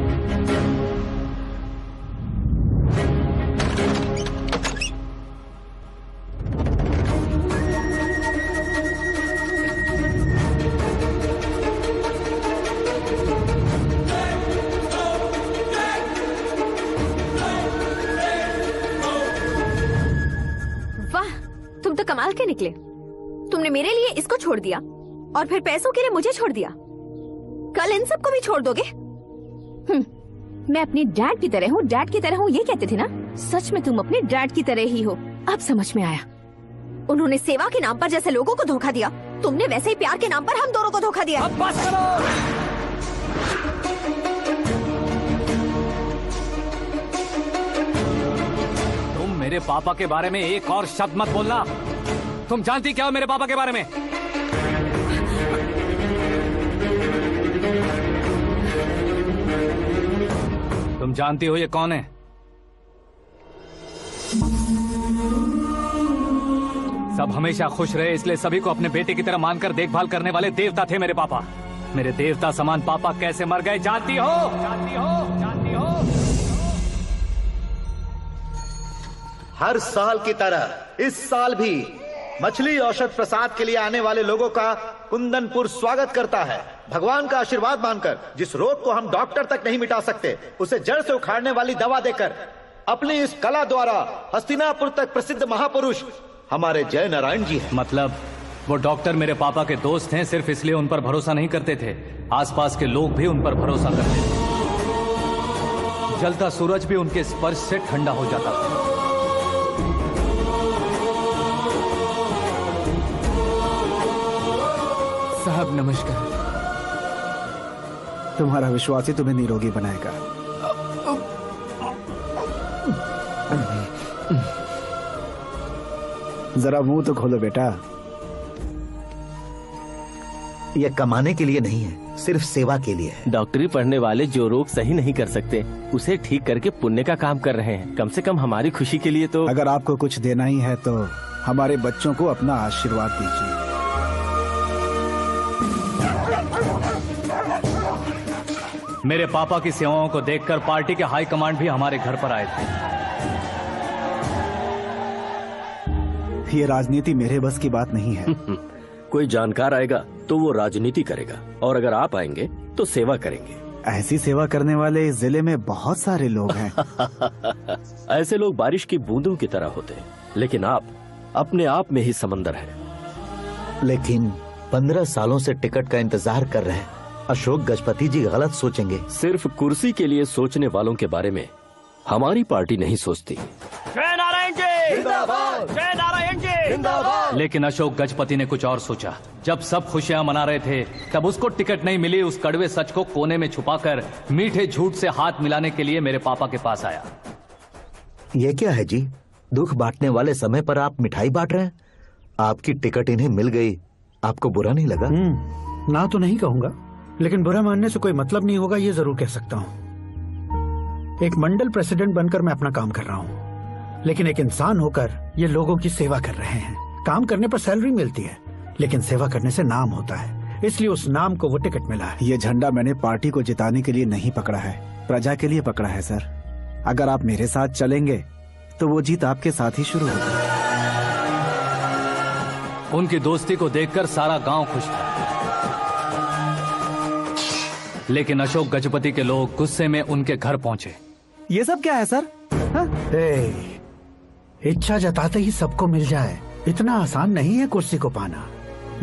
वाह, तुम तो कमाल के निकले। तुमने मेरे लिए इसको छोड़ दिया और फिर पैसों के लिए मुझे छोड़ दिया। कल इन सबको भी छोड़ दोगे? मैं अपनी डैड की तरह हूँ, डैड की तरह हूँ, ये कहते थे ना। सच में तुम अपने डैड की तरह ही हो। अब समझ में आया। उन्होंने सेवा के नाम पर जैसे लोगों को धोखा दिया, तुमने वैसे ही प्यार के नाम पर हम दोनों को धोखा दिया। अब बस करो। तुम मेरे पापा के बारे में एक और शब्द मत बोलना। तुम जानती क्या हो मेरे पापा के बारे में? तुम जानती हो ये कौन है? सब हमेशा खुश रहे, इसलिए सभी को अपने बेटे की तरह मानकर देखभाल करने वाले देवता थे मेरे पापा। मेरे देवता समान पापा कैसे मर गए जानती हो? जानती हो? जानती हो? हर साल की तरह इस साल भी मछली औषध प्रसाद के लिए आने वाले लोगों का कुंदनपुर स्वागत करता है। भगवान का आशीर्वाद मानकर, जिस रोग को हम डॉक्टर तक नहीं मिटा सकते, उसे जड़ से उखाड़ने वाली दवा देकर अपनी इस कला द्वारा हस्तिनापुर तक प्रसिद्ध महापुरुष हमारे जय नारायण जी हैं। मतलब वो डॉक्टर मेरे पापा के दोस्त हैं, सिर्फ इसलिए उन पर भरोसा नहीं करते थे, आसपास के लोग भी उन पर भरोसा करते थे। जलता सूरज भी उनके स्पर्श से ठंडा हो जाता था। साहब नमस्कार। तुम्हारा विश्वास ही तुम्हें निरोगी बनाएगा। जरा मुंह तो खोलो बेटा। यह कमाने के लिए नहीं है, सिर्फ सेवा के लिए है। डॉक्टरी पढ़ने वाले जो रोग सही नहीं कर सकते, उसे ठीक करके पुण्य का काम कर रहे हैं। कम से कम हमारी खुशी के लिए तो। अगर आपको कुछ देना ही है तो हमारे बच्चों को अपना आशीर्वाद दीजिए। मेरे पापा की सेवाओं को देखकर पार्टी के हाई कमांड भी हमारे घर पर आए थे। ये राजनीति मेरे बस की बात नहीं है। कोई जानकार आएगा तो वो राजनीति करेगा, और अगर आप आएंगे तो सेवा करेंगे। ऐसी सेवा करने वाले इस जिले में बहुत सारे लोग हैं। ऐसे लोग बारिश की बूंदों की तरह होते हैं, लेकिन आप अपने आप में ही समंदर हैं। लेकिन 15 सालों से टिकट का इंतजार कर रहे हैं। अशोक गजपति जी गलत सोचेंगे। सिर्फ कुर्सी के लिए सोचने वालों के बारे में हमारी पार्टी नहीं सोचती। जय नारायण जी जिंदाबाद, जय नारायण जी जिंदाबाद। लेकिन अशोक गजपति ने कुछ और सोचा। जब सब खुशियां मना रहे थे तब उसको टिकट नहीं मिली। उस कड़वे सच को कोने में छुपाकर मीठे झूठ से हाथ मिलाने के लिए मेरे पापा के पास आया। ये क्या है जी? दुख बांटने वाले समय पर आप मिठाई बांट रहे हैं। आपकी टिकट इन्हें मिल गई, आपको बुरा नहीं लगा? ना तो नहीं कहूंगा, लेकिन बुरा मानने से कोई मतलब नहीं होगा, ये जरूर कह सकता हूँ। एक मंडल प्रेसिडेंट बनकर मैं अपना काम कर रहा हूँ, लेकिन एक इंसान होकर ये लोगों की सेवा कर रहे हैं। काम करने पर सैलरी मिलती है, लेकिन सेवा करने से नाम होता है, इसलिए उस नाम को वो टिकट मिला है। ये झंडा मैंने पार्टी को जिताने के लिए नहीं पकड़ा है, प्रजा के लिए पकड़ा है सर। अगर आप मेरे साथ चलेंगे तो वो जीत आपके साथ ही शुरू होगी। उनकी दोस्ती को देखकर सारा गांव खुश था, लेकिन अशोक गजपति के लोग गुस्से में उनके घर पहुंचे। ये सब क्या है सर? इच्छा जताते ही सबको मिल जाए, इतना आसान नहीं है कुर्सी को पाना।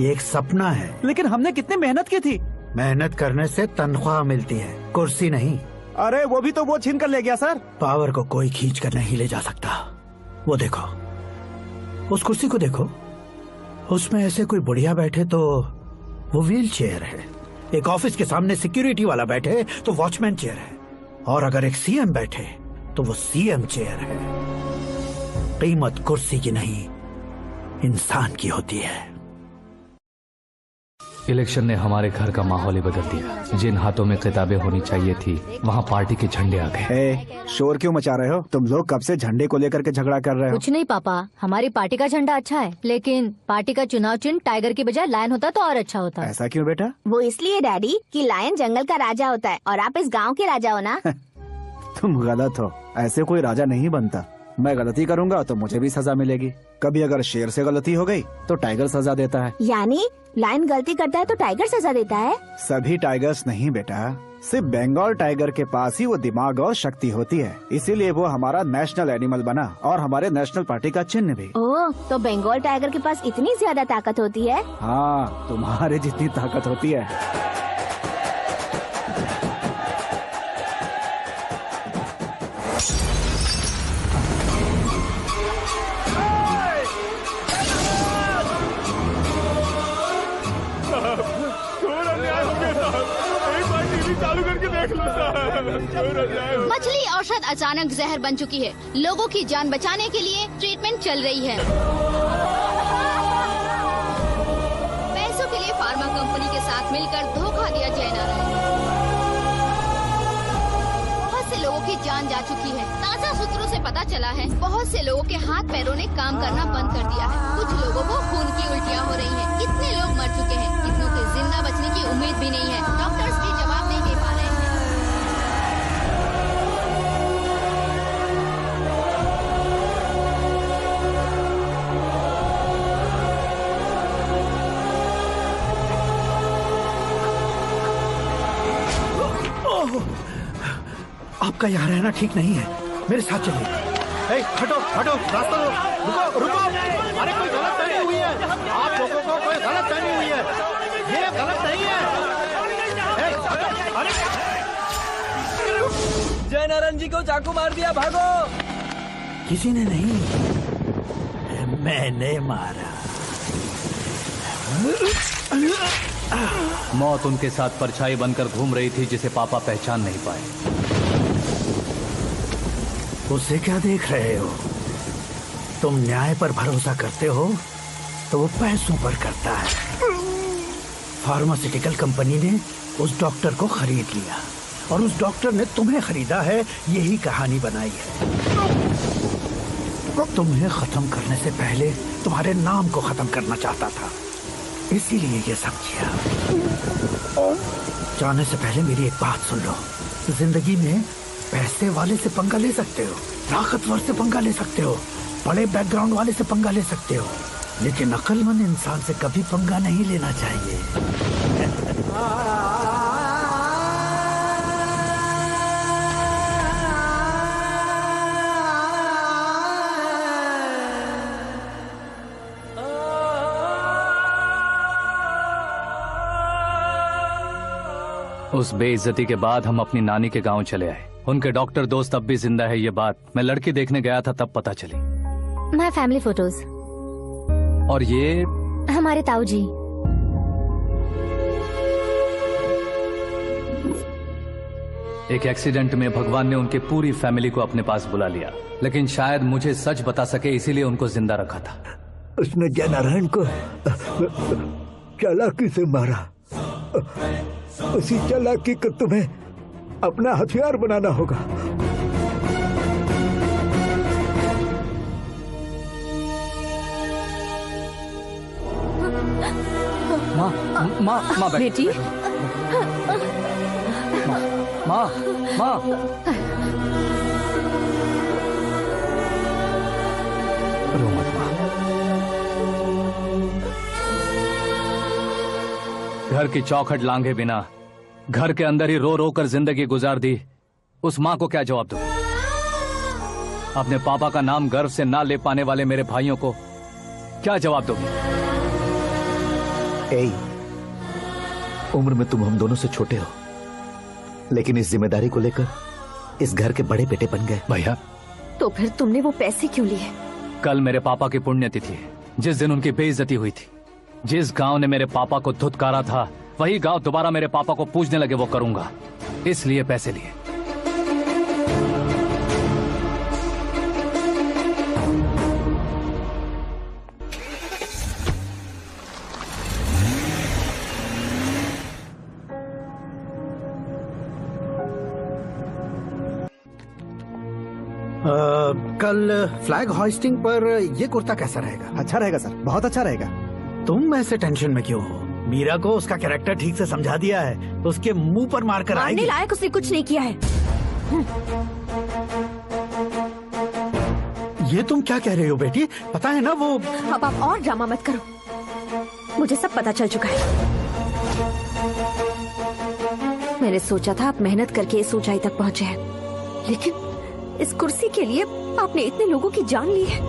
ये एक सपना है। लेकिन हमने कितनी मेहनत की थी। मेहनत करने से तनख्वाह मिलती है, कुर्सी नहीं। अरे वो भी तो वो छीन कर ले गया सर। पावर को कोई खींच कर नहीं ले जा सकता। वो देखो, उस कुर्सी को देखो, उसमें ऐसे कोई बुढ़िया बैठे तो वो व्हील चेयर है। एक ऑफिस के सामने सिक्योरिटी वाला बैठे तो वॉचमैन चेयर है, और अगर एक सीएम बैठे तो वो सीएम चेयर है। कीमत कुर्सी की नहीं, इंसान की होती है। इलेक्शन ने हमारे घर का माहौल ही बदल दिया। जिन हाथों में किताबें होनी चाहिए थी, वहाँ पार्टी के झंडे आ गए। शोर क्यों मचा रहे हो? तुम लोग कब से झंडे को लेकर के झगड़ा कर रहे हो? कुछ नहीं पापा, हमारी पार्टी का झंडा अच्छा है, लेकिन पार्टी का चुनाव चिन्ह टाइगर की बजाय लायन होता तो और अच्छा होता। ऐसा क्यों बेटा? वो इसलिए डैडी कि लायन जंगल का राजा होता है और आप इस गांव के राजा हो ना। तुम गलत हो, ऐसे कोई राजा नहीं बनता। मैं गलती करूंगा तो मुझे भी सजा मिलेगी। कभी अगर शेर से गलती हो गई तो टाइगर सजा देता है। यानी लायन गलती करता है तो टाइगर सजा देता है? सभी टाइगर्स नहीं बेटा, सिर्फ बंगाल टाइगर के पास ही वो दिमाग और शक्ति होती है, इसीलिए वो हमारा नेशनल एनिमल बना और हमारे नेशनल पार्टी का चिन्ह भी। ओह, तो बंगाल टाइगर के पास इतनी ज्यादा ताकत होती है? हाँ, तुम्हारे जितनी ताकत होती है। मछली औषध अचानक जहर बन चुकी है। लोगों की जान बचाने के लिए ट्रीटमेंट चल रही है। पैसों के लिए फार्मा कंपनी के साथ मिलकर धोखा दिया जय नारायण। बहुत से लोगों की जान जा चुकी है। ताज़ा सूत्रों से पता चला है बहुत से लोगों के हाथ पैरों ने काम करना बंद कर दिया है। कुछ लोगों को खून की उल्टियाँ हो रही हैं। कितने लोग मर चुके हैं, कितनों के जिंदा बचने की उम्मीद भी नहीं है। डॉक्टर्स भी जवाब नहीं दे पा रहे हैं। आपका यहाँ रहना ठीक नहीं है, मेरे साथ चलिए। हटो हटो, रास्ता दो। रुको रुको, अरे कोई गलत फहमी हुई है। आप लोगों को कोई गलत फहमी हुई है, ये गलत नहीं है। जय नारायण जी को चाकू मार दिया, भागो। किसी ने नहीं, मैंने मारा। मौत उनके साथ परछाई बनकर घूम रही थी, जिसे पापा पहचान नहीं पाए। उसे क्या देख रहे हो? तुम न्याय पर भरोसा करते हो तो वो पैसों पर करता है। फार्मास्यूटिकल कंपनी ने उस डॉक्टर को खरीद लिया और उस डॉक्टर ने तुम्हें खरीदा है, यही कहानी बनाई है। तुम्हें खत्म करने से पहले तुम्हारे नाम को खत्म करना चाहता था, इसीलिए ये सब किया। जाने से पहले मेरी एक बात सुन लो। जिंदगी में पैसे वाले से पंगा ले सकते हो, ताकतवर से पंगा ले सकते हो, बड़े बैकग्राउंड वाले से पंगा ले सकते हो, लेकिन अक्लमंद इंसान से कभी पंगा नहीं लेना चाहिए। उस बेइज्जती के बाद हम अपनी नानी के गांव चले आए। उनके डॉक्टर दोस्त अब भी जिंदा है, ये बात मैं लड़की देखने गया था तब पता चली। My family photos. और ये हमारे ताऊ जी। एक एक्सीडेंट में भगवान ने उनकी पूरी फैमिली को अपने पास बुला लिया, लेकिन शायद मुझे सच बता सके इसीलिए उनको जिंदा रखा था। उसने जयनारायण को चालाकी से मारा। उसी चालाकी को तुम्हें अपना हथियार बनाना होगा। माँ बेटी। माँ रो मत माँ। घर की चौखट लांघे बिना घर के अंदर ही रो रो कर जिंदगी गुजार दी उस माँ को क्या जवाब दूं? अपने पापा का नाम गर्व से ना ले पाने वाले मेरे भाइयों को क्या जवाब दोगे? उम्र में तुम हम दोनों से छोटे हो, लेकिन इस जिम्मेदारी को लेकर इस घर के बड़े बेटे बन गए। भैया तो फिर तुमने वो पैसे क्यों लिए? कल मेरे पापा की पुण्यतिथि है, जिस दिन उनकी बेइज्जती हुई थी। जिस गांव ने मेरे पापा को धुतकारा था वही गांव दोबारा मेरे पापा को पूजने लगे वो करूंगा, इसलिए पैसे लिए। कल फ्लैग होइस्टिंग पर ये कुर्ता कैसा रहेगा? अच्छा रहेगा सर, बहुत अच्छा रहेगा। तुम ऐसे टेंशन में क्यों हो? मीरा को उसका कैरेक्टर ठीक से समझा दिया है, उसके मुंह पर मारकर आएगी। मारने लायक उसने कुछ नहीं किया है। ये तुम क्या कह रहे हो बेटी? पता है ना वो। अब आप और ड्रामा मत करो, मुझे सब पता चल चुका है। मैंने सोचा था आप मेहनत करके इस ऊंचाई तक पहुंचे हैं, लेकिन इस कुर्सी के लिए आपने इतने लोगों की जान ली है।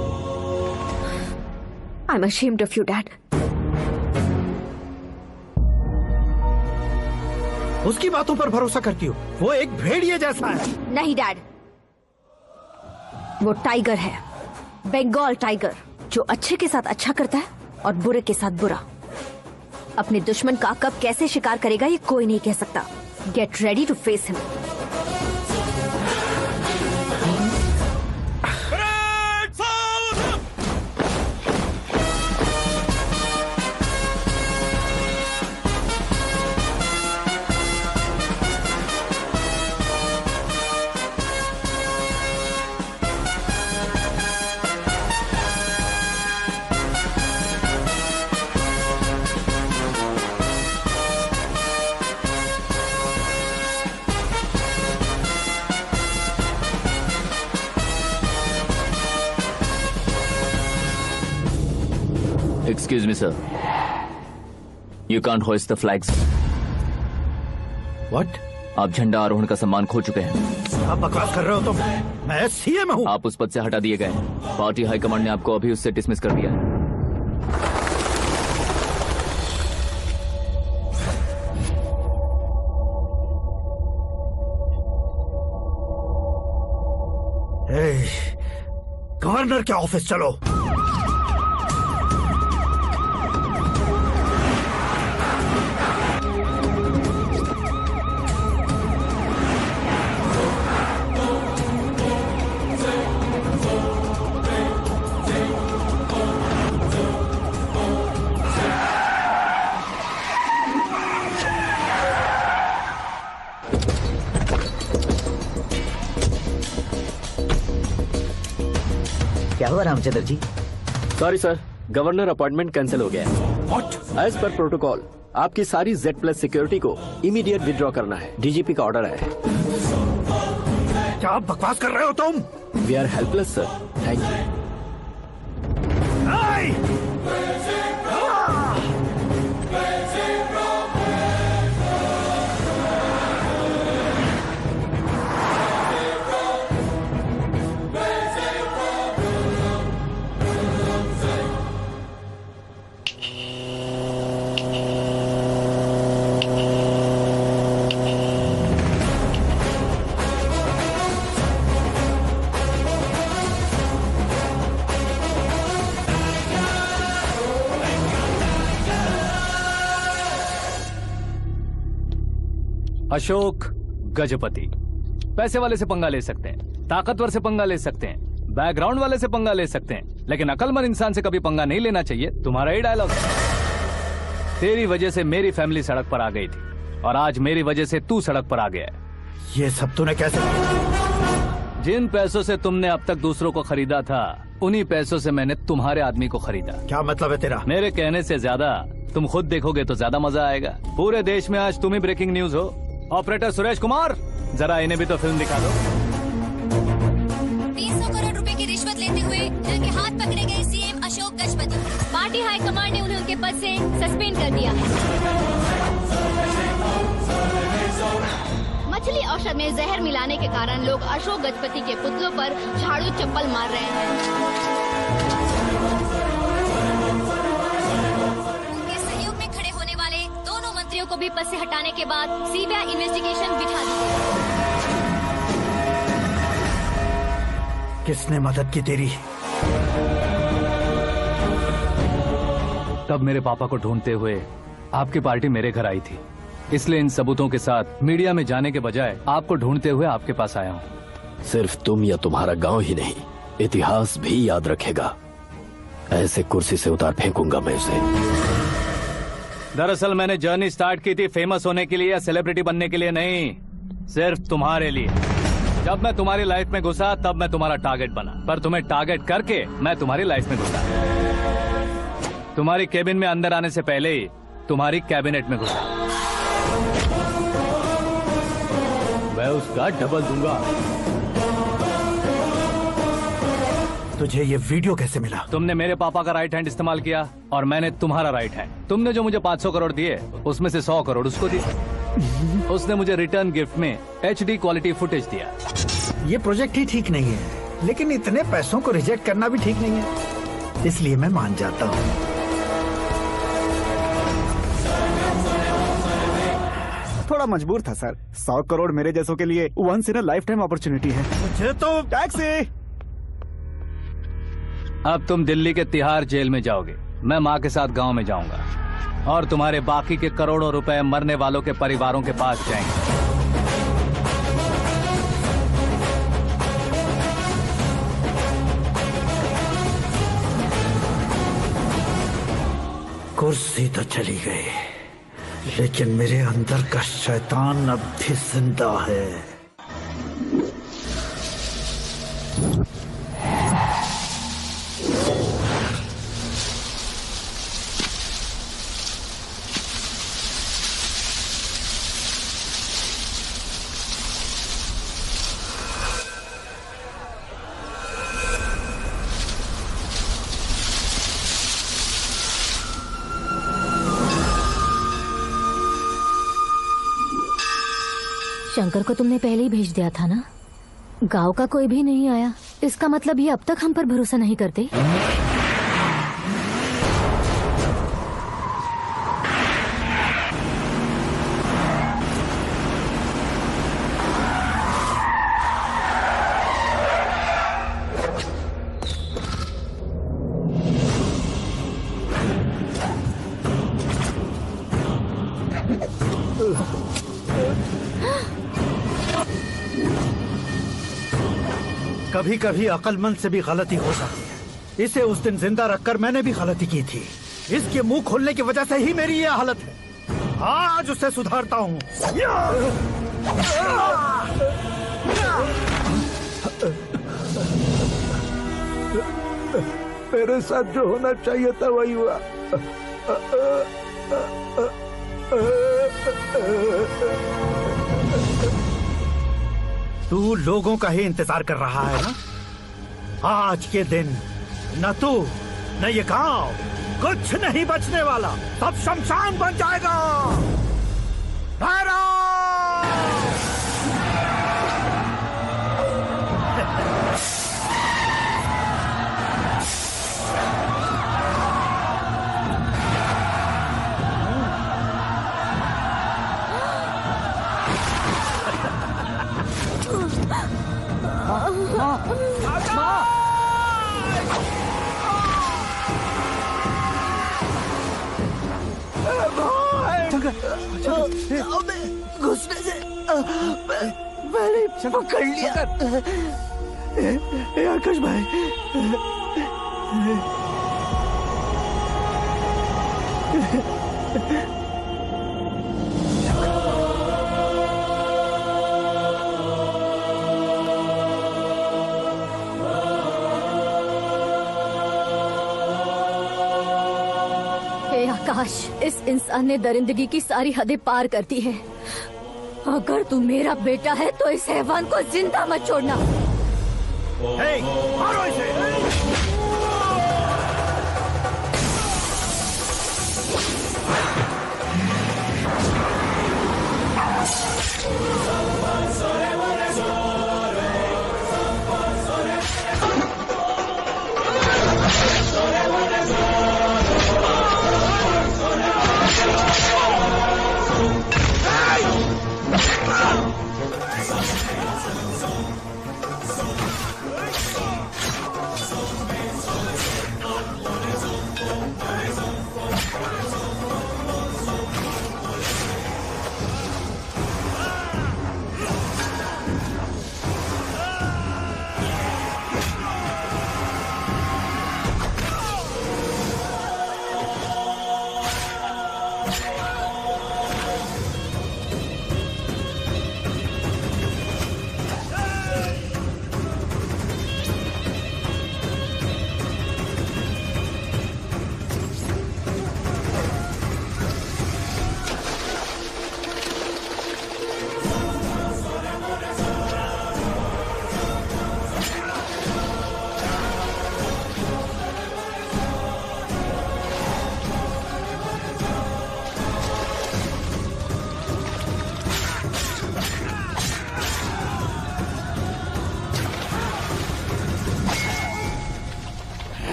I am ashamed of you, Dad. उसकी बातों पर भरोसा करती हो? वो एक भेड़िए जैसा है। नहीं डैड, वो टाइगर है, बंगाल टाइगर, जो अच्छे के साथ अच्छा करता है और बुरे के साथ बुरा। अपने दुश्मन का कब कैसे शिकार करेगा ये कोई नहीं कह सकता। Get ready to face him. Excuse me, sir. You can't hoist the flags. What? आप झंडा आरोहण का सम्मान खो चुके हैं। आप बकवास कर रहे हो तुम? मैं सीएम हूँ। आप उस पद से हटा दिए गए। पार्टी हाईकमांड ने आपको अभी उससे डिसमिस कर दिया है। गवर्नर के ऑफिस चलो। क्या हुआ Ramchandra ji? Sorry sir, governor appointment cancel हो गया है। What? एज पर प्रोटोकॉल आपकी सारी Z+ सिक्योरिटी को इमीडिएट विड्रॉ करना है। डीजीपी का ऑर्डर है। क्या आप बकवास कर रहे हो तुम? We are helpless sir. Thank you. Ashok Gajapati पैसे वाले से पंगा ले सकते हैं, ताकतवर से पंगा ले सकते हैं, बैकग्राउंड वाले से पंगा ले सकते हैं, लेकिन अकलमंद इंसान से कभी पंगा नहीं लेना चाहिए। तुम्हारा ही डायलॉग है। तेरी वजह से मेरी फैमिली सड़क पर आ गई थी और आज मेरी वजह से तू सड़क पर आ गया है। ये सब तूने कैसे? जिन पैसों से तुमने अब तक दूसरों को खरीदा था, उन्हीं पैसों से मैंने तुम्हारे आदमी को खरीदा। क्या मतलब है तेरा? मेरे कहने से ज्यादा तुम खुद देखोगे तो ज्यादा मजा आएगा। पूरे देश में आज तुम ही ब्रेकिंग न्यूज हो। ऑपरेटर सुरेश कुमार, जरा इन्हें भी तो फिल्म दिखा दो। 300 करोड़ रुपए की रिश्वत लेते हुए जिनके हाथ पकड़े गए CM Ashok Gajapati, party high command ने उन्हें उनके पद से सस्पेंड कर दिया है। मछली औषध में जहर मिलाने के कारण लोग अशोक गजपति के पुतलों पर झाड़ू चप्पल मार रहे हैं। उनके सहयोग में खड़े होने वाले दोनों मंत्रियों को भी पद से हटाने के बाद सीबीआई इन्वेस्टिगेशन बिठा दी गई। किसने मदद की तेरी? तब मेरे पापा को ढूंढते हुए आपकी पार्टी मेरे घर आई थी, इसलिए इन सबूतों के साथ मीडिया में जाने के बजाय आपको ढूंढते हुए आपके पास आया हूँ। सिर्फ तुम या तुम्हारा गांव ही नहीं, इतिहास भी याद रखेगा। ऐसे कुर्सी से उतार फेंकूंगा मैं उसे। दरअसल मैंने जर्नी स्टार्ट की थी फेमस होने के लिए या सेलिब्रिटी बनने के लिए नहीं, सिर्फ तुम्हारे लिए। जब मैं तुम्हारी लाइफ में घुसा तब मैं तुम्हारा टारगेट बना, पर तुम्हें टारगेट करके मैं तुम्हारी लाइफ में घुसा। तुम्हारी केबिन में अंदर आने से पहले ही तुम्हारी कैबिनेट में घुसा। मैं उसका डबल दूंगा। तुझे ये वीडियो कैसे मिला? तुमने मेरे पापा का राइट हैंड इस्तेमाल किया और मैंने तुम्हारा राइट हैंड। तुमने जो मुझे 500 करोड़ दिए उसमें से 100 करोड़ उसको दिए। उसने मुझे रिटर्न गिफ्ट में HD क्वालिटी फुटेज दिया। ये प्रोजेक्ट ही ठीक नहीं है, लेकिन इतने पैसों को रिजेक्ट करना भी ठीक नहीं है, इसलिए मैं मान जाता हूँ। थोड़ा मजबूर था सर। 100 करोड़ मेरे जैसों के लिए once in a lifetime opportunity है। मुझे तो टैक्सी। अब तुम दिल्ली के तिहाड़ जेल में जाओगे, मैं माँ के साथ गांव में जाऊंगा और तुम्हारे बाकी के करोड़ों रुपए मरने वालों के परिवारों के पास जाएंगे। कुर्सी तो चली गई, लेकिन मेरे अंदर का शैतान अब भी जिंदा है। शंकर को तुमने पहले ही भेज दिया था ना? गांव का कोई भी नहीं आया, इसका मतलब ये अब तक हम पर भरोसा नहीं करते। कभी कभी अक्लमंद से भी गलती हो सकती है। इसे उस दिन जिंदा रखकर मैंने भी गलती की थी। इसके मुंह खोलने की वजह से ही मेरी ये हालत है। आज उसे सुधारता हूँ। मेरे साथ जो होना चाहिए था वही हुआ। तू लोगों का ही इंतजार कर रहा है ना? आज के दिन न तू न ये गांव कुछ नहीं बचने वाला, सब शमशान बन जाएगा। घुसने से पहले पकड़ लिया। आकाश भाई, हे आकाश, इस इंसान ने दरिंदगी की सारी हदें पार कर दी है। अगर तू मेरा बेटा है तो इस हैवान को जिंदा मत छोड़ना। मारो इसे।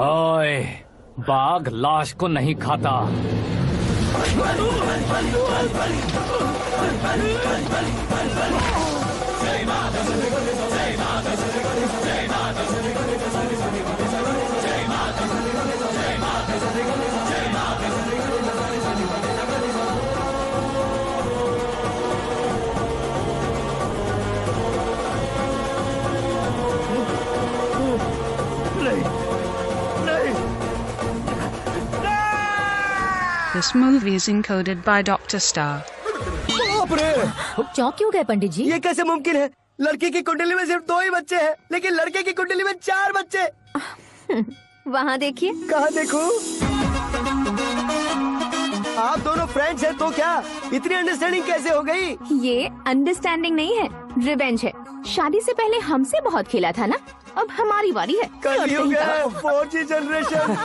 ओए, बाघ लाश को नहीं खाता। This movie is encoded by Dr. Star. बाप रे! चौंक क्यों गए पंडित जी? ये कैसे मुमकिन है? लड़की की कुंडली में सिर्फ 2 ही बच्चे हैं, लेकिन लड़के की कुंडली में 4 बच्चे। वहाँ देखिए। कहाँ देखूं? आप दोनों फ्रेंड्स हैं तो क्या? इतनी अंडरस्टैंडिंग कैसे हो गई? ये अंडरस्टैंडिंग नहीं है, रिवेंज है। शादी से पहले हमसे बहुत खेला था ना, अब हमारी बारी है। कलयुग है, 4G जनरेशन।